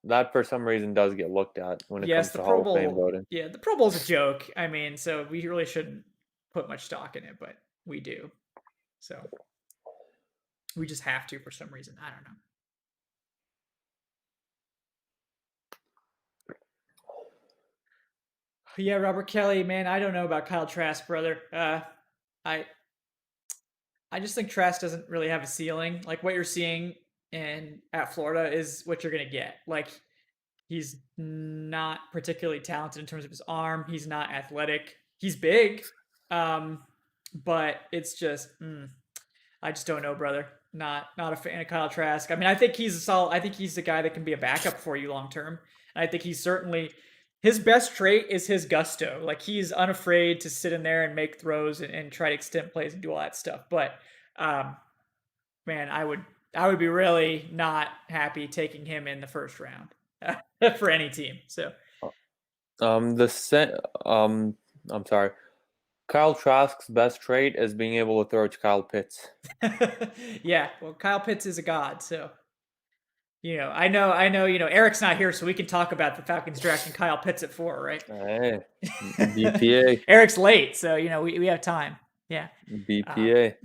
that for some reason does get looked at when it Yes, comes the to Pro Hall of Fame Bowl. voting. Yeah, the Pro Bowl's a joke. I mean, so we really shouldn't put much stock in it, but we do. So we just have to for some reason. I don't know. Yeah, Robert Kelly, man, I don't know about Kyle Trask, brother. I I just think Trask doesn't really have a ceiling. Like what you're seeing in at Florida is what you're gonna get. Like he's not particularly talented in terms of his arm. He's not athletic. He's big, but it's just I just don't know, brother. Not a fan of Kyle Trask. I mean, I think he's a solid. I think he's the guy that can be a backup for you long term. And I think he's certainly his best trait is his gusto. Like he's unafraid to sit in there and make throws and try to extend plays and do all that stuff. But man, I would be really not happy taking him in the first round for any team. So I'm sorry. Kyle Trask's best trait is being able to throw to Kyle Pitts. yeah, well, Kyle Pitts is a god, so I know, Eric's not here, so we can talk about the Falcons drafting Kyle Pitts at 4, right? Hey, BPA. Eric's late, so we have time. Yeah. BPA.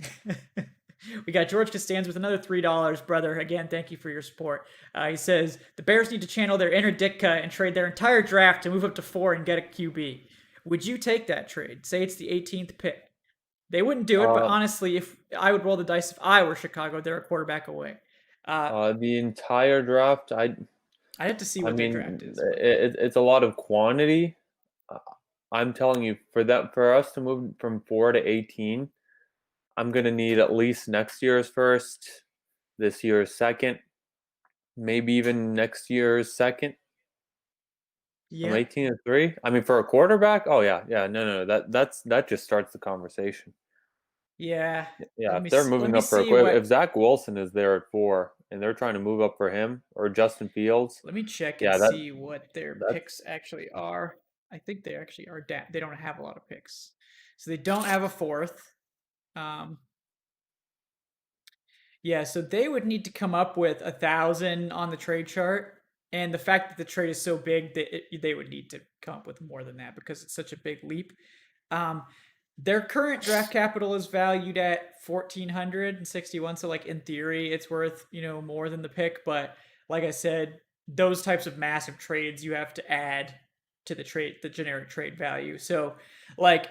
We got George Costanza with another $3, brother. Again, thank you for your support. He says the Bears need to channel their inner Ditka and trade their entire draft to move up to 4 and get a QB. Would you take that trade? Say it's the 18th pick. They wouldn't do it, but honestly, if I would roll the dice if I were Chicago, they're a quarterback away. The entire draft, I'd have to see what their draft is. It's a lot of quantity. I'm telling you, for us to move from 4 to 18, I'm gonna need at least next year's first, this year's second, maybe even next year's second. Yeah. From 18 to 3. I mean, for a quarterback, oh yeah, no. That just starts the conversation. Yeah. Yeah, if they're moving up if Zach Wilson is there at 4 and they're trying to move up for him or Justin Fields. Let me check and see what their picks actually are. I think they actually are down. They don't have a lot of picks. So they don't have a 4th. Yeah, so they would need to come up with 1,000 on the trade chart. And the fact that the trade is so big, they would need to come up with more than that because it's such a big leap. Their current draft capital is valued at 1,461. So, like in theory, it's worth more than the pick. But like I said, those types of massive trades you have to add to the generic trade value. So, like,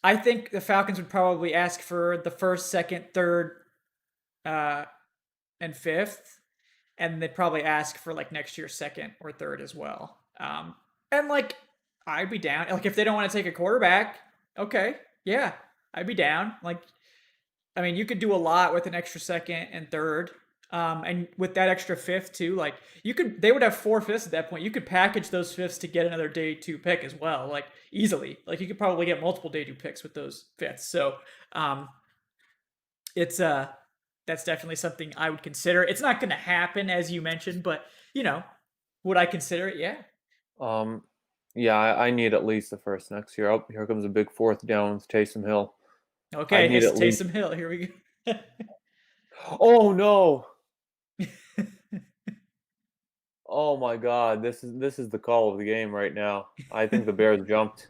I think the Falcons would probably ask for the first, second, third, and 5th. And they'd probably ask for like next year's second or third as well. And like I'd be down. Like if they don't want to take a quarterback, okay, yeah, I'd be down. Like, I mean, you could do a lot with an extra second and third, and with that extra 5th too. Like they would have 4 5ths at that point. You could package those 5ths to get another day 2 pick as well, like easily. Like you could probably get multiple day 2 picks with those 5ths. So, it's that's definitely something I would consider. It's not going to happen, as you mentioned, but would I consider it? Yeah. Yeah, I need at least the first next year. Oh, here comes a big 4th down with Taysom Hill. Okay, Taysom Hill. Here we go. Oh no! Oh my God! This is the call of the game right now. I think the Bears jumped.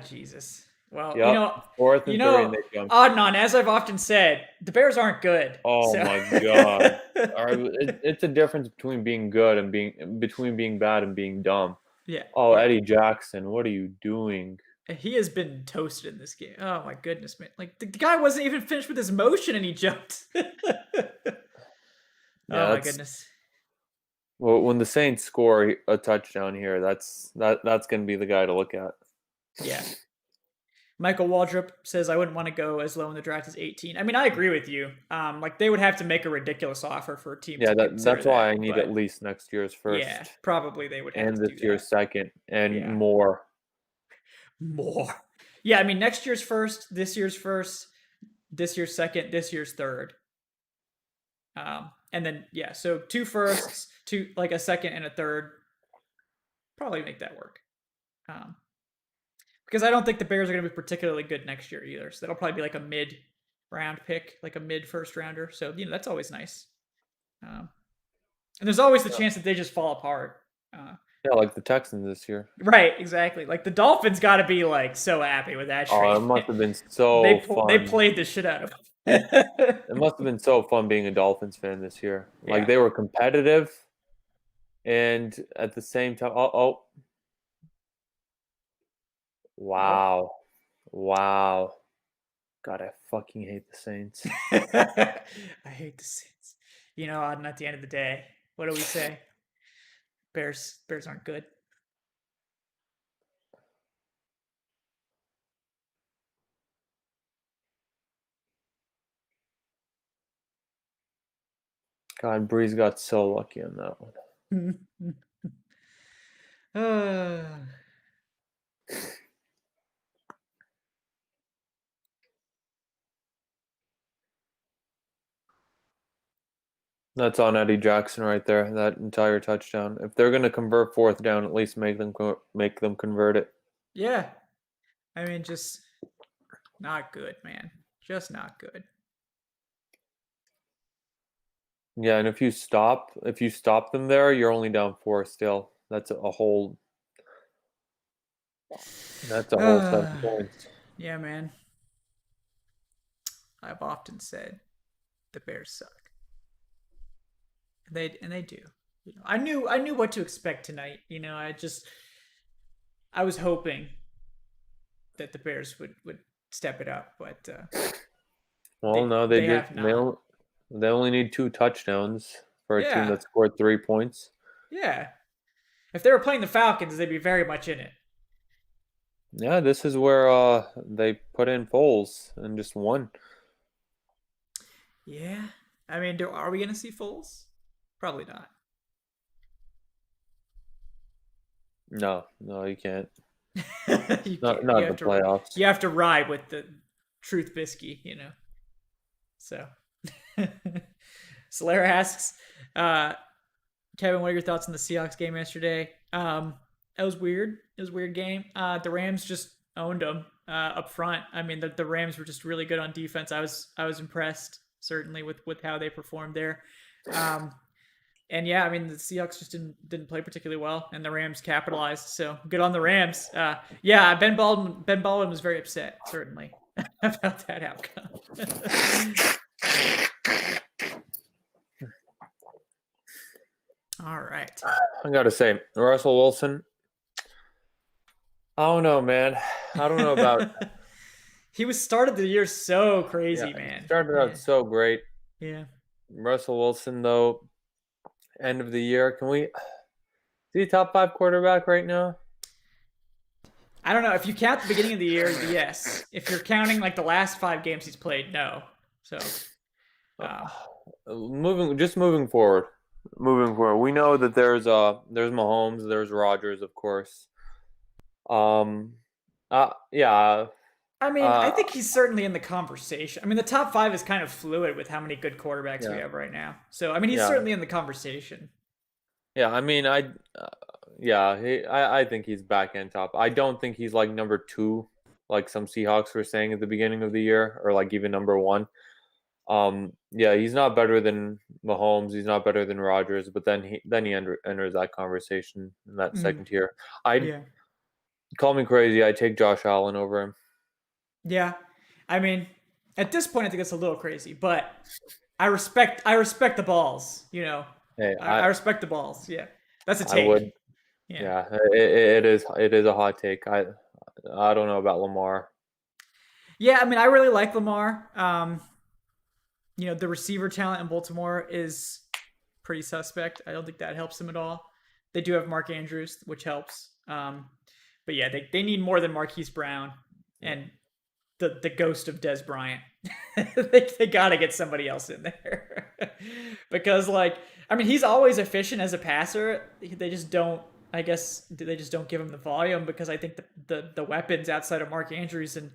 Jesus. Well, yep. 4th and 3, and they jumped. Odd and on, as I've often said, the Bears aren't good. Oh my God! It's a difference between being good and being bad and being dumb. Yeah. Oh, yeah. Eddie Jackson, what are you doing? He has been toasted in this game. Oh my goodness, man! Like the guy wasn't even finished with his motion and he jumped. Oh my goodness. Well, when the Saints score a touchdown here, that's going to be the guy to look at. Yeah. Michael Waldrop says I wouldn't want to go as low in the draft as 18. I mean, I agree with you. Like they would have to make a ridiculous offer for a team. Yeah, that's why I need at least next year's first. Yeah, probably they would have and to this do year's that. second and more. More. Yeah, I mean next year's first, this year's second, this year's third. And then yeah, so 2 firsts, two like a second and a third. Probably make that work. Because I don't think the Bears are going to be particularly good next year either. So that'll probably be like a mid-round pick, like a mid-first rounder. So that's always nice. And there's always the chance that they just fall apart. Yeah, like the Texans this year. Right, exactly. Like the Dolphins got to be like so happy with that trade. Oh, it must have been so fun. They played the shit out of them. It must have been so fun being a Dolphins fan this year. Like they were competitive, and at the same time, wow. God, I fucking hate the Saints. I hate the Saints. And at the end of the day, what do we say? Bears aren't good. God, Breeze got so lucky on that one. That's on Eddie Jackson right there. That entire touchdown. If they're going to convert fourth down, at least make them convert it. Yeah, I mean, just not good, man. Just not good. Yeah, and if you stop them there, you're only down 4 still. That's a whole 7 points. Yeah, man. I've often said the Bears suck. They do. I knew what to expect tonight. I was hoping that the Bears would step it up, but they only need 2 touchdowns for a team that scored 3 points. Yeah. If they were playing the Falcons, they'd be very much in it. Yeah, this is where they put in Foles and just won. Yeah. I mean, are we going to see Foles? Probably not. No, you can't. Not the playoffs. You have to ride with the Truth Bisky, So, Solera asks, Kevin, what are your thoughts on the Seahawks game yesterday? That was weird. It was a weird game. The Rams just owned them up front. I mean, the Rams were just really good on defense. I was impressed, certainly, with how they performed there. And yeah, I mean, the Seahawks just didn't play particularly well, and the Rams capitalized. So good on the Rams. Yeah, Ben Baldwin was very upset, certainly, about that outcome. All right. I gotta say, Russell Wilson. I don't know, man. I don't know about. He was started the year so crazy, man. Started out so great. Yeah. Russell Wilson, though. End of the year, can we see a top 5 quarterback right now? I don't know. If you count the beginning of the year, yes. If you're counting like the last 5 games he's played, no. So, moving forward, we know that there's Mahomes, there's Rodgers, of course. Yeah. I mean, I think he's certainly in the conversation. I mean, the top 5 is kind of fluid with how many good quarterbacks we have right now. So, I mean, he's certainly in the conversation. Yeah, I mean, I think he's back end top. I don't think he's like number 2, like some Seahawks were saying at the beginning of the year, or like even number 1. Yeah, he's not better than Mahomes. He's not better than Rodgers. But then he enters that conversation in that second tier. Call me crazy. I take Josh Allen over him. Yeah, I mean, at this point, I think it's a little crazy, but I respect the balls. Hey, I respect the balls. Yeah, that's a take. I would. Yeah, it is a hot take. I don't know about Lamar. Yeah, I mean, I really like Lamar. The receiver talent in Baltimore is pretty suspect. I don't think that helps them at all. They do have Mark Andrews, which helps. But yeah, they need more than Marquise Brown and the ghost of Des Bryant. they got to get somebody else in there because, like, I mean, he's always efficient as a passer. They just don't. I guess they just don't give him the volume because I think the weapons outside of Mark Andrews and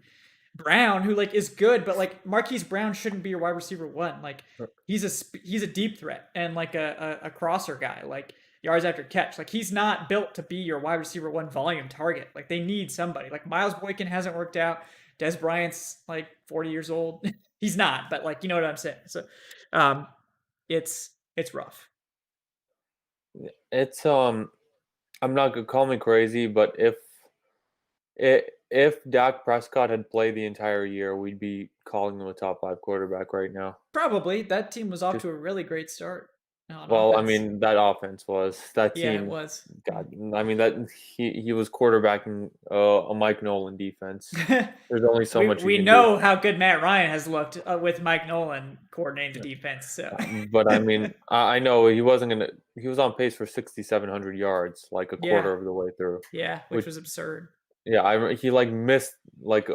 Brown, who like is good, but like Marquise Brown shouldn't be your wide receiver one. Like he's a deep threat and like a crosser guy, like yards after catch. Like he's not built to be your wide receiver one volume target. Like they need somebody. Like Miles Boykin hasn't worked out. Des Bryant's like 40 years old. He's not, but like you know what I'm saying. So, um, it's rough. It's I'm not gonna call me crazy, but if Dak Prescott had played the entire year, we'd be calling him a top 5 quarterback right now. Probably that team was off to a really great start on Well, I offense. mean, that offense was that Yeah, it team. was. God, I mean that he was quarterbacking a Mike Nolan defense. There's only so much you we can know do. how good Matt Ryan has looked with Mike Nolan coordinating the defense. So, But I mean, I know he wasn't gonna. He was on pace for 6,700 yards, like a yeah, quarter of the way through. yeah, which was absurd. Yeah, he like missed like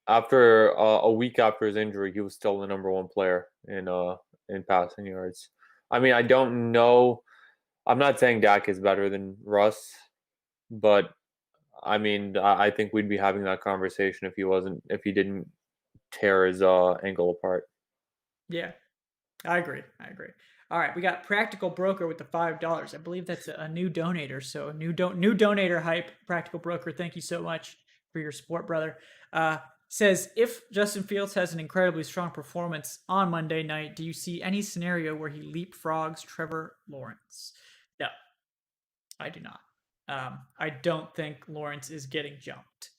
after a week after his injury, he was still the number 1 player in passing yards. I mean, I don't know. I'm not saying Dak is better than Russ, but I mean, I think we'd be having that conversation if he didn't tear his ankle apart. Yeah, I agree. All right, we got Practical Broker with the $5. I believe that's a new donator. So new donator hype. Practical Broker, thank you so much for your support, brother. Says if Justin Fields has an incredibly strong performance on Monday night, do you see any scenario where he leapfrogs Trevor Lawrence? No, I do not. I don't think Lawrence is getting jumped.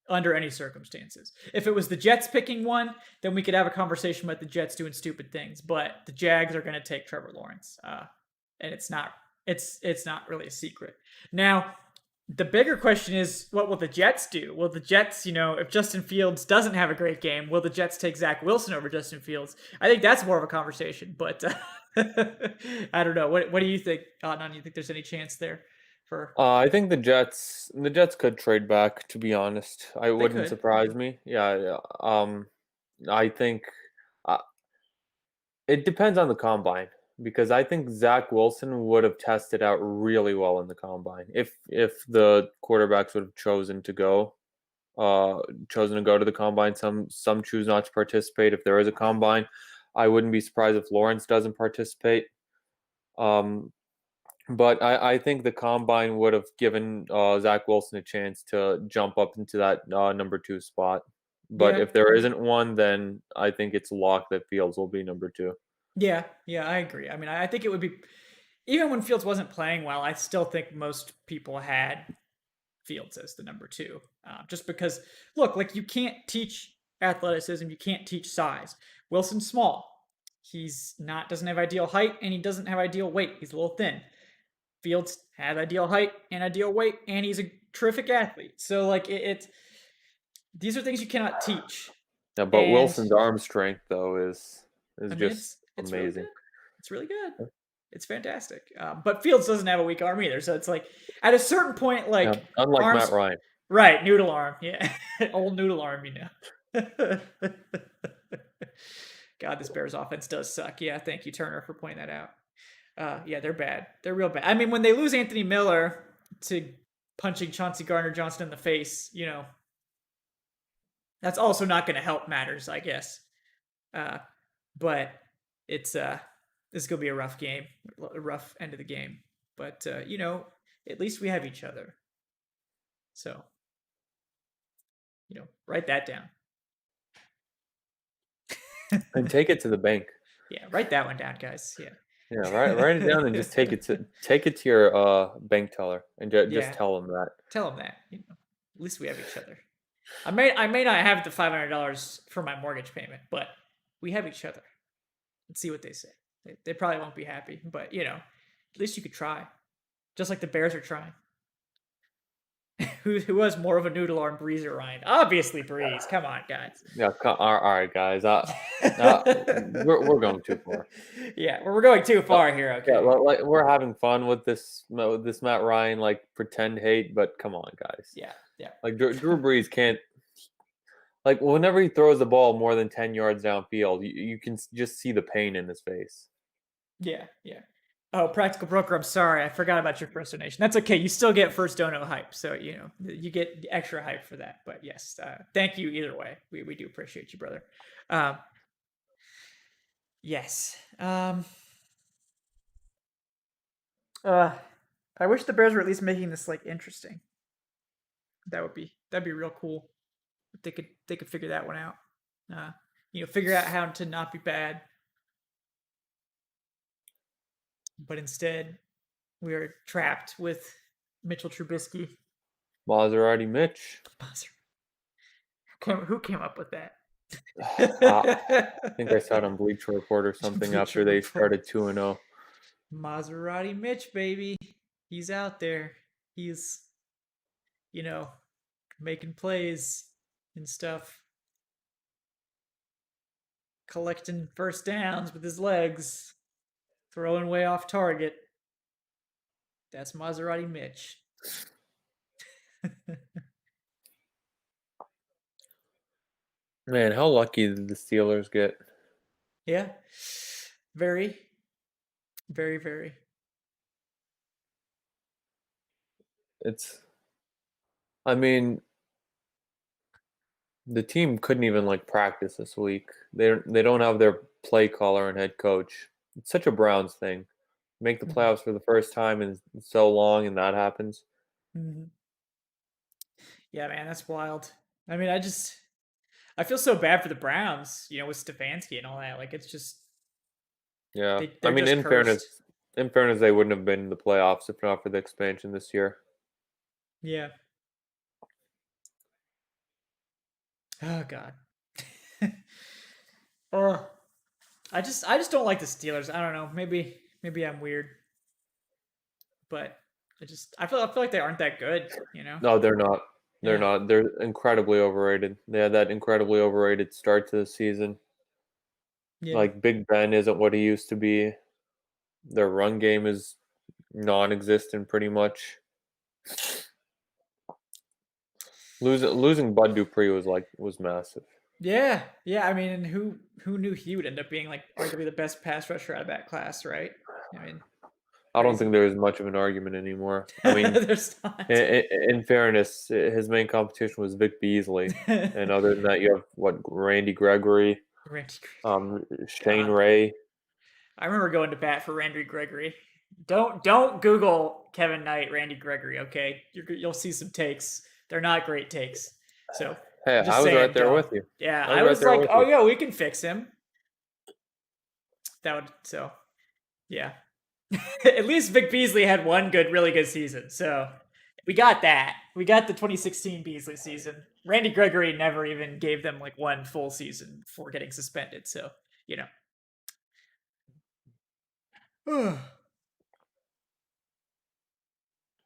Under any circumstances. If it was the Jets picking one, then we could have a conversation about the Jets doing stupid things. But the Jags are going to take Trevor Lawrence, and it's not really a secret. Now, the bigger question is, what will the Jets do? Will the Jets, if Justin Fields doesn't have a great game, will the Jets take Zach Wilson over Justin Fields? I think that's more of a conversation. But I don't know. What do you think, Adnan? You think there's any chance there? I think the Jets could trade back. To be honest, it wouldn't surprise me. Yeah. I think it depends on the combine because I think Zach Wilson would have tested out really well in the combine if the quarterbacks would have chosen to go to the combine. Some choose not to participate. If there is a combine, I wouldn't be surprised if Lawrence doesn't participate. But I think the combine would have given Zach Wilson a chance to jump up into that number 2 spot. But if there isn't one, then I think it's locked that Fields will be number 2. Yeah, I agree. I mean, I think it would be, even when Fields wasn't playing well, I still think most people had Fields as the number 2. Just because, look, like you can't teach athleticism, you can't teach size. Wilson's small. Doesn't have ideal height, and he doesn't have ideal weight. He's a little thin. Fields has ideal height and ideal weight, and he's a terrific athlete. So, like, these are things you cannot teach. Yeah, but Wilson's arm strength though is just it's amazing. It's really good. It's fantastic. But Fields doesn't have a weak arm either. So it's like at a certain point, like unlike Matt Ryan, right? Noodle arm, yeah, old noodle arm, God, this Bears offense does suck. Yeah, thank you, Turner, for pointing that out. Yeah, they're bad. They're real bad. I mean, when they lose Anthony Miller to punching Chauncey Gardner-Johnson in the face, that's also not going to help matters, I guess. But it's this is going to be a rough game, a rough end of the game. But at least we have each other. So, write that down. And take it to the bank. Yeah, write that one down, guys. Yeah. Yeah, write it down and just take it to your bank teller and just tell them that. Tell them that. At least we have each other. I may not have the $500 for my mortgage payment, but we have each other. Let's see what they say. They probably won't be happy, but at least you could try. Just like the Bears are trying. Who has more of a noodle arm, Breeze or Ryan? Obviously, Breeze. Come on, guys. Yeah, all right, guys. We're going too far. Yeah, we're going too far here. Okay. Yeah, like we're having fun with this Matt Ryan like pretend hate, but come on, guys. Yeah. Like Drew Brees can't. Like whenever he throws the ball more than 10 yards downfield, you can just see the pain in his face. Yeah. Oh, Practical Broker, I'm sorry. I forgot about your first donation. That's okay. You still get first dono hype. So, you get extra hype for that. But yes, thank you either way. We do appreciate you, brother. Yes. I wish the Bears were at least making this like interesting. That'd be real cool. If they could figure that one out. Figure out how to not be bad. But instead, we are trapped with Mitchell Trubisky. Maserati Mitch. Who came up with that? I think I saw it on Bleacher Report or something after they started 2-0. Maserati Mitch, baby. He's out there. He's, making plays and stuff. Collecting first downs with his legs. Throwing way off target. That's Maserati Mitch. Man, how lucky did the Steelers get? Yeah. Very, very, very. I mean, the team couldn't even like practice this week. They don't have their play caller and head coach. It's such a Browns thing. Make the playoffs for the first time in so long, and that happens. Mm-hmm. Yeah, man, that's wild. I mean, I feel so bad for the Browns, with Stefanski and all that. Like, it's just. Yeah, I mean, in fairness, they wouldn't have been in the playoffs if not for the expansion this year. Yeah. Oh God. I just don't like the Steelers. I don't know. Maybe I'm weird, but I feel like they aren't that good. No, they're not. They're not. They're incredibly overrated. They had that incredibly overrated start to the season. Yeah. Like Big Ben isn't what he used to be. Their run game is non-existent pretty much. Losing Bud Dupree was massive. Yeah. I mean, and who knew he would end up being like arguably the best pass rusher out of that class, right? I mean, I don't think there is much of an argument anymore. I mean, there's not. In fairness, his main competition was Vic Beasley, and other than that, you have Randy Gregory, Shane Ray. I remember going to bat for Randy Gregory. Don't Google Kevin Knight, Randy Gregory. Okay, you'll see some takes. They're not great takes. So hey, I was right there with you. Yeah, I was like, oh yeah, we can fix him. Yeah. At least Vic Beasley had one really good season. So we got that. We got the 2016 Beasley season. Randy Gregory never even gave them like one full season before getting suspended. So,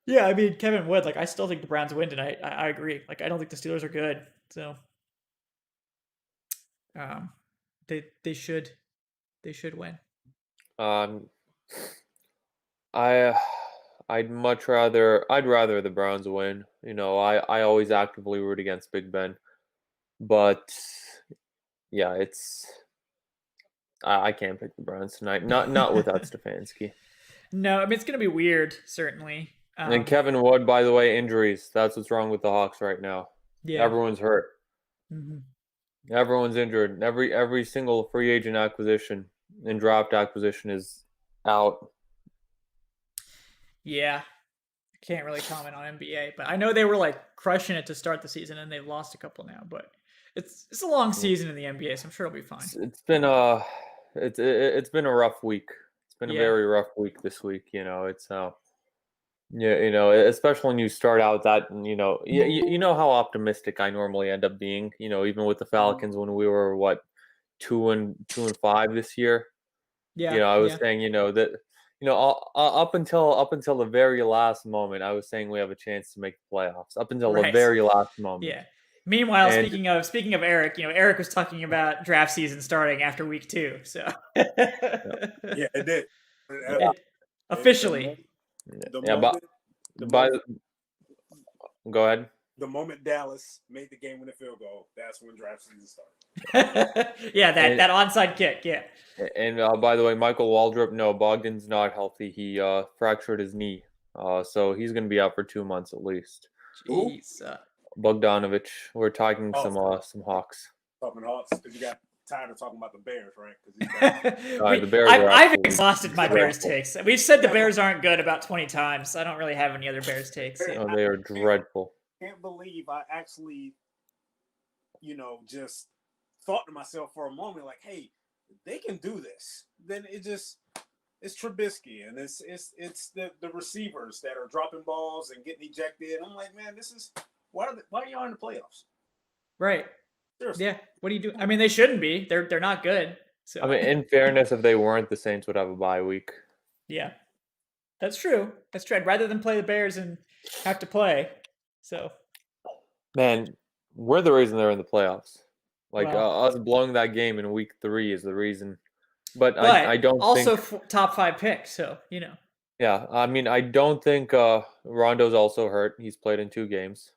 Yeah, I mean, Kevin Wood, like, I still think the Browns win tonight. I agree. Like, I don't think the Steelers are good. So, they should win. I'd rather the Browns win. I always actively root against Big Ben, but yeah, I can't pick the Browns tonight. Not without Stefanski. No, I mean, it's gonna be weird, certainly. And Kevin Wood, by the way, injuries. That's what's wrong with the Hawks right now. Yeah, everyone's hurt. Mm-hmm. Everyone's injured. Every single free agent acquisition and draft acquisition is out. Yeah, I can't really comment on NBA, but I know they were like crushing it to start the season, and they've lost a couple now. But it's a long season in the NBA, so I'm sure it'll be fine. It's been a rough week. It's been a very rough week this week. It's especially when you start out that you know how optimistic I normally end up being. Even with the Falcons when we were 2-5 this year. Yeah, I was saying that. Up until the very last moment, I was saying we have a chance to make the playoffs. Up until the very last moment. Yeah. Meanwhile, speaking of Eric, Eric was talking about draft season starting after week 2. So yeah, it did. Officially. Go ahead. the moment Dallas made the game-winning field goal, that's when draft season started. Yeah, that onside kick. Yeah. And by the way, Michael Waldrop, no, Bogdan's not healthy. He fractured his knee, so he's going to be out for 2 months at least. Jeez. Bogdanovich. We're talking some Hawks. Talking Hawks because you got tired of talking about the Bears, right? The Bears I've exhausted my Bears takes. We've said the Bears aren't good about 20 times. I don't really have any other Bears takes. Oh, they are dreadful. I can't believe I actually, just thought to myself for a moment, like, hey, they can do this. Then it's Trubisky and it's the receivers that are dropping balls and getting ejected. I'm like, man, this is why are y'all in the playoffs? Right. Seriously. Yeah. What do you do? I mean, they shouldn't be. They're not good. So I mean, in fairness, if they weren't, the Saints would have a bye week. Yeah. That's true. That's true. I'd rather than play the Bears and have to play. So man, we're the reason they're in the playoffs. Like us blowing that game in week 3 is the reason. But I don't also think top 5 pick, so Yeah, I mean, I don't think Rondo's also hurt. He's played in 2 games.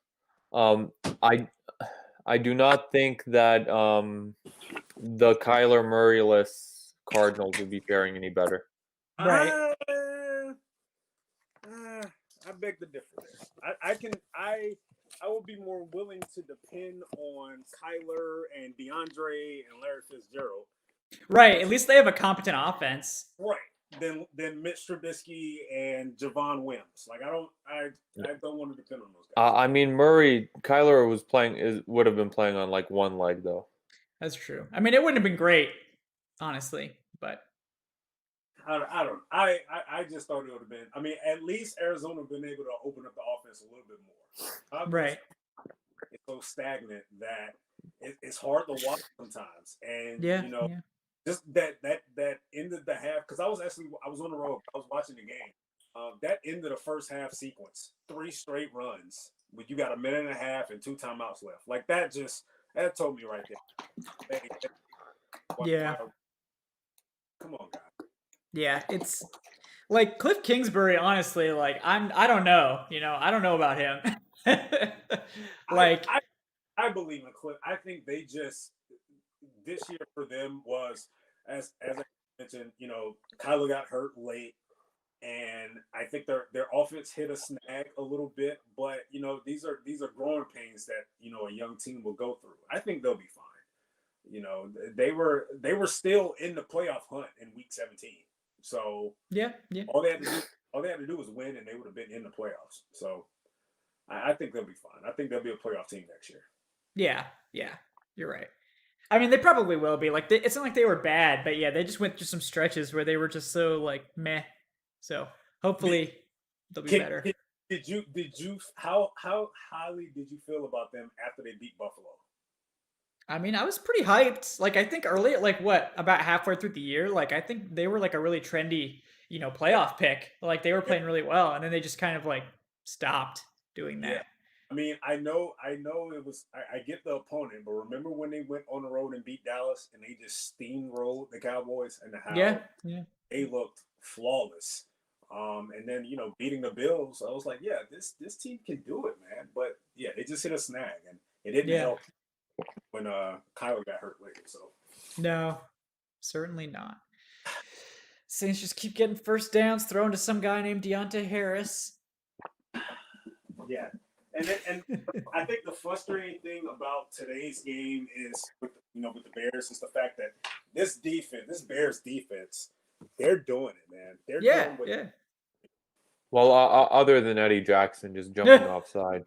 I do not think that the Kyler Murray-less Cardinals would be faring any better. Right. I beg to differ there. I would be more willing to depend on Kyler and DeAndre and Larry Fitzgerald. Right. At least they have a competent offense. Right. Than Mitch Trubisky and Javon Wims. Like I don't want to depend on those guys. I mean, Kyler would have been playing on like one leg though. That's true. I mean, it wouldn't have been great, honestly, but I just thought it would have been. I mean, at least Arizona would have been able to open up the offense a little bit more. Right. It's so stagnant that it's hard to watch sometimes, and just that end of the half. Because I was on the road. I was watching the game. That end of the first half sequence, 3 straight runs. When you got a minute and a half and 2 timeouts left, like that told me right there. Yeah. Come on, guys. Yeah, it's like Cliff Kingsbury. Honestly, like I don't know. I don't know about him. Like I believe in Cliff. I think they just this year for them was as I mentioned. Kyler got hurt late, and I think their offense hit a snag a little bit. But these are growing pains that a young team will go through. I think they'll be fine. They were still in the playoff hunt in week 17. So yeah. All they had to do was win, and they would have been in the playoffs. So I think they'll be fine. I think they'll be a playoff team next year. Yeah, you're right. I mean, they probably will be. Like, it's not like they were bad, but yeah, they just went through some stretches where they were just so like meh. So hopefully they'll be better. Did you how highly did you feel about them after they beat Buffalo? I mean, I was pretty hyped. Like, I think early, like about halfway through the year, like I think they were like a really trendy, playoff pick. Like they were playing really well, and then they just kind of like stopped doing that. Yeah. I mean, I know it was. I get the opponent, but remember when they went on the road and beat Dallas, and they just steamrolled the Cowboys, and how they looked flawless. And then beating the Bills, I was like, yeah, this team can do it, man. But yeah, they just hit a snag, and it didn't help when Kyler got hurt later. So no, certainly not. Saints just keep getting first downs thrown to some guy named Deontay Harris. Yeah. And I think the frustrating thing about today's game is with the Bears is the fact that this Bears defense, they're doing it, man. They're doing it. Well, other than Eddie Jackson just jumping offside.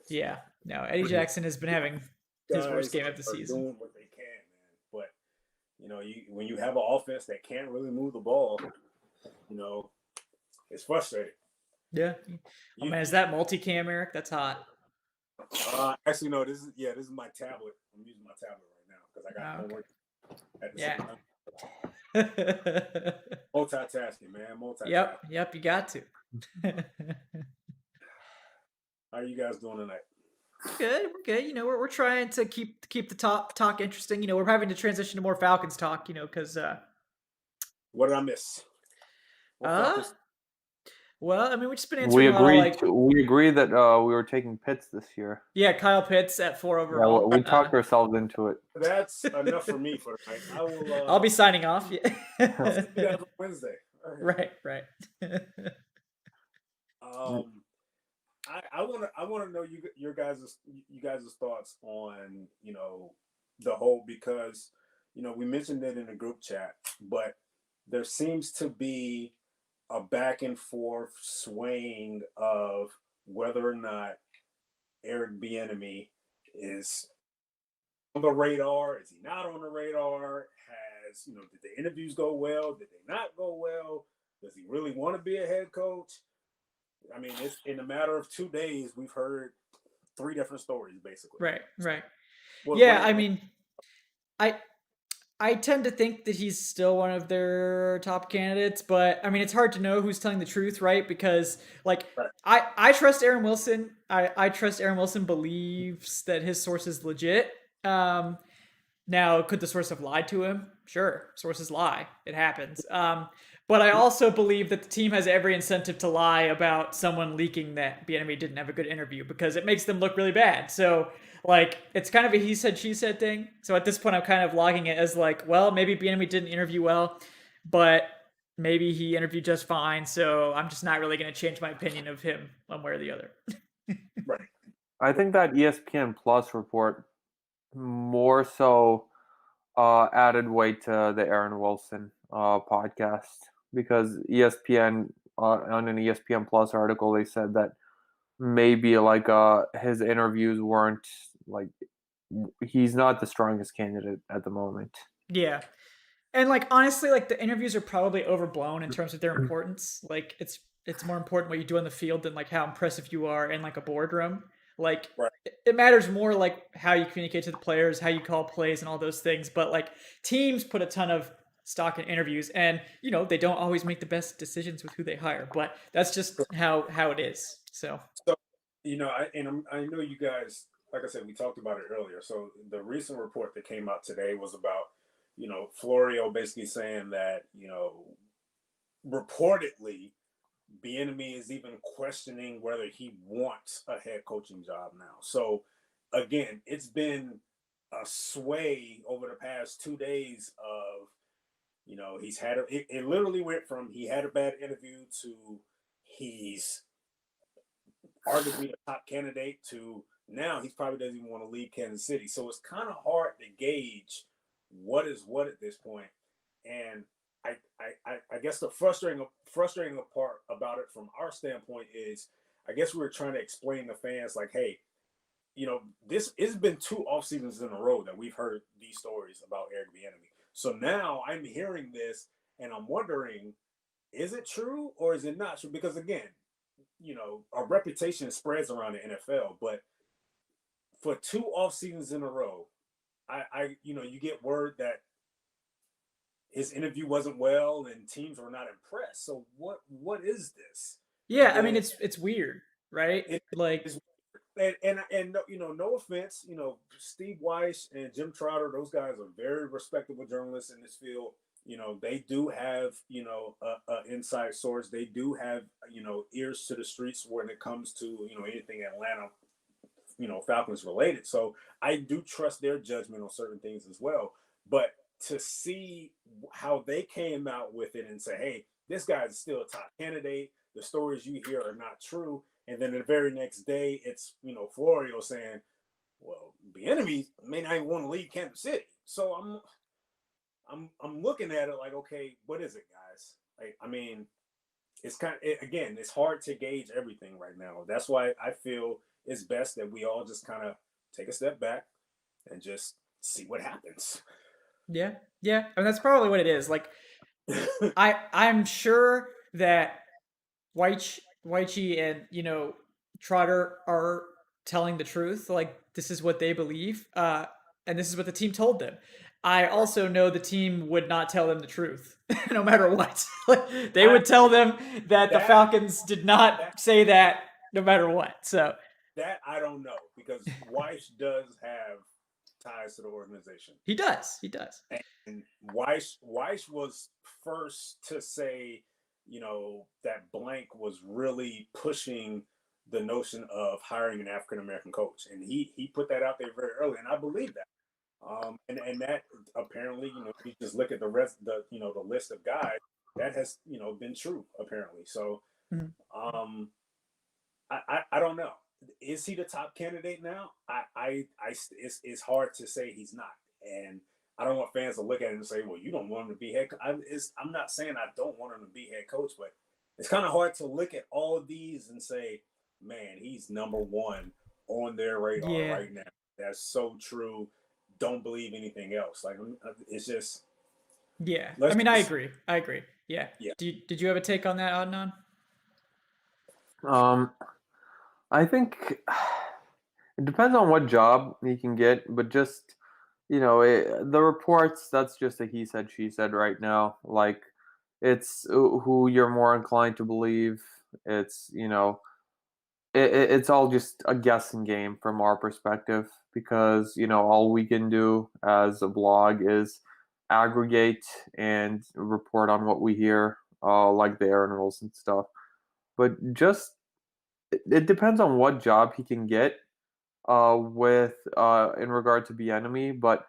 Yeah, no, Eddie Jackson has been having his worst game of the season. Doing what they can, man. But when you have an offense that can't really move the ball, it's frustrating. Yeah. Oh man, is that multicam, Eric? That's hot. Actually, no. This is my tablet. I'm using my tablet right now because I got homework at the same time. Multitasking, man. Multitasking. Yep. You got to. How are you guys doing tonight? We're good. We're trying to keep the talk interesting. We're having to transition to more Falcons talk. Because what did I miss? Well, I mean, we've just been answering we agreed that we were taking Pitts this year. Yeah, Kyle Pitts at 4 overall. Yeah, we talked ourselves into it. That's enough for me for tonight. I will. I'll be signing off. I'll see you guys on Wednesday. Right. I want to know you guys' thoughts on the whole, because we mentioned it in the group chat, but there seems to be a back and forth swaying of whether or not Eric Bieniemy is on the radar. Is he not on the radar? Did the interviews go well? Did they not go well? Does he really want to be a head coach? I mean, it's in a matter of 2 days, we've heard 3 different stories, basically. Right. I mean, I tend to think that he's still one of their top candidates, but I mean, it's hard to know who's telling the truth, right? Because I trust Aaron Wilson. I trust Aaron Wilson believes that his source is legit. Now, could the source have lied to him? Sure, sources lie. It happens. But I also believe that the team has every incentive to lie about someone leaking that Bieniemy didn't have a good interview, because it makes them look really bad. So, it's kind of a he said, she said thing. So at this point, I'm kind of logging it as well, maybe Bieniemy didn't interview well, but maybe he interviewed just fine. So I'm just not really going to change my opinion of him one way or the other. Right. I think that ESPN Plus report more so added weight to the Aaron Wilson podcast, because ESPN on an ESPN Plus article, they said that maybe his interviews weren't he's not the strongest candidate at the moment. Yeah. And honestly, the interviews are probably overblown in terms of their importance. It's more important what you do on the field than how impressive you are in a boardroom. It matters more how you communicate to the players, how you call plays, and all those things. But teams put a ton of stock in interviews, and they don't always make the best decisions with who they hire. But that's just how it is. So I know you guys, like I said, we talked about it earlier. So the recent report that came out today was about Florio basically saying that reportedly Bieniemy is even questioning whether he wants a head coaching job now. So again, it's been a sway over the past 2 days of he's had it literally went from he had a bad interview to he's arguably a top candidate to now he probably doesn't even want to leave Kansas City. So it's kind of hard to gauge what is what at this point. And I guess the frustrating part about it from our standpoint is, I guess we were trying to explain to fans hey, this has been 2 off seasons in a row that we've heard these stories about Eric Bieniemy. So now I'm hearing this and I'm wondering, is it true or is it not true? Because again, our reputation spreads around the NFL, but for 2 off seasons in a row, you get word that his interview wasn't well and teams were not impressed. So what is this? Yeah, I mean, it's weird, right? It's and no offense, Steve Weiss and Jim Trotter, those guys are very respectable journalists in this field. They do have a inside source. They do have ears to the streets when it comes to anything Atlanta Falcons related. So I do trust their judgment on certain things as well. But to see how they came out with it and say, hey, this guy's still a top candidate, the stories you hear are not true, and then the very next day it's Florio saying, well, Bieniemy may not even want to leave Kansas City. So I'm looking at it okay, what is it, guys? I mean, it's again, it's hard to gauge everything right now. That's why I feel it's best that we all just kind of take a step back and just see what happens. Yeah. I mean, that's probably what it is. I'm sure that Weichi and Trotter are telling the truth. This is what they believe, and this is what the team told them. I also know the team would not tell them the truth, no matter what. They would tell them that the Falcons did not say that, no matter what. So that I don't know, because Weiss does have ties to the organization. He does. And Weiss was first to say that blank was really pushing the notion of hiring an African American coach, and he put that out there very early, and I believe that. And that apparently, you just look at the list of guys that has been true apparently. So, Mhm. I don't know. Is he the top candidate now? It's hard to say he's not, and I don't want fans to look at it and say, "Well, you don't want him to be head." I'm not saying I don't want him to be head coach, but it's kind of hard to look at all of these and say, "Man, he's number one on their radar Yeah. right now." That's so true. Don't believe anything else. Like it's just. Yeah. Let's I mean, I just, agree. Yeah. yeah. Did you have a take on that, Adnan? I think it depends on what job he can get, but just the reports, that's just a he said she said right now. Like, it's who you're more inclined to believe. It's it's all just a guessing game from our perspective, because all we can do as a blog is aggregate and report on what we hear, like the Aaron Wilson stuff. But just it depends on what job he can get, with in regard to the enemy. But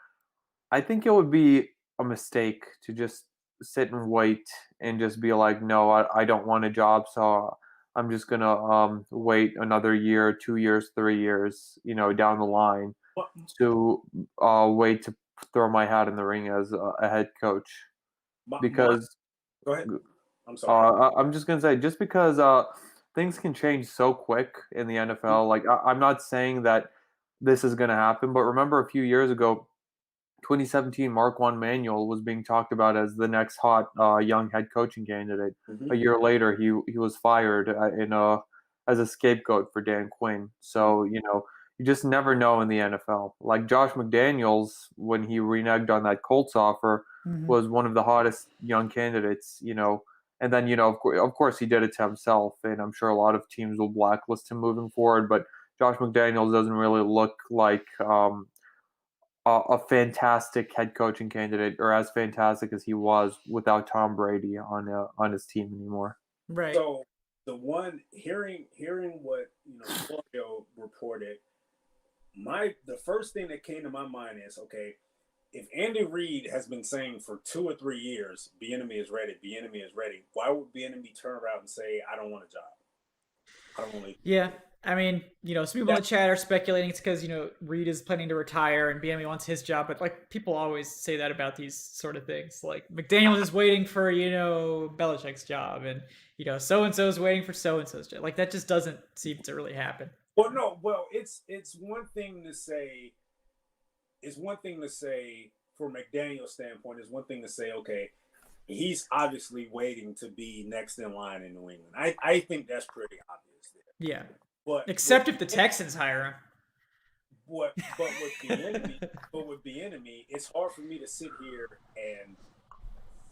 I think it would be a mistake to just sit and wait and just be like, no, I don't want a job, so I'm just gonna wait another year, 2 years, 3 years, down the line, But to wait to throw my hat in the ring as a head coach. my Because go ahead. I'm sorry. I'm just gonna say, just because things can change so quick in the NFL. Like, I'm not saying that this is gonna happen, but remember a few years ago, 2017, Marquand Manuel was being talked about as the next hot young head coaching candidate. Mm-hmm. A year later, he was fired as a scapegoat for Dan Quinn. So you just never know in the NFL. Like Josh McDaniels, when he reneged on that Colts offer, Mm-hmm. was one of the hottest young candidates. And then of course he did it to himself, and I'm sure a lot of teams will blacklist him moving forward. But Josh McDaniels doesn't really look like a fantastic head coaching candidate, or as fantastic as he was without Tom Brady on his team anymore. Right. So the one hearing what Florio reported, the first thing that came to my mind is, okay, if Andy Reid has been saying for 2 or 3 years, Bieniemy is ready, Bieniemy is ready, why would Bieniemy turn around and say, I don't want a job? I don't want to. Yeah. I mean, some people in the chat are speculating it's because, Reed is planning to retire and BME wants his job. But, like, people always say that about these sort of things. Like, McDaniels is waiting for, Belichick's job. And, so-and-so is waiting for so-and-so's job. Like, that just doesn't seem to really happen. Well, no. Well, it's one thing to say. It's one thing to say, from McDaniel's standpoint, it's one thing to say, okay, he's obviously waiting to be next in line in New England. I think that's pretty obvious there. Yeah. But except if the Texans hire him. But with Bieniemy, it's hard for me to sit here and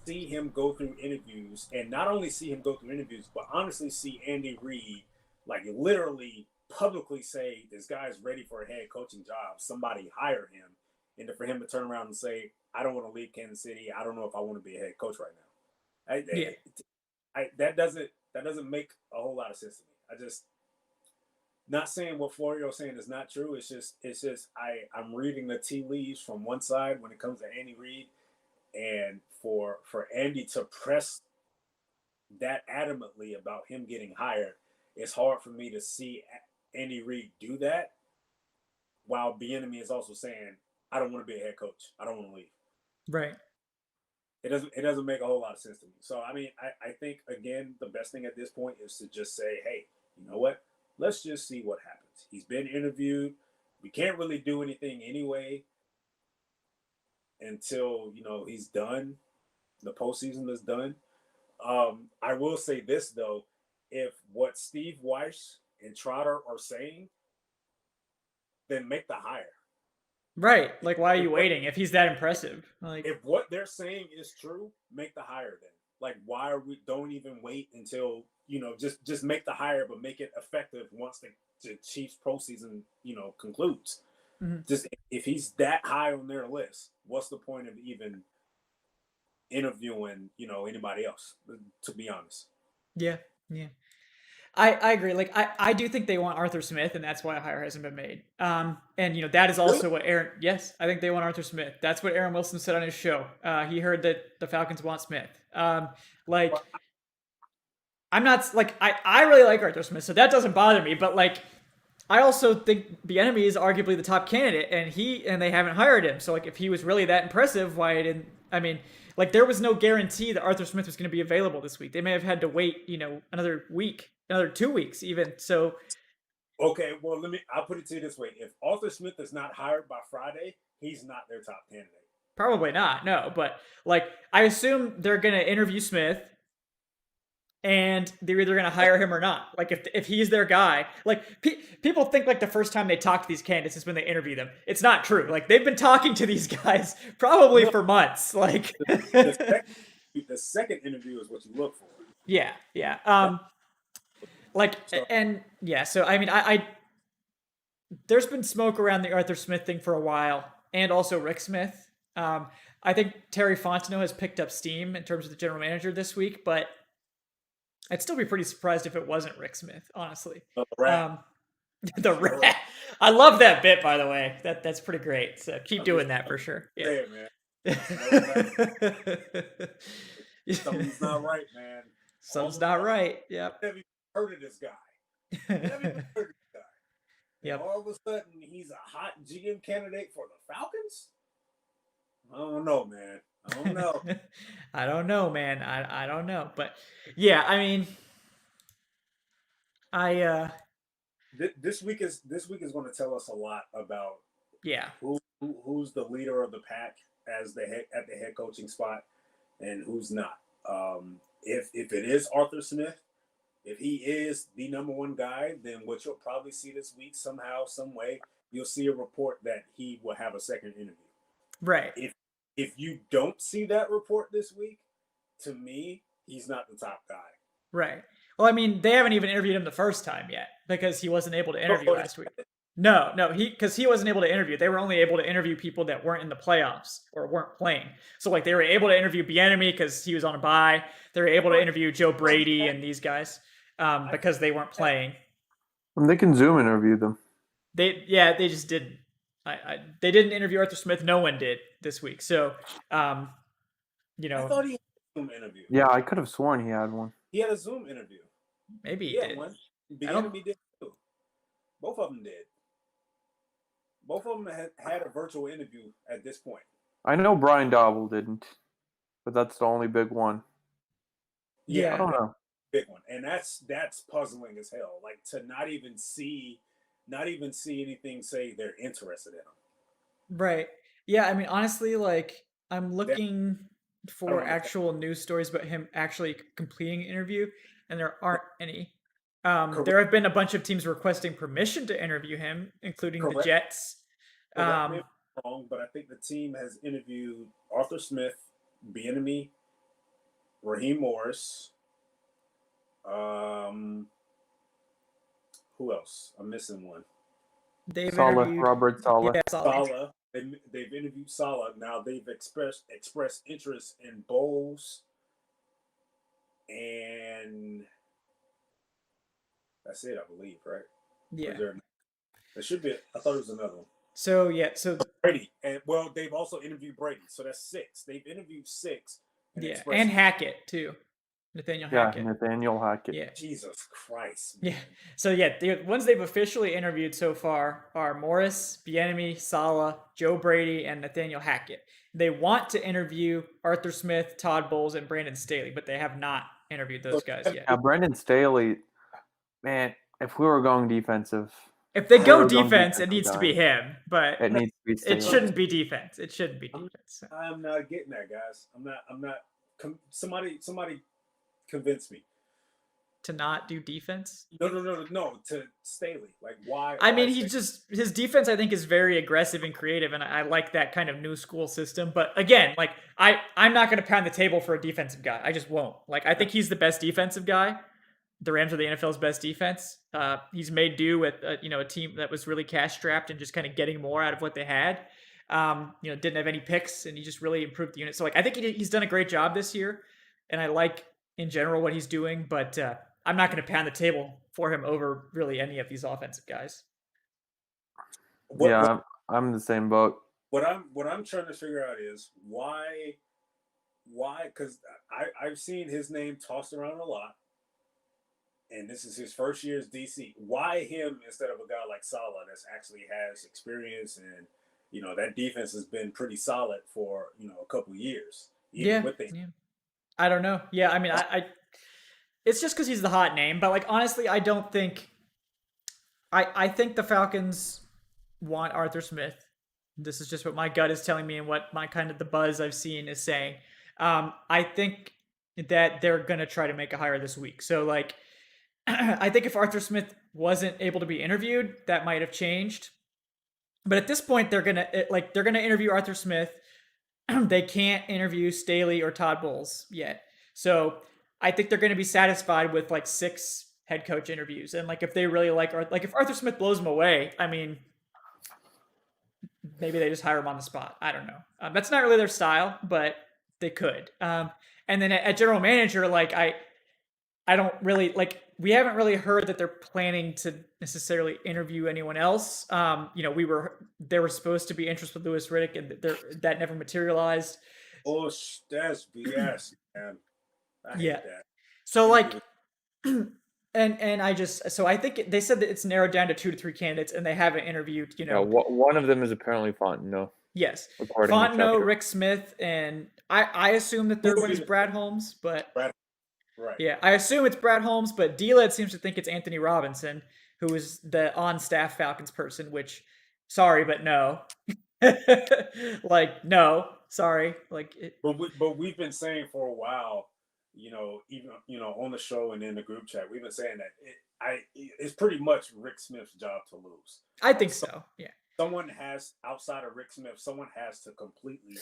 see him go through interviews, and not only see him go through interviews, but honestly see Andy Reid like literally publicly say this guy's ready for a head coaching job. Somebody hire him, and for him to turn around and say, "I don't want to leave Kansas City. I don't know if I want to be a head coach right now." That doesn't make a whole lot of sense to me. I just, not saying what Florio is saying is not true. It's just I'm reading the tea leaves from one side when it comes to Andy Reid, and for Andy to press that adamantly about him getting hired, it's hard for me to see Andy Reid do that, while Bieniemy is also saying, I don't want to be a head coach. I don't want to leave. Right. It doesn't make a whole lot of sense to me. So, I mean, I think, again, the best thing at this point is to just say, hey, you know what? Let's just see what happens. He's been interviewed. We can't really do anything anyway until, he's done. The postseason is done. I will say this, though. If what Steve Weiss and Trotter are saying, then make the hire. Right. Like, why are you waiting if he's that impressive? Like, if what they're saying is true, make the hire then. Like, why are we? Don't even wait until just make the hire, but make it effective once the Chiefs postseason concludes. Mm-hmm. Just if he's that high on their list, what's the point of even interviewing anybody else? To be honest. Yeah, yeah. I agree. Like I do think they want Arthur Smith, and that's why a hire hasn't been made. And that is Really? also what Aaron. Yes, I think they want Arthur Smith. That's what Aaron Wilson said on his show. He heard that the Falcons want Smith. Like I'm not like I really like Arthur Smith, so that doesn't bother me. But like I also think Bieniemy is arguably the top candidate, and they haven't hired him. So like if he was really that impressive, why didn't I mean? Like there was no guarantee that Arthur Smith was going to be available this week. They may have had to wait, another week, another 2 weeks even. So Okay, well, I'll put it to you this way: if Arthur Smith is not hired by Friday, he's not their top candidate. probably not, no. But like I assume they're going to interview Smith, and they're either going to hire him or not. Like if he's their guy, like people think like the first time they talk to these candidates is when they interview them. It's not true. Like they've been talking to these guys probably for months. Like The second interview is what you look for. yeah, yeah. And yeah. So I mean, I there's been smoke around the Arthur Smith thing for a while, and also Rick Smith. I think Terry Fontenot has picked up steam in terms of the general manager this week, but I'd still be pretty surprised if it wasn't Rick Smith, honestly. The rat. I love that bit, by the way. That's pretty great. So keep doing that for sure. Yeah, man. Something's not right, man. Something's not right. Yep. Never even heard of this guy. Never even heard of this guy. Yep. All of a sudden, he's a hot GM candidate for the Falcons? I don't know, man. I don't know. I don't know, man. I don't know. But yeah, I mean, this week is going to tell us a lot about yeah who's the leader of the pack as at the head coaching spot and who's not. If it is Arthur Smith, if he is the number one guy, then what you'll probably see this week somehow, some way, you'll see a report that he will have a second interview. Right. If you don't see that report this week, to me, he's not the top guy. Right. Well, I mean, they haven't even interviewed him the first time yet because he wasn't able to interview last week. No, because he wasn't able to interview. They were only able to interview people that weren't in the playoffs or weren't playing. So like they were able to interview Bieniemy because he was on a bye. They were able to interview Joe Brady and these guys because they weren't playing. They can Zoom interview them. They just didn't. They didn't interview Arthur Smith. No one did this week. So, I thought he had a Zoom interview. Yeah, I could have sworn he had one. He had a Zoom interview. Maybe he did. One. Bieniemy did too. Both of them did. Both of them had a virtual interview at this point. I know Brian Dobble didn't, but that's the only big one. Yeah, I don't know. Big one, and that's puzzling as hell. Like to not even see anything say they're interested in him. Right. Yeah. I mean, honestly, like I'm looking for actual news stories about him actually completing an interview, and there aren't any. There have been a bunch of teams requesting permission to interview him, including the Jets. Correct me if I'm wrong, but I think the team has interviewed Arthur Smith, Bieniemy, Raheem Morris. Who else? I'm missing one. They've interviewed Robert Saleh. Yeah, Saleh. They've interviewed Saleh. Now they've expressed interest in Bowles, and that's it, I believe, right? Yeah. There should be. I thought it was another one. So Brady, and well, they've also interviewed Brady, so that's 6. They've interviewed 6. And Hackett too. Nathaniel Hackett. Yeah, Nathaniel Hackett. Yeah. Jesus Christ. Man. Yeah. So the ones they've officially interviewed so far are Morris, Bieniemy, Saleh, Joe Brady, and Nathaniel Hackett. They want to interview Arthur Smith, Todd Bowles, and Brandon Staley, but they have not interviewed those guys yet. Yeah, Brandon Staley, man, if we were going defensive. If they go defense, it needs to be him, but it needs to be Staley. It shouldn't be defense. It shouldn't be defense. I'm not getting that, guys. I'm not. Somebody convince me to not do defense. No. To Staley, like why? I mean, his defense. I think is very aggressive and creative, and I like that kind of new school system. But again, like I'm not going to pound the table for a defensive guy. I just won't. Like I think he's the best defensive guy. The Rams are the NFL's best defense. He's made do with a team that was really cash strapped and just kind of getting more out of what they had. Didn't have any picks, and he just really improved the unit. So like I think he's done a great job this year, and I like in general what he's doing, but I'm not going to pound the table for him over really any of these offensive guys. I'm the same boat. What I'm trying to figure out is why, because I've seen his name tossed around a lot, and this is his first year as DC. Why him instead of a guy like Salah that actually has experience, and that defense has been pretty solid for a couple of years. Yeah. I don't know. Yeah, I mean, I it's just because he's the hot name, but like honestly, I don't think. I think the Falcons want Arthur Smith. This is just what my gut is telling me and what my kind of the buzz I've seen is saying. I think that they're gonna try to make a hire this week. So like, I think if Arthur Smith wasn't able to be interviewed, that might have changed. But at this point, they're gonna interview Arthur Smith. They can't interview Staley or Todd Bowles yet. So I think they're going to be satisfied with like 6 head coach interviews. And like if they really like if Arthur Smith blows them away, I mean, maybe they just hire him on the spot. I don't know. That's not really their style, but they could. And then at general manager, like I don't really like. We haven't really heard that they're planning to necessarily interview anyone else. There was supposed to be interest with Louis Riddick, and that never materialized. Oh, that's BS, man. I hate that. So like, and I think they said that it's narrowed down to 2 to 3 candidates, and they haven't interviewed. One of them is apparently Fontenot. Yes, Fontenot, Rick Smith, and I assume that third one is Brad Holmes, but. Right. Yeah, I assume it's Brad Holmes, but D-Led seems to think it's Anthony Robinson, who is the on-staff Falcons person, which, sorry, but no. Like, no, sorry. Like, But we've been saying for a while, even on the show and in the group chat, we've been saying that it's pretty much Rick Smith's job to lose. I think so, yeah. Someone has, outside of Rick Smith, someone has to completely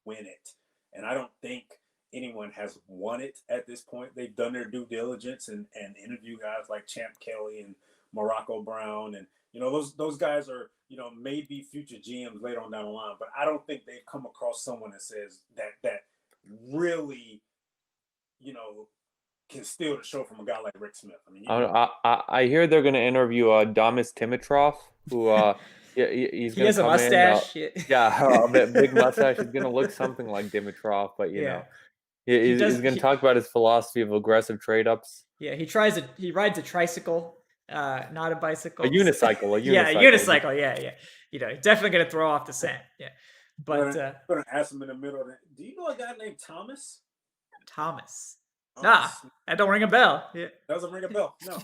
win it. And I don't think anyone has won it at this point. They've done their due diligence and interview guys like Champ Kelly and Morocco Brown, and those guys are maybe future GMs later on down the line. But I don't think they've come across someone that says that really can steal the show from a guy like Rick Smith. I mean, I hear they're going to interview Damas Dimitrov, who he has a mustache. A big mustache. He's going to look something like Dimitrov, but you know. He's going to talk about his philosophy of aggressive trade-ups. Yeah, he rides a tricycle, not a bicycle. A unicycle. Yeah, a unicycle. Yeah. Definitely going to throw off the scent. Yeah, but I'm going to ask him in the middle of that. Do you know a guy named Thomas? Thomas. That don't ring a bell. Yeah. Doesn't ring a bell. No.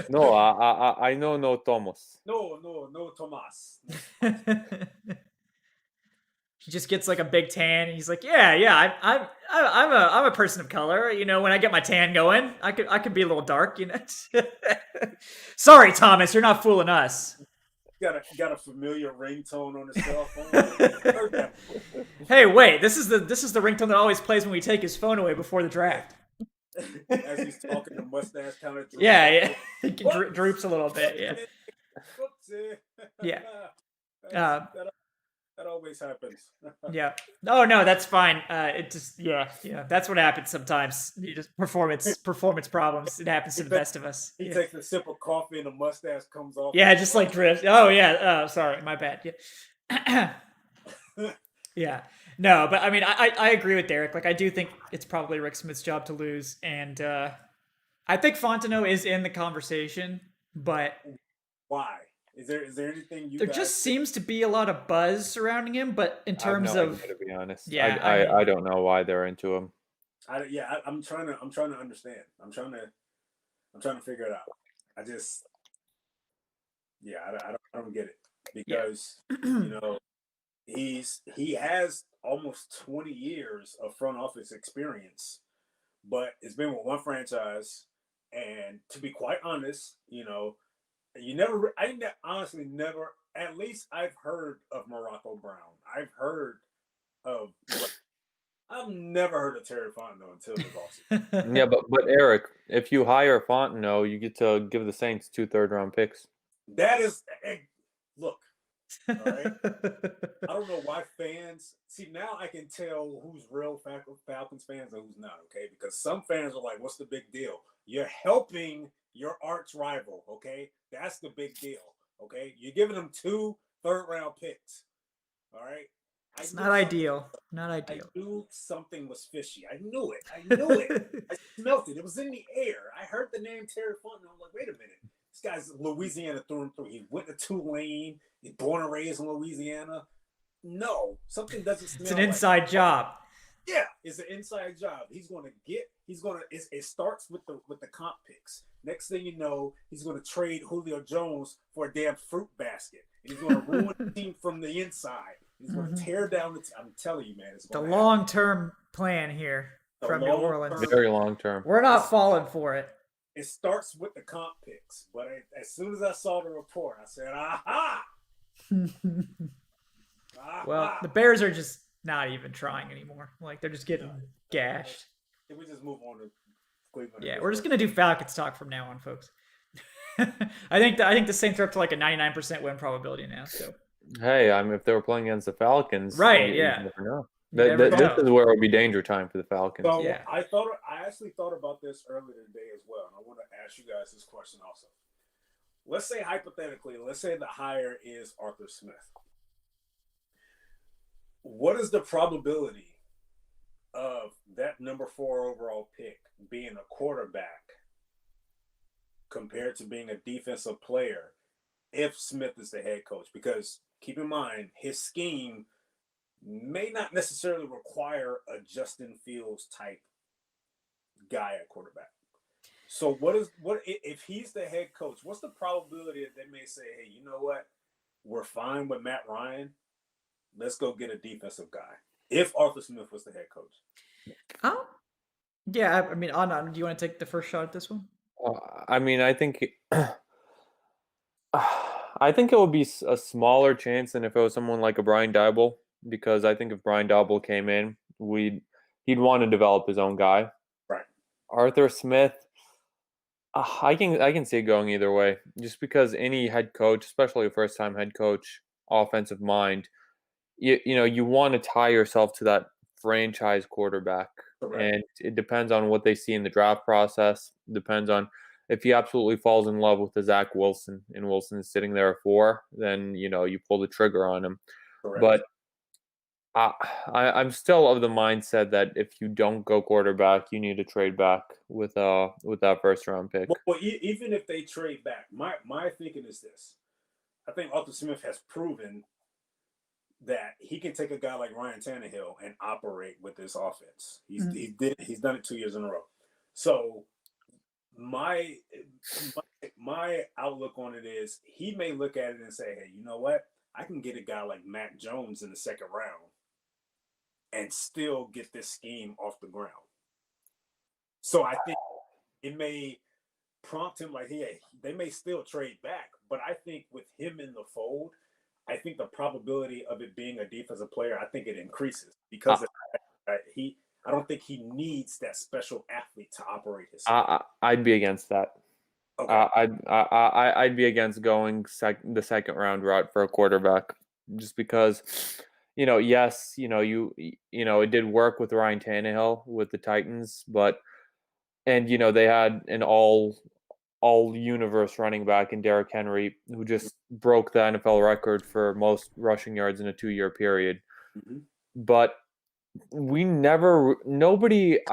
No, I know no Thomas. No Thomas. He just gets like a big tan, and he's like, I'm a person of color. When I get my tan going, I could be a little dark. Sorry, Thomas, you're not fooling us. Got a familiar ringtone on his cell phone. Hey, wait! This is the ringtone that always plays when we take his phone away before the draft. As he's talking, the mustache kind of droops. Yeah, it droops a little bit. Yeah. That always happens. Yeah. Oh no, that's fine. It just that's what happens sometimes. You just performance problems. It happens to the best of us. He takes a sip of coffee and the mustache comes off. Yeah, just like drifts. Oh yeah. Oh, sorry, my bad. Yeah. Yeah. No, but I mean, I agree with Derek. Like, I do think it's probably Rick Smith's job to lose, and I think Fontenot is in the conversation, but why? Is there anything there just seems to be a lot of buzz surrounding him, but in terms of to be honest, yeah, I don't know why they're into him. I'm trying to understand. I'm trying to figure it out. I don't get it because he has almost 20 years of front office experience, but it's been with one franchise, and to be quite honest, I honestly never, at least I've heard of Morocco Brown. I've never heard of Terry Fontenot until this offseason. Yeah, but Eric, if you hire Fontenot, you get to give the Saints 2 third-round picks. That is, look, All right. I don't know why fans see now. I can tell who's real Falcons fans and who's not. Okay, because some fans are like, "What's the big deal? You're helping your arch rival. Okay, that's the big deal. Okay, you're giving them 2 third-round picks. All right." It's not ideal. Not ideal. I knew something was fishy. I knew it. I knew it. I smelt it. It was in the air. I heard the name Terry Fontenot. I'm like, wait a minute. This guy's Louisiana through and through. He went to Tulane. He's born and raised in Louisiana. No, something doesn't smell. It's an inside job. Yeah, it's an inside job. It starts with the comp picks. Next thing you know, he's going to trade Julio Jones for a damn fruit basket. And he's going to ruin the team from the inside. He's going to tear down the team. I'm telling you, man. It's the long-term plan here from New Orleans. Very long-term. We're not falling for it. It starts with the comp picks. But as soon as I saw the report, I said, aha! Well, the Bears are just not even trying anymore. Like, they're just getting gashed. Can we just move on to Cleveland? Yeah, we're just going to do Falcons talk from now on, folks. I think the Saints are up to like a 99% win probability now. So hey, if they were playing against the Falcons, right? you Yeah. never know. This is where it would be danger time for the Falcons. So yeah. I actually thought about this earlier today as well, and I want to ask you guys this question also. Let's say hypothetically, the hire is Arthur Smith. What is the probability of that number 4 overall pick being a quarterback compared to being a defensive player if Smith is the head coach? Because keep in mind, his scheme may not necessarily require a Justin Fields type guy at quarterback. So what if he's the head coach? What's the probability that they may say, hey, you know what? We're fine with Matt Ryan. Let's go get a defensive guy. If Arthur Smith was the head coach. Yeah, I mean, Anna, do you want to take the first shot at this one? I mean, I think it would be a smaller chance than if it was someone like a Brian Dybul, because I think if Brian Dybul came in, he'd want to develop his own guy. Right. Arthur Smith, I can see it going either way, just because any head coach, especially a first-time head coach, offensive mind, you want to tie yourself to that franchise quarterback. Correct. And it depends on what they see in the draft process. Depends on if he absolutely falls in love with the Zach Wilson and Wilson is sitting there at 4, then you pull the trigger on him. Correct. But I'm still of the mindset that if you don't go quarterback, you need to trade back with that first round pick. Well, even if they trade back, my thinking is this: I think Arthur Smith has proven that he can take a guy like Ryan Tannehill and operate with this offense. He's done it 2 years in a row. So my outlook on it is he may look at it and say, hey, you know what? I can get a guy like Mac Jones in the second round and still get this scheme off the ground. So I think it may prompt him like, hey, they may still trade back, but I think with him in the fold, I think the probability of it being a defensive player, I think it increases because I don't think he needs that special athlete to operate his. I'd be against that. Okay. I'd be against going the second round route for a quarterback, just because, yes, it did work with Ryan Tannehill with the Titans, and they had an all universe running back in Derrick Henry, who just broke the NFL record for most rushing yards in a 2-year period. Mm-hmm. But I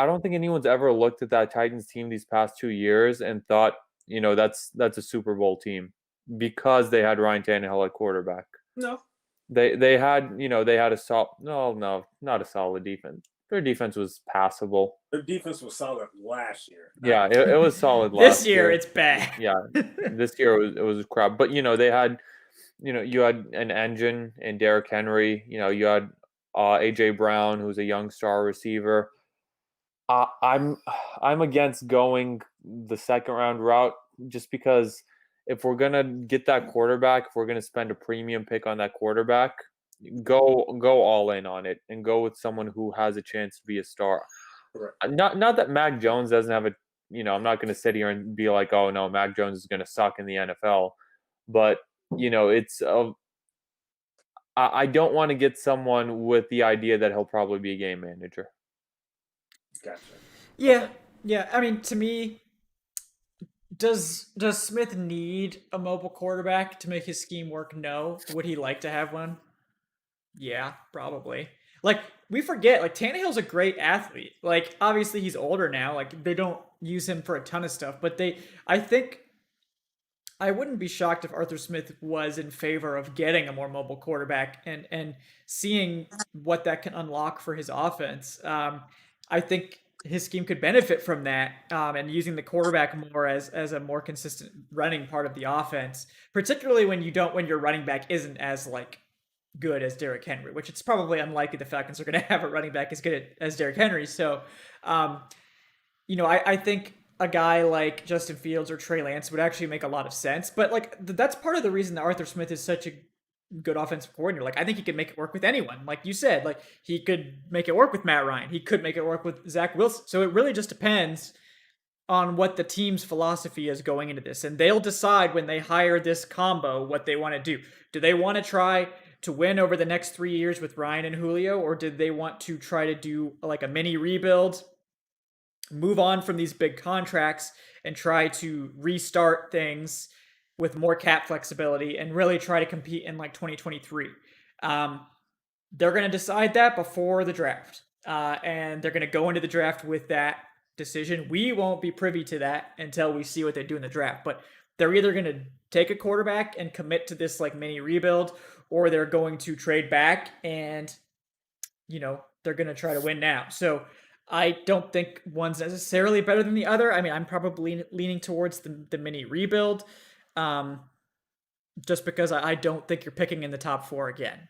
don't think anyone's ever looked at that Titans team these past 2 years and thought, that's a Super Bowl team because they had Ryan Tannehill at quarterback. No. They had a not a solid defense. Their defense was passable. Their defense was solid last year. Yeah, it was solid last this year. It's bad. Yeah, this year it was crap. But they had, you had an engine in Derrick Henry. You had AJ Brown, who's a young star receiver. I'm against going the second round route just because if we're gonna get that quarterback, if we're gonna spend a premium pick on that quarterback, go all in on it and go with someone who has a chance to be a star. Right. Not that Mac Jones doesn't have a, I'm not going to sit here and be like, oh no, Mac Jones is going to suck in the NFL, but it's I don't want to get someone with the idea that he'll probably be a game manager. Gotcha. Yeah, okay. Yeah. I mean, to me, does Smith need a mobile quarterback to make his scheme work? No. Would he like to have one? Yeah, probably. Like, we forget, like, Tannehill's a great athlete. Like, obviously he's older now. Like, they don't use him for a ton of stuff, but I think I wouldn't be shocked if Arthur Smith was in favor of getting a more mobile quarterback and seeing what that can unlock for his offense. I think his scheme could benefit from that, and using the quarterback more as a more consistent running part of the offense, particularly when your running back isn't as like good as Derrick Henry, which it's probably unlikely the Falcons are going to have a running back as good as Derrick Henry. So, um, I think a guy like Justin Fields or Trey Lance would actually make a lot of sense. But like that's part of the reason that Arthur Smith is such a good offensive coordinator. Like I think he could make it work with anyone. Like you said, like he could make it work with Matt Ryan. He could make it work with Zach Wilson. So it really just depends on what the team's philosophy is going into this. And they'll decide when they hire this combo what they want to do. Do they want to try to win over the next 3 years with Ryan and Julio, or did they want to try to do like a mini rebuild, move on from these big contracts, and try to restart things with more cap flexibility and really try to compete in like 2023? They're going to decide that before the draft. And they're going to go into the draft with that decision. We won't be privy to that until we see what they do in the draft. But they're either going to take a quarterback and commit to this like mini rebuild, or they're going to trade back and, they're going to try to win now. So I don't think one's necessarily better than the other. I mean, I'm probably leaning towards the mini rebuild, just because I don't think you're picking in the top 4 again.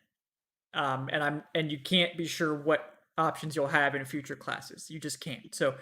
And you can't be sure what options you'll have in future classes. You just can't. So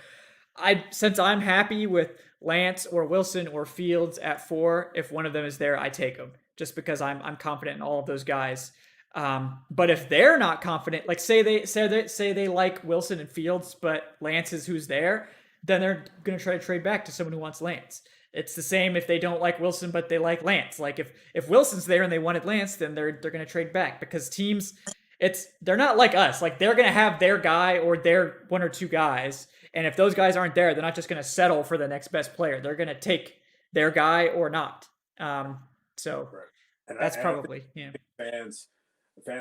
since I'm happy with Lance or Wilson or Fields at 4, if one of them is there, I take them just because I'm confident in all of those guys. But if they're not confident, like say they like Wilson and Fields, but Lance is who's there, then they're going to try to trade back to someone who wants Lance. It's the same if they don't like Wilson, but they like Lance. Like if Wilson's there and they wanted Lance, then they're going to trade back, because teams, they're not like us. Like they're going to have their guy or their 1 or 2 guys. And if those guys aren't there, they're not just going to settle for the next best player. They're going to take their guy or not. So right. that's probably, fans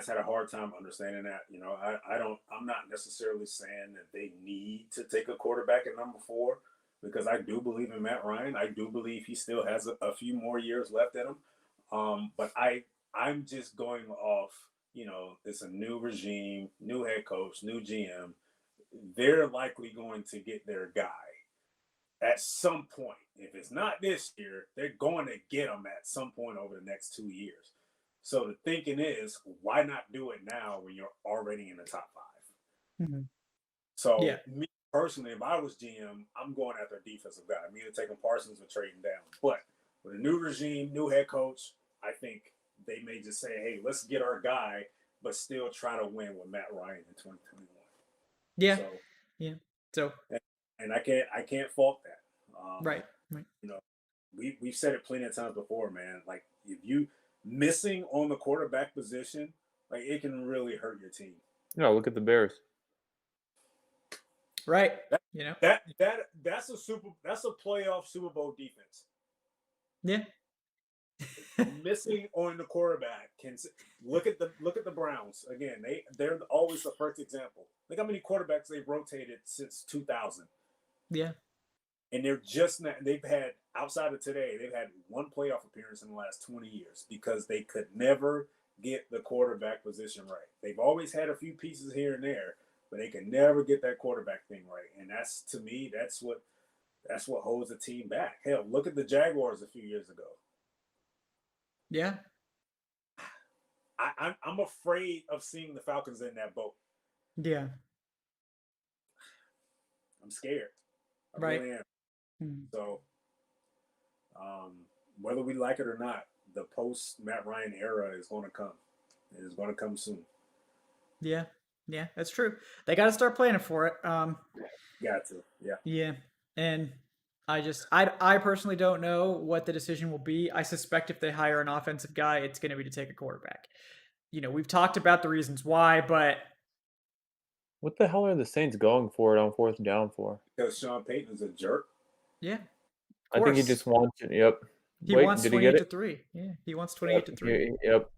had a hard time understanding that. I'm not necessarily saying that they need to take a quarterback at number 4, because I do believe in Matt Ryan. I do believe he still has a few more years left in him. But I'm just going off, it's a new regime, new head coach, new GM. They're likely going to get their guy at some point. If it's not this year, they're going to get him at some point over the next 2 years. So the thinking is, why not do it now when you're already in the top 5? Mm-hmm. So me personally, if I was GM, I'm going after a defensive guy. I'm either taking Parsons or trading down. But with a new regime, new head coach, I think they may just say, hey, let's get our guy, but still try to win with Matt Ryan in 2021. Yeah. So and I can't fault that. Right. We've said it plenty of times before, man. Like if you missing on the quarterback position, like it can really hurt your team. Look at the Bears. Right. That's a playoff Super Bowl defense. Yeah. Missing on the quarterback can look at the Browns again. They're always the first example. Look how many quarterbacks they've rotated since 2000. Yeah. And they've had, outside of today, they've had 1 playoff appearance in the last 20 years because they could never get the quarterback position right. They've always had a few pieces here and there, but they can never get that quarterback thing right. And that's, to me, that's what holds the team back. Hell, look at the Jaguars a few years ago. Yeah. I'm afraid of seeing the Falcons in that boat. Yeah. I'm scared. I right. really am. Mm-hmm. So, whether we like it or not, the post Matt Ryan era is going to come. It is going to come soon. Yeah. Yeah, that's true. They got to start planning for it. Got to. Yeah. Yeah. And I personally don't know what the decision will be. I suspect if they hire an offensive guy, it's going to be to take a quarterback. we've talked about the reasons why, but what the hell are the Saints going for it on 4th down for? Because Sean Payton's a jerk. Yeah, I think he just wants it. Yep. He Wait, wants did he get 28-3. Yeah, he wants 28-3. Yep.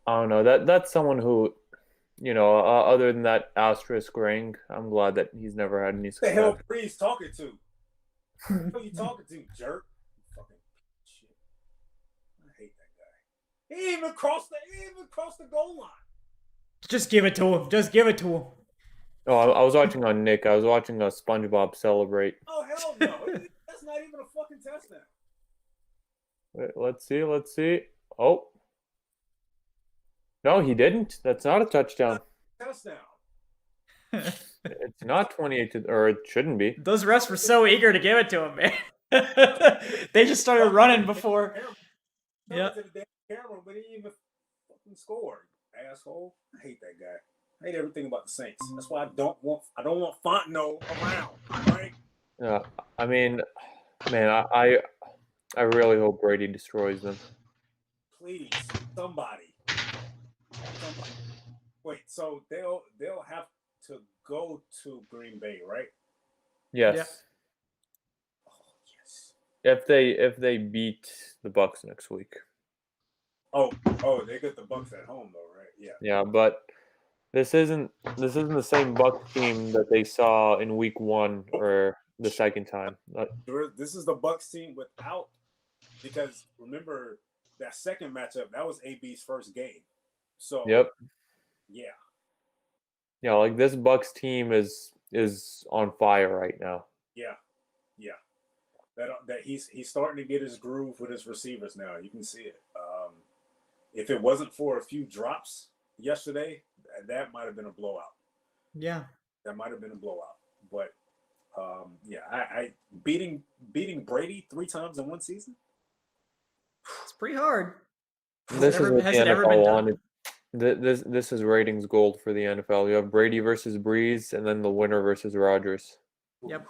I don't know. That's someone who, other than that asterisk ring, I'm glad that he's never had any success. The hell Breeze talking to? Who are you talking to, jerk? Fucking shit. I hate that guy. He even crossed the goal line. Just give it to him. Just give it to him. Oh, I was watching on Nick. I was watching a SpongeBob celebrate. Oh hell no! That's not even a fucking touchdown. Wait, let's see. Oh. No, he didn't. That's not a touchdown. Touchdown. It's not 28 or it shouldn't be. Those refs were so eager to give it to him, man. They just started running before. Yeah. To the damn camera, but he even fucking scored. Asshole. I hate that guy. I hate everything about the Saints. That's why I don't want Fontenot around. Right? Yeah. I mean, man, I really hope Brady destroys them. Please, somebody. Wait, so they'll have to go to Green Bay, right? Yes. Yeah. Oh, yes. If they beat the Bucks next week. Oh, they get the Bucks at home though, right? Yeah. Yeah, but this isn't the same Bucks team that they saw in week 1 or the second time. This is the Bucks team without, because remember that second matchup, that was AB's first game. So yep. Yeah. Yeah, like this Bucks team is on fire right now. Yeah. That he's starting to get his groove with his receivers now. You can see it. If it wasn't for a few drops yesterday, that might have been a blowout. Yeah. That might have been a blowout. But I beating Brady 3 times in one season. It's pretty hard. This is what the NFL wanted. This is ratings gold for the NFL. You have Brady versus Breeze, and then the winner versus Rodgers. Yep.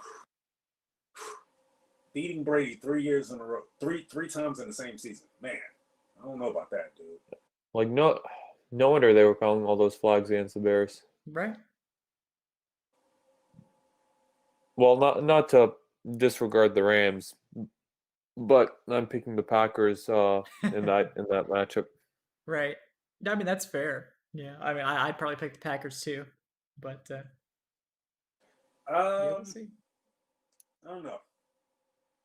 Beating Brady 3 years in a row, three times in the same season. Man, I don't know about that, dude. Like no wonder they were calling all those flags against the Bears. Right. Well, not to disregard the Rams, but I'm picking the Packers in that matchup. Right. I mean, that's fair. Yeah. I mean, I'd probably pick the Packers too, but we'll see. I don't know.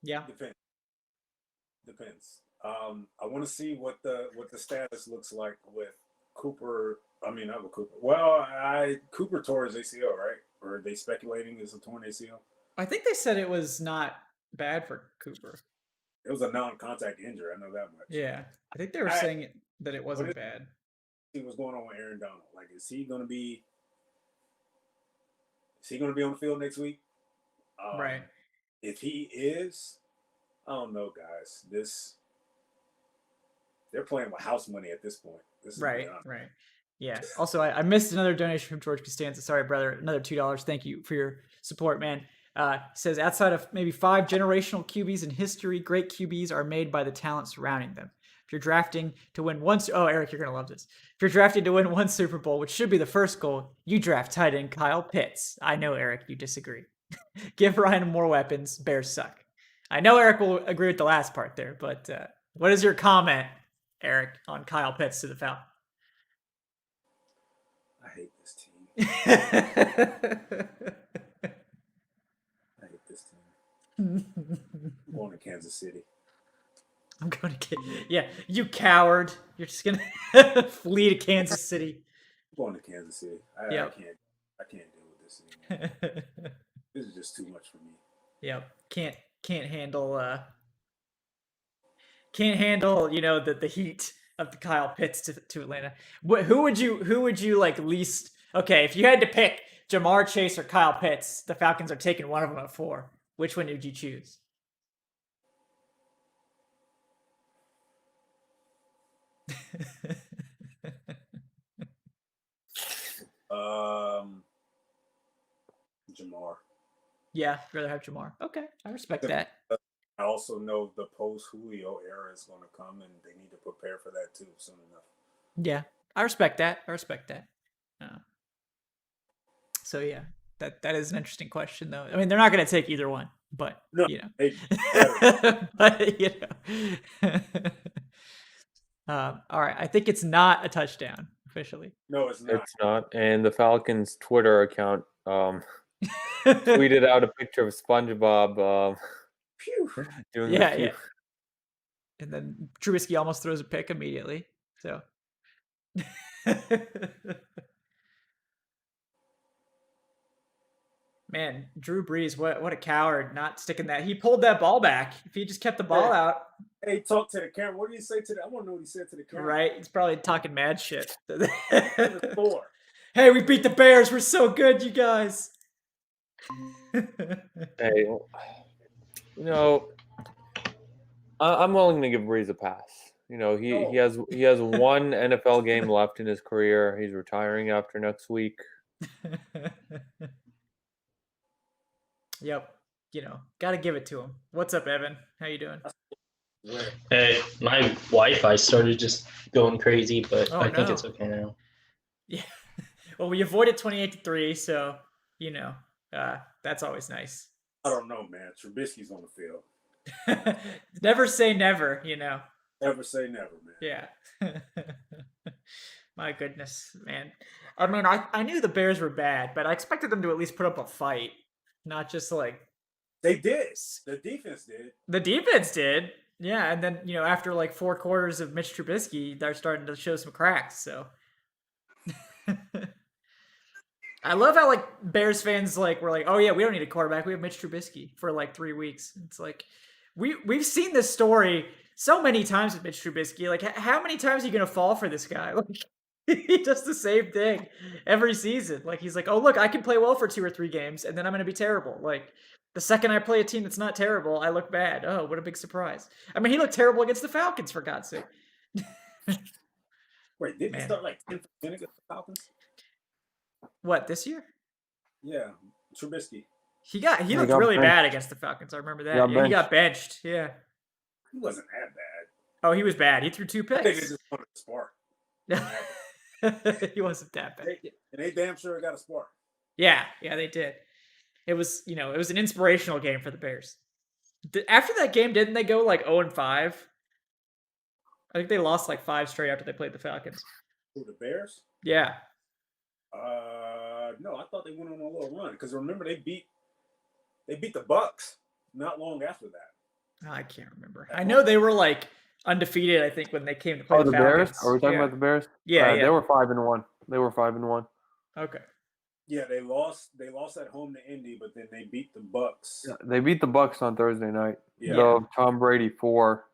Yeah. Depends. I want to see what the status looks like with Cooper. I mean, not with Cooper. Well, Cooper tore his ACL, right? Or are they speculating it's a torn ACL? I think they said it was not bad for Cooper. It was a non-contact injury. I know that much. Yeah, I think they were saying that it wasn't bad. See what's going on with Aaron Donald. Like, is he going to be on the field next week? Right. If he is, I don't know, guys. They're playing with house money at this point. Right. Yeah. Also, I missed another donation from George Costanza. Sorry, brother. Another $2. Thank you for your support, man. Says, outside of maybe 5 generational QBs in history, great QBs are made by the talent surrounding them. If you're drafting to win Eric, you're going to love this. If you're drafting to win 1 Super Bowl, which should be the first goal, you draft tight end Kyle Pitts. I know, Eric, you disagree. Give Ryan more weapons. Bears suck. I know Eric will agree with the last part there, but what is your comment, Eric, on Kyle Pitts to the Falcons? I hate this team. I'm going to Kansas City. I'm going to yeah, you coward. You're just going to flee to Kansas City. I'm going to Kansas City. I can't deal with this anymore. This is just too much for me. Yep. Can't handle the heat of the Kyle Pitts to Atlanta. Who would you like least? Okay, if you had to pick Jamar Chase or Kyle Pitts, the Falcons are taking one of them at 4. Which one would you choose? Jamar. Yeah, I'd rather have Jamar. Okay, I respect that. I also know the post Julio era is going to come, and they need to prepare for that too soon enough. Yeah, I respect that. So yeah, that is an interesting question, though. I mean, they're not going to take either one, but No, you know, better. but you know. All right, I think it's not a touchdown officially. No, it's not. It's not. And the Falcons Twitter account tweeted out a picture of SpongeBob doing the pew. Yeah. And then Trubisky almost throws a pick immediately. So. Man, Drew Brees, what a coward, not sticking that. He pulled that ball back. If he just kept the ball out. Hey, talk to the camera. What did he say to the? I want to know what he said to the camera. Right? He's probably talking mad shit. Hey, we beat the Bears. We're so good, you guys. Hey, you know, I'm willing to give Brees a pass. You know, he has one NFL game left in his career. He's retiring after next week. Yep. You know, got to give it to him. What's up, Evan? How you doing? Hey, my Wi-Fi started just going crazy, but I think it's okay now. Yeah. Well, we avoided 28-3, so you know that's always nice. I don't know, man. Trubisky's on the field. Never say never, you know. Never say never, man. Yeah. My goodness, man. I mean, I knew the Bears were bad, but I expected them to at least put up a fight, not just like they did. The defense did. The defense did. Yeah, and then, you know, after like 4 quarters of Mitch Trubisky, they're starting to show some cracks, so I love how like Bears fans like were like, "Oh yeah, we don't need a quarterback. We have Mitch Trubisky for like 3 weeks." It's like we've seen this story so many times with Mitch Trubisky. Like, how many times are you gonna fall for this guy? Like, he does the same thing every season. Like, he's like, "Oh look, I can play well for 2 or 3 games, and then I'm gonna be terrible." Like, the second I play a team that's not terrible, I look bad. Oh, what a big surprise! I mean, he looked terrible against the Falcons, for God's sake. Wait, didn't he start like 10% against the Falcons? What, this year? Yeah, Trubisky. He looked really bad against the Falcons. I remember that. Yeah, he got benched. Yeah. He wasn't that bad. Oh, he was bad. He threw 2 picks. I think they just wanted a spark. He wasn't that bad. And they damn sure got a spark. Yeah, they did. It was, you know, it was an inspirational game for the Bears. After that game, didn't they go like 0-5? I think they lost like 5 straight after they played the Falcons. Who, the Bears? Yeah. No, I thought they went on a little run because remember they beat the Bucks not long after that. I can't remember. I know they were like undefeated, I think, when they came to play the Falcons. Bears? Are we talking about the Bears? Yeah, They were 5-1. They were 5-1. Okay. Yeah, they lost at home to Indy, but then they beat the Bucks. Yeah, they beat the Bucks on Thursday night. Yeah. The Tom Brady 4.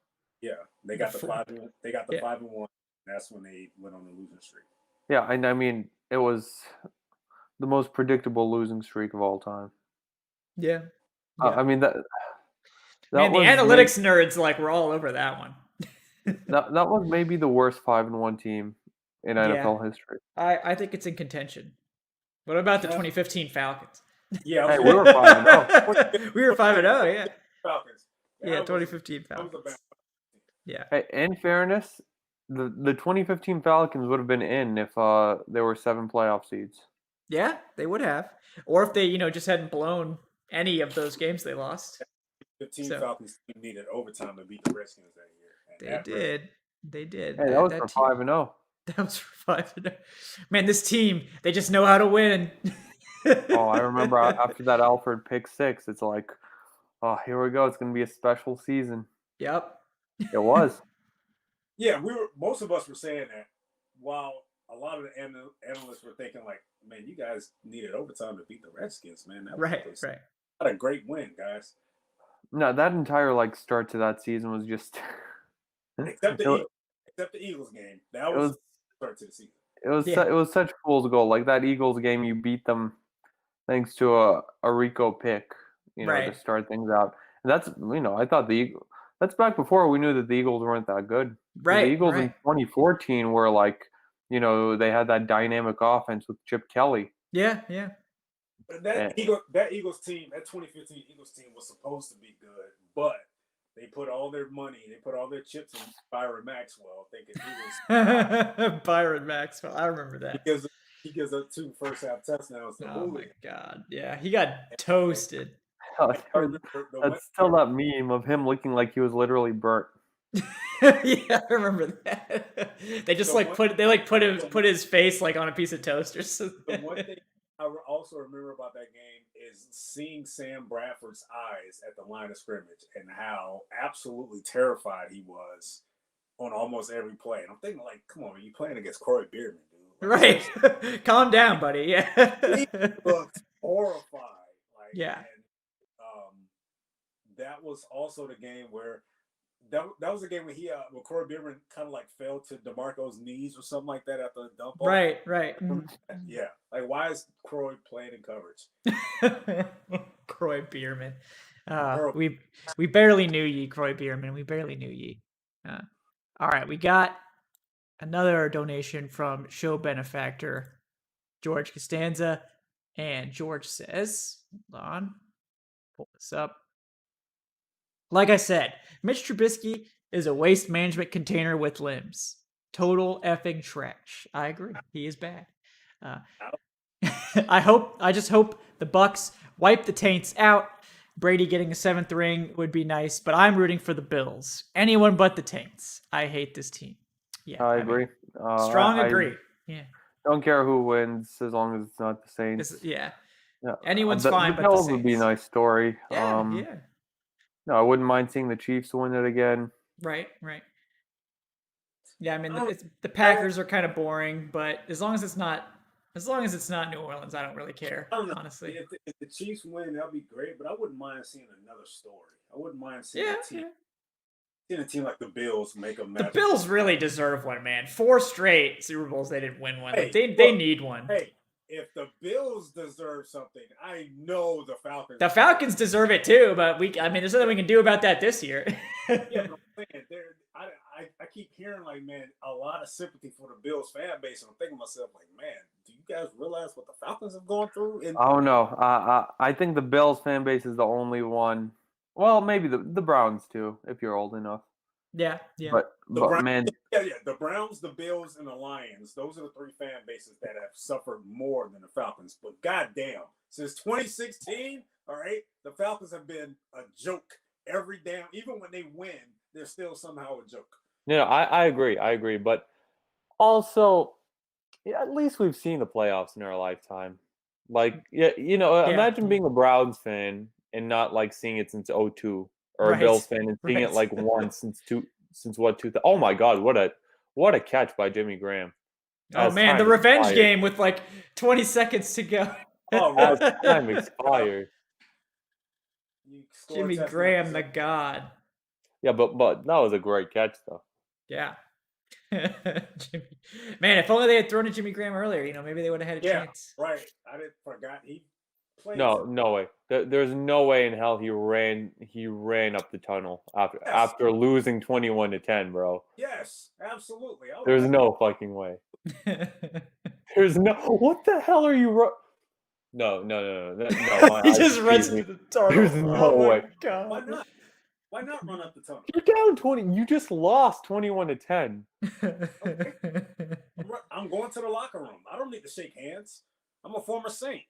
Yeah, they got the 5-1. They got the 5-1. That's when they went on the losing streak. Yeah, and I mean it was the most predictable losing streak of all time. Yeah. I mean that man, the analytics nerds like were all over that one. that was maybe the worst 5-1 team in NFL history. I think it's in contention. What about the 2015 Falcons? Yeah, hey, we were 5-0. We were 5-0, yeah. Falcons. Yeah, 2015 Falcons. Yeah. Hey, in fairness, the 2015 Falcons would have been in if there were 7 playoff seeds. Yeah, they would have. Or if they, you know, just hadn't blown any of those games they lost. 15 Falcons team needed overtime to beat the Redskins that year. They did. Hey, that was for 5-0. That was for 5-0. Man, this team, they just know how to win. Oh, I remember after that Alfred pick 6, it's like, oh, here we go. It's going to be a special season. Yep. It was. Yeah, most of us were saying that while a lot of the analysts were thinking like, man, you guys needed overtime to beat the Redskins, man. That was right. What a great win, guys. No, that entire start to that season was just except the Eagles game. That was the start to the season. It was such fool's gold. Like that Eagles game, you beat them thanks to a Rico pick, to start things out. And that's I thought the Eagles. That's back before we knew that the Eagles weren't that good. Right. The Eagles in 2014 were like, they had that dynamic offense with Chip Kelly. Yeah. That Eagles team, that 2015 Eagles team was supposed to be good, but They put all their money, they put all their chips in Byron Maxwell, thinking he was Byron Maxwell. I remember that. He gives up 2 first half touchdowns to Oh my Hooligan. god. Yeah, he got toasted. That's still that meme of him looking like he was literally burnt. Yeah, I remember that. They just put his face like on a piece of toast or something. The one thing I also remember about that game is seeing Sam Bradford's eyes at the line of scrimmage and how absolutely terrified he was on almost every play. And I'm thinking, like, come on, you playing against Corey Bierman, dude. Like, right. Calm down, buddy. Yeah. He looked horrified. Like, yeah. And, that was also the game where that was a game where where Corey Bierman kind of like fell to DeMarco's knees or something like that after the dump off. Right. Yeah. Like, why is Croy playing in coverage? Croy Bierman. We barely knew ye, Croy Bierman. We barely knew ye. All right, we got another donation from show benefactor George Costanza, and George says, hold on, pull this up. Like I said, Mitch Trubisky is a waste management container with limbs. Total effing trash. I agree. He is bad. I just hope the Bucks wipe the taints out. Brady getting a 7th ring would be nice, but I'm rooting for the Bills. Anyone but the Taints. I hate this team. Yeah, I agree. Strong agree. Yeah. Don't care who wins as long as it's not the Saints. Yeah. Anyone's fine, the but Bills the Saints would be a nice story. Yeah. No, I wouldn't mind seeing the Chiefs win it again. Right. Yeah, I mean the Packers are kind of boring, but as long as it's not New Orleans, I don't really care. Honestly, if the Chiefs win, that'd be great. But I wouldn't mind seeing another story. I wouldn't mind seeing a team like the Bills make a match. The Bills really deserve one, man. 4 straight Super Bowls, they didn't win one. Hey, they need one. Hey, if the Bills deserve something, I know the Falcons. The Falcons deserve it too, but there's nothing we can do about that this year. Yeah, but man, I keep hearing, like, man, a lot of sympathy for the Bills fan base, and I'm thinking to myself, like, man, do you guys realize what the Falcons have gone through? Oh no, I think the Bills fan base is the only one. Well, maybe the Browns too, if you're old enough. Yeah. But man, the Browns, the Bills, and the Lions. Those are the 3 fan bases that have suffered more than the Falcons. But goddamn, since 2016, all right, the Falcons have been a joke every damn. Even when they win, they're still somehow a joke. Yeah, I agree. But also, at least we've seen the playoffs in our lifetime. Like, imagine being a Browns fan and not like seeing it since 2002. Or a Bills fan and seeing it like once since what 2000. Oh my God, what a catch by Jimmy Graham! Oh man, the revenge game with like 20 seconds to go. As time expired. Jimmy Graham, the god. Yeah, but that was a great catch though. Yeah. Man, if only they had thrown to Jimmy Graham earlier, maybe they would have had a chance. Right. I forgot he played. No way. There's no way in hell he ran up the tunnel after losing 21-10, bro. Yes, absolutely. There's no fucking way. There's no. What the hell are you? No. He just runs into the tunnel. There's no way. God. Why not? Why not run up the tunnel? You're down 20. You just lost 21-10. Okay. I'm going to the locker room. I don't need to shake hands. I'm a former Saint.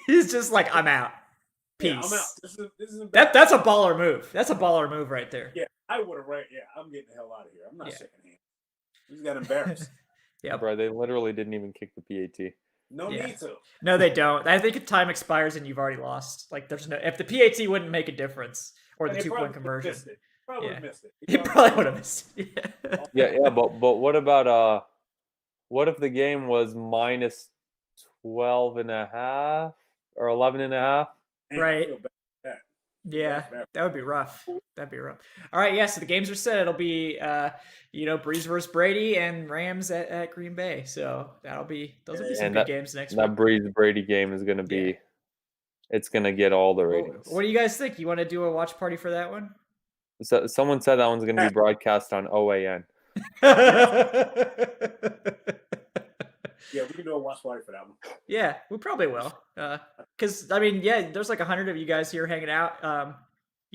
He's just like, I'm out. Peace. Yeah, I'm out. This is that's a baller move. That's a baller move right there. Yeah, I would have. Right. Yeah, I'm getting the hell out of here. I'm not shaking hands. He got embarrassed. Yeah, bro. They literally didn't even kick the PAT. No need to. No, they don't. I think if time expires and you've already lost. Like, there's no. If the PAT wouldn't make a difference or the 2-point conversion, probably would have missed it. He probably would have missed it. Yeah. But what about what if the game was minus 12.5 or 11.5? Right. Yeah, that would be rough. That'd be rough. All right, yeah. So the games are set. It'll be, Breeze versus Brady and Rams at Green Bay. So those will be some good games next week. That Breeze Brady game is going to be, it's going to get all the ratings. What do you guys think? You want to do a watch party for that one? So someone said that one's going to be broadcast on OAN. Yeah, we can do a watch party for that one. Yeah, we probably will. Because, there's like 100 of you guys here hanging out.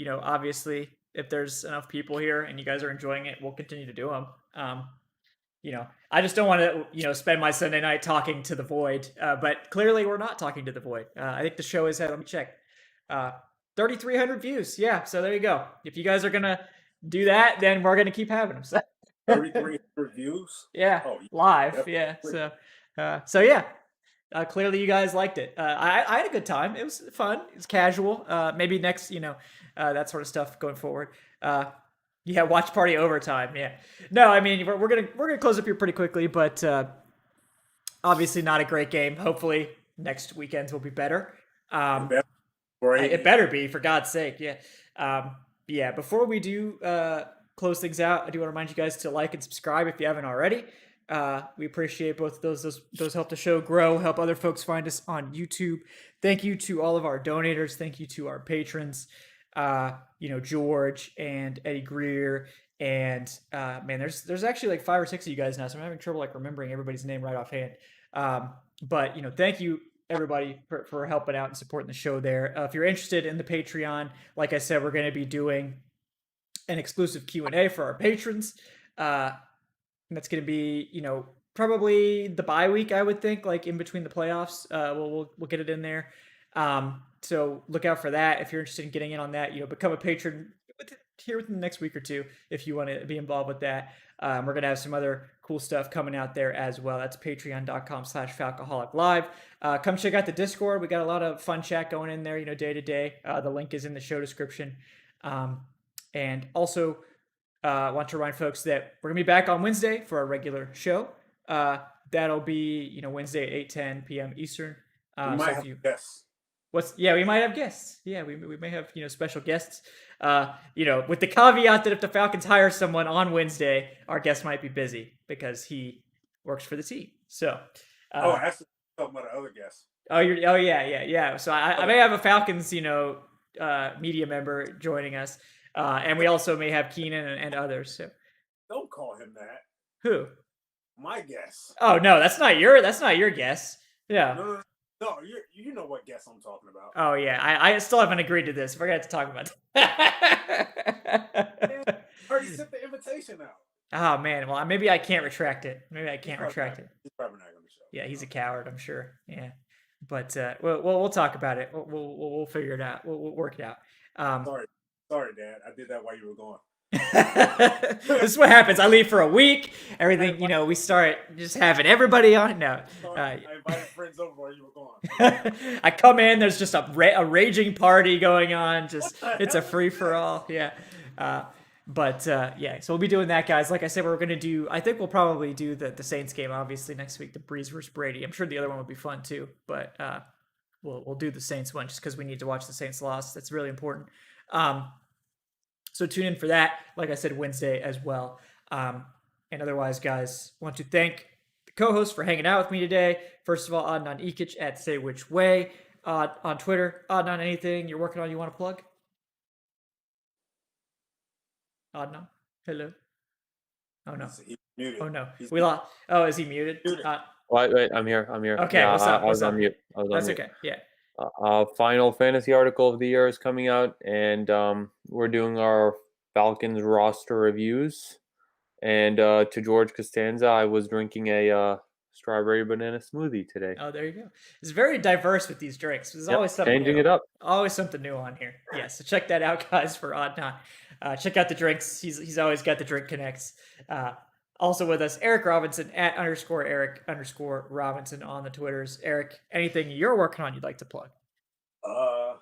obviously, if there's enough people here and you guys are enjoying it, we'll continue to do them. I just don't want to, spend my Sunday night talking to the void. But clearly, we're not talking to the void. I think the show has had. Let me check. 3,300 views. Yeah, so there you go. If you guys are gonna do that, then we're gonna keep having them. So. 3,300 views. Yeah, live. Yeah. So yeah. Clearly, you guys liked it. I had a good time. It was fun. It's casual. Maybe next, that sort of stuff going forward. Yeah, watch party overtime. Yeah. No, I mean we're gonna close up here pretty quickly, but obviously not a great game. Hopefully next weekends will be better. It better be, for God's sake. Yeah. Yeah. Before we do close things out, I do want to remind you guys to like and subscribe if you haven't already. We appreciate both of those help the show grow, help other folks find us on YouTube. Thank you to all of our donators. Thank you to our patrons, George and Eddie Greer. And man, there's actually like 5 or 6 of you guys now, so I'm having trouble like remembering everybody's name right offhand. But thank you everybody for helping out and supporting the show there. If you're interested in the Patreon, like I said, we're going to be doing an exclusive Q&A for our patrons. And that's going to be, probably the bye week, I would think, like in between the playoffs. We'll get it in there. So look out for that. If you're interested in getting in on that, become a patron here within the next week or two if you want to be involved with that. We're going to have some other cool stuff coming out there as well. That's patreon.com/Falcoholic Live. Come check out the Discord. We got a lot of fun chat going in there, day to day. The link is in the show description. And also, want to remind folks that we're gonna be back on Wednesday for our regular show. That'll be Wednesday at 8:10 p.m. Eastern. We might have guests. We might have guests. Yeah, we may have special guests. With the caveat that if the Falcons hire someone on Wednesday, our guest might be busy because he works for the team. So. Actually, talking about the other guests. Yeah. So I may have a Falcons media member joining us. And we also may have Keenan and others. So. Don't call him that. Who? My guess. Oh no, that's not your guess. Yeah. No, you know what guess I'm talking about. Oh yeah, I still haven't agreed to this. We're gonna have to talk about that. Already sent the invitation out. Oh man, well maybe I can't retract it. He's probably not gonna show. Yeah, he's a coward, I'm sure. Yeah, but we'll talk about it. We'll figure it out. We'll work it out. Sorry, Dad. I did that while you were gone. This is what happens. I leave for a week. Everything, we start just having everybody on. No, I invited friends over while you were gone. I come in. There's just a raging party going on. It's a free for all. Yeah. So we'll be doing that, guys. Like I said, we're going to do. I think we'll probably do the Saints game, obviously next week. The Breeze versus Brady. I'm sure the other one would be fun too, but we'll do the Saints one just because we need to watch the Saints loss. That's really important. So tune in for that, like I said, Wednesday as well. And otherwise, guys, want to thank the co-hosts for hanging out with me today. First of all, Adnan Ikic at Say Which Way on Twitter. Adnan, anything you're working on you want to plug? Adnan, hello. Oh no. He's muted. Oh no. We lost. Oh, is he muted? Wait, I'm here. Okay, yeah, what's up? I was on mute. That's okay. Yeah. Final fantasy article of the year is coming out, and we're doing our Falcons roster reviews. And to George Costanza, I was drinking a strawberry banana smoothie today. Oh, there you go. It's very diverse with these drinks. There's always something changing new. It up. Always something new on here. Yeah, so check that out, guys, for Adnan. Check out the drinks. He's always got the drink connects. Also with us, Eric Robinson at _Eric_Robinson on the Twitters. Eric, anything you're working on you'd like to plug? No.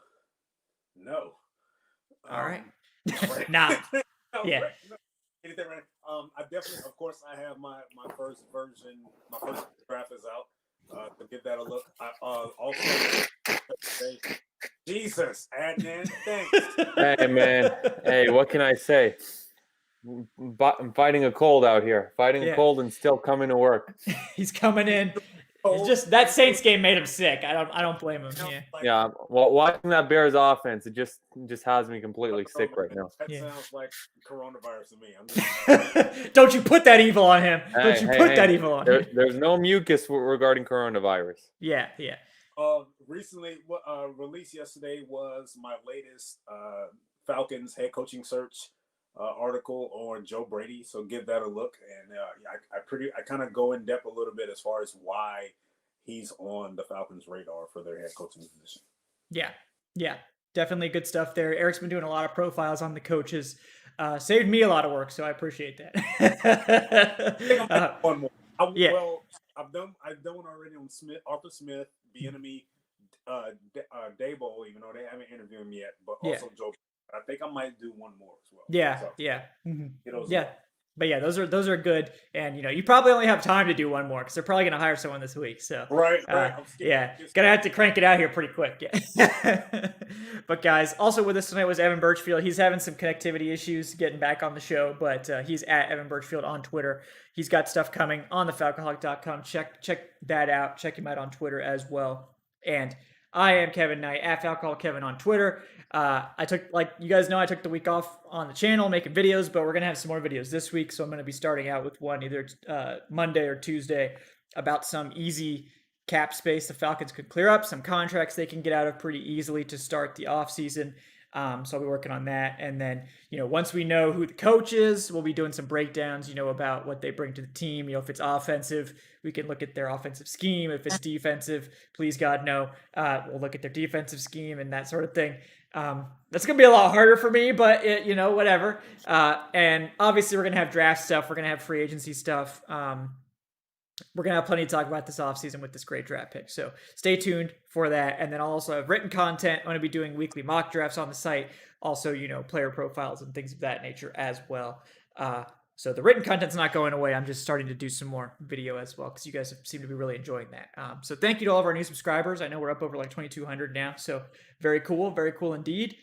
All right. Nah. Yeah. Anything right? I definitely, of course, I have my first version. My first draft is out. To give that a look. I also Jesus, Adnan, thanks. Hey man, hey, what can I say? I'm fighting a cold out here. A cold and still coming to work. He's coming in. It's just that Saints game made him sick. I don't blame him. Yeah. Well, watching that Bears offense, it just has me completely sick right now. That sounds like coronavirus to me. Don't you put that evil on him. Don't you put that evil on him. There's no mucus regarding coronavirus. Yeah. Recently, what released yesterday was my latest Falcons head coaching search article on Joe Brady, so give that a look. And I kind of go in depth a little bit as far as why he's on the Falcons' radar for their head coaching position. Yeah, definitely good stuff there. Eric's been doing a lot of profiles on the coaches. Saved me a lot of work, so I appreciate that. One more. Yeah. Well, I've done one already on Arthur Smith, Bieniemy, Dabo, even though they haven't interviewed him yet, but also Joe. I think I might do one more as well. Yeah, so, yeah, yeah. But yeah, those are good, and you probably only have time to do one more because they're probably gonna hire someone this week. So right. Gonna have to crank it out here pretty quick. Yeah. But guys, also with us tonight was Evan Birchfield. He's having some connectivity issues getting back on the show, but he's at Evan Birchfield on Twitter. He's got stuff coming on the Falcoholic.com. Check that out. Check him out on Twitter as well. And I am Kevin Knight at Falcoholic Kevin on Twitter. I took, like you guys know, I took the week off on the channel making videos, but we're going to have some more videos this week. So I'm going to be starting out with one either Monday or Tuesday about some easy cap space the Falcons could clear up, some contracts they can get out of pretty easily to start the offseason. So I'll be working on that. And then, once we know who the coach is, we'll be doing some breakdowns, about what they bring to the team. If it's offensive, we can look at their offensive scheme. If it's defensive, please God, no. We'll look at their defensive scheme and that sort of thing. That's going to be a lot harder for me, but whatever. And obviously we're going to have draft stuff. We're going to have free agency stuff. We're going to have plenty to talk about this offseason with this great draft pick. So stay tuned for that. And then I'll also have written content. I'm going to be doing weekly mock drafts on the site. Also, player profiles and things of that nature as well. So the written content's not going away. I'm just starting to do some more video as well because you guys seem to be really enjoying that. So thank you to all of our new subscribers. I know we're up over like 2,200 now. So very cool indeed.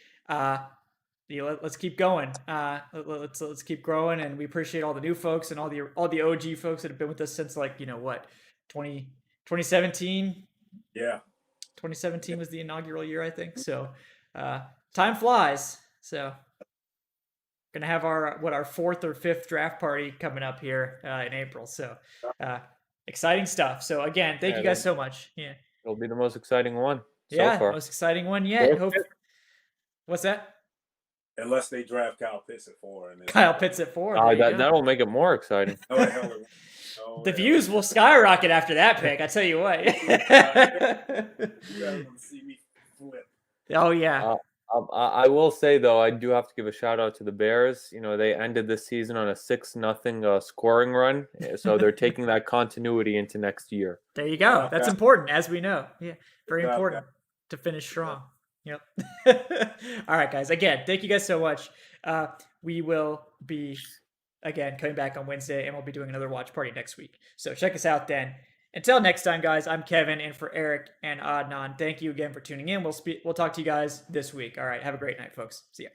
Let's keep going. Let's keep growing, and we appreciate all the new folks and all the OG folks that have been with us since 2017. Yeah, 2017 was the inaugural year, I think. So time flies. So gonna have our fourth or fifth draft party coming up here in April. So exciting stuff. So again, thank you guys so much. Yeah, it'll be the most exciting one. So far. Most exciting one yet. What's that? Unless they draft Kyle Pitts at 4. Kyle Pitts at 4. That'll make it more exciting. The views will skyrocket after that pick. I tell you what. You guys want to see me flip. Oh yeah. I will say though, I do have to give a shout out to the Bears. They ended this season on a 6-0 scoring run, so they're taking that continuity into next year. There you go. That's important, as we know. Yeah, very important to finish strong. Yep. All right, guys. Again, thank you guys so much. We will be, again, coming back on Wednesday, and we'll be doing another watch party next week. So check us out then. Until next time, guys, I'm Kevin, and for Eric and Adnan, thank you again for tuning in. We'll talk to you guys this week. All right. Have a great night, folks. See ya.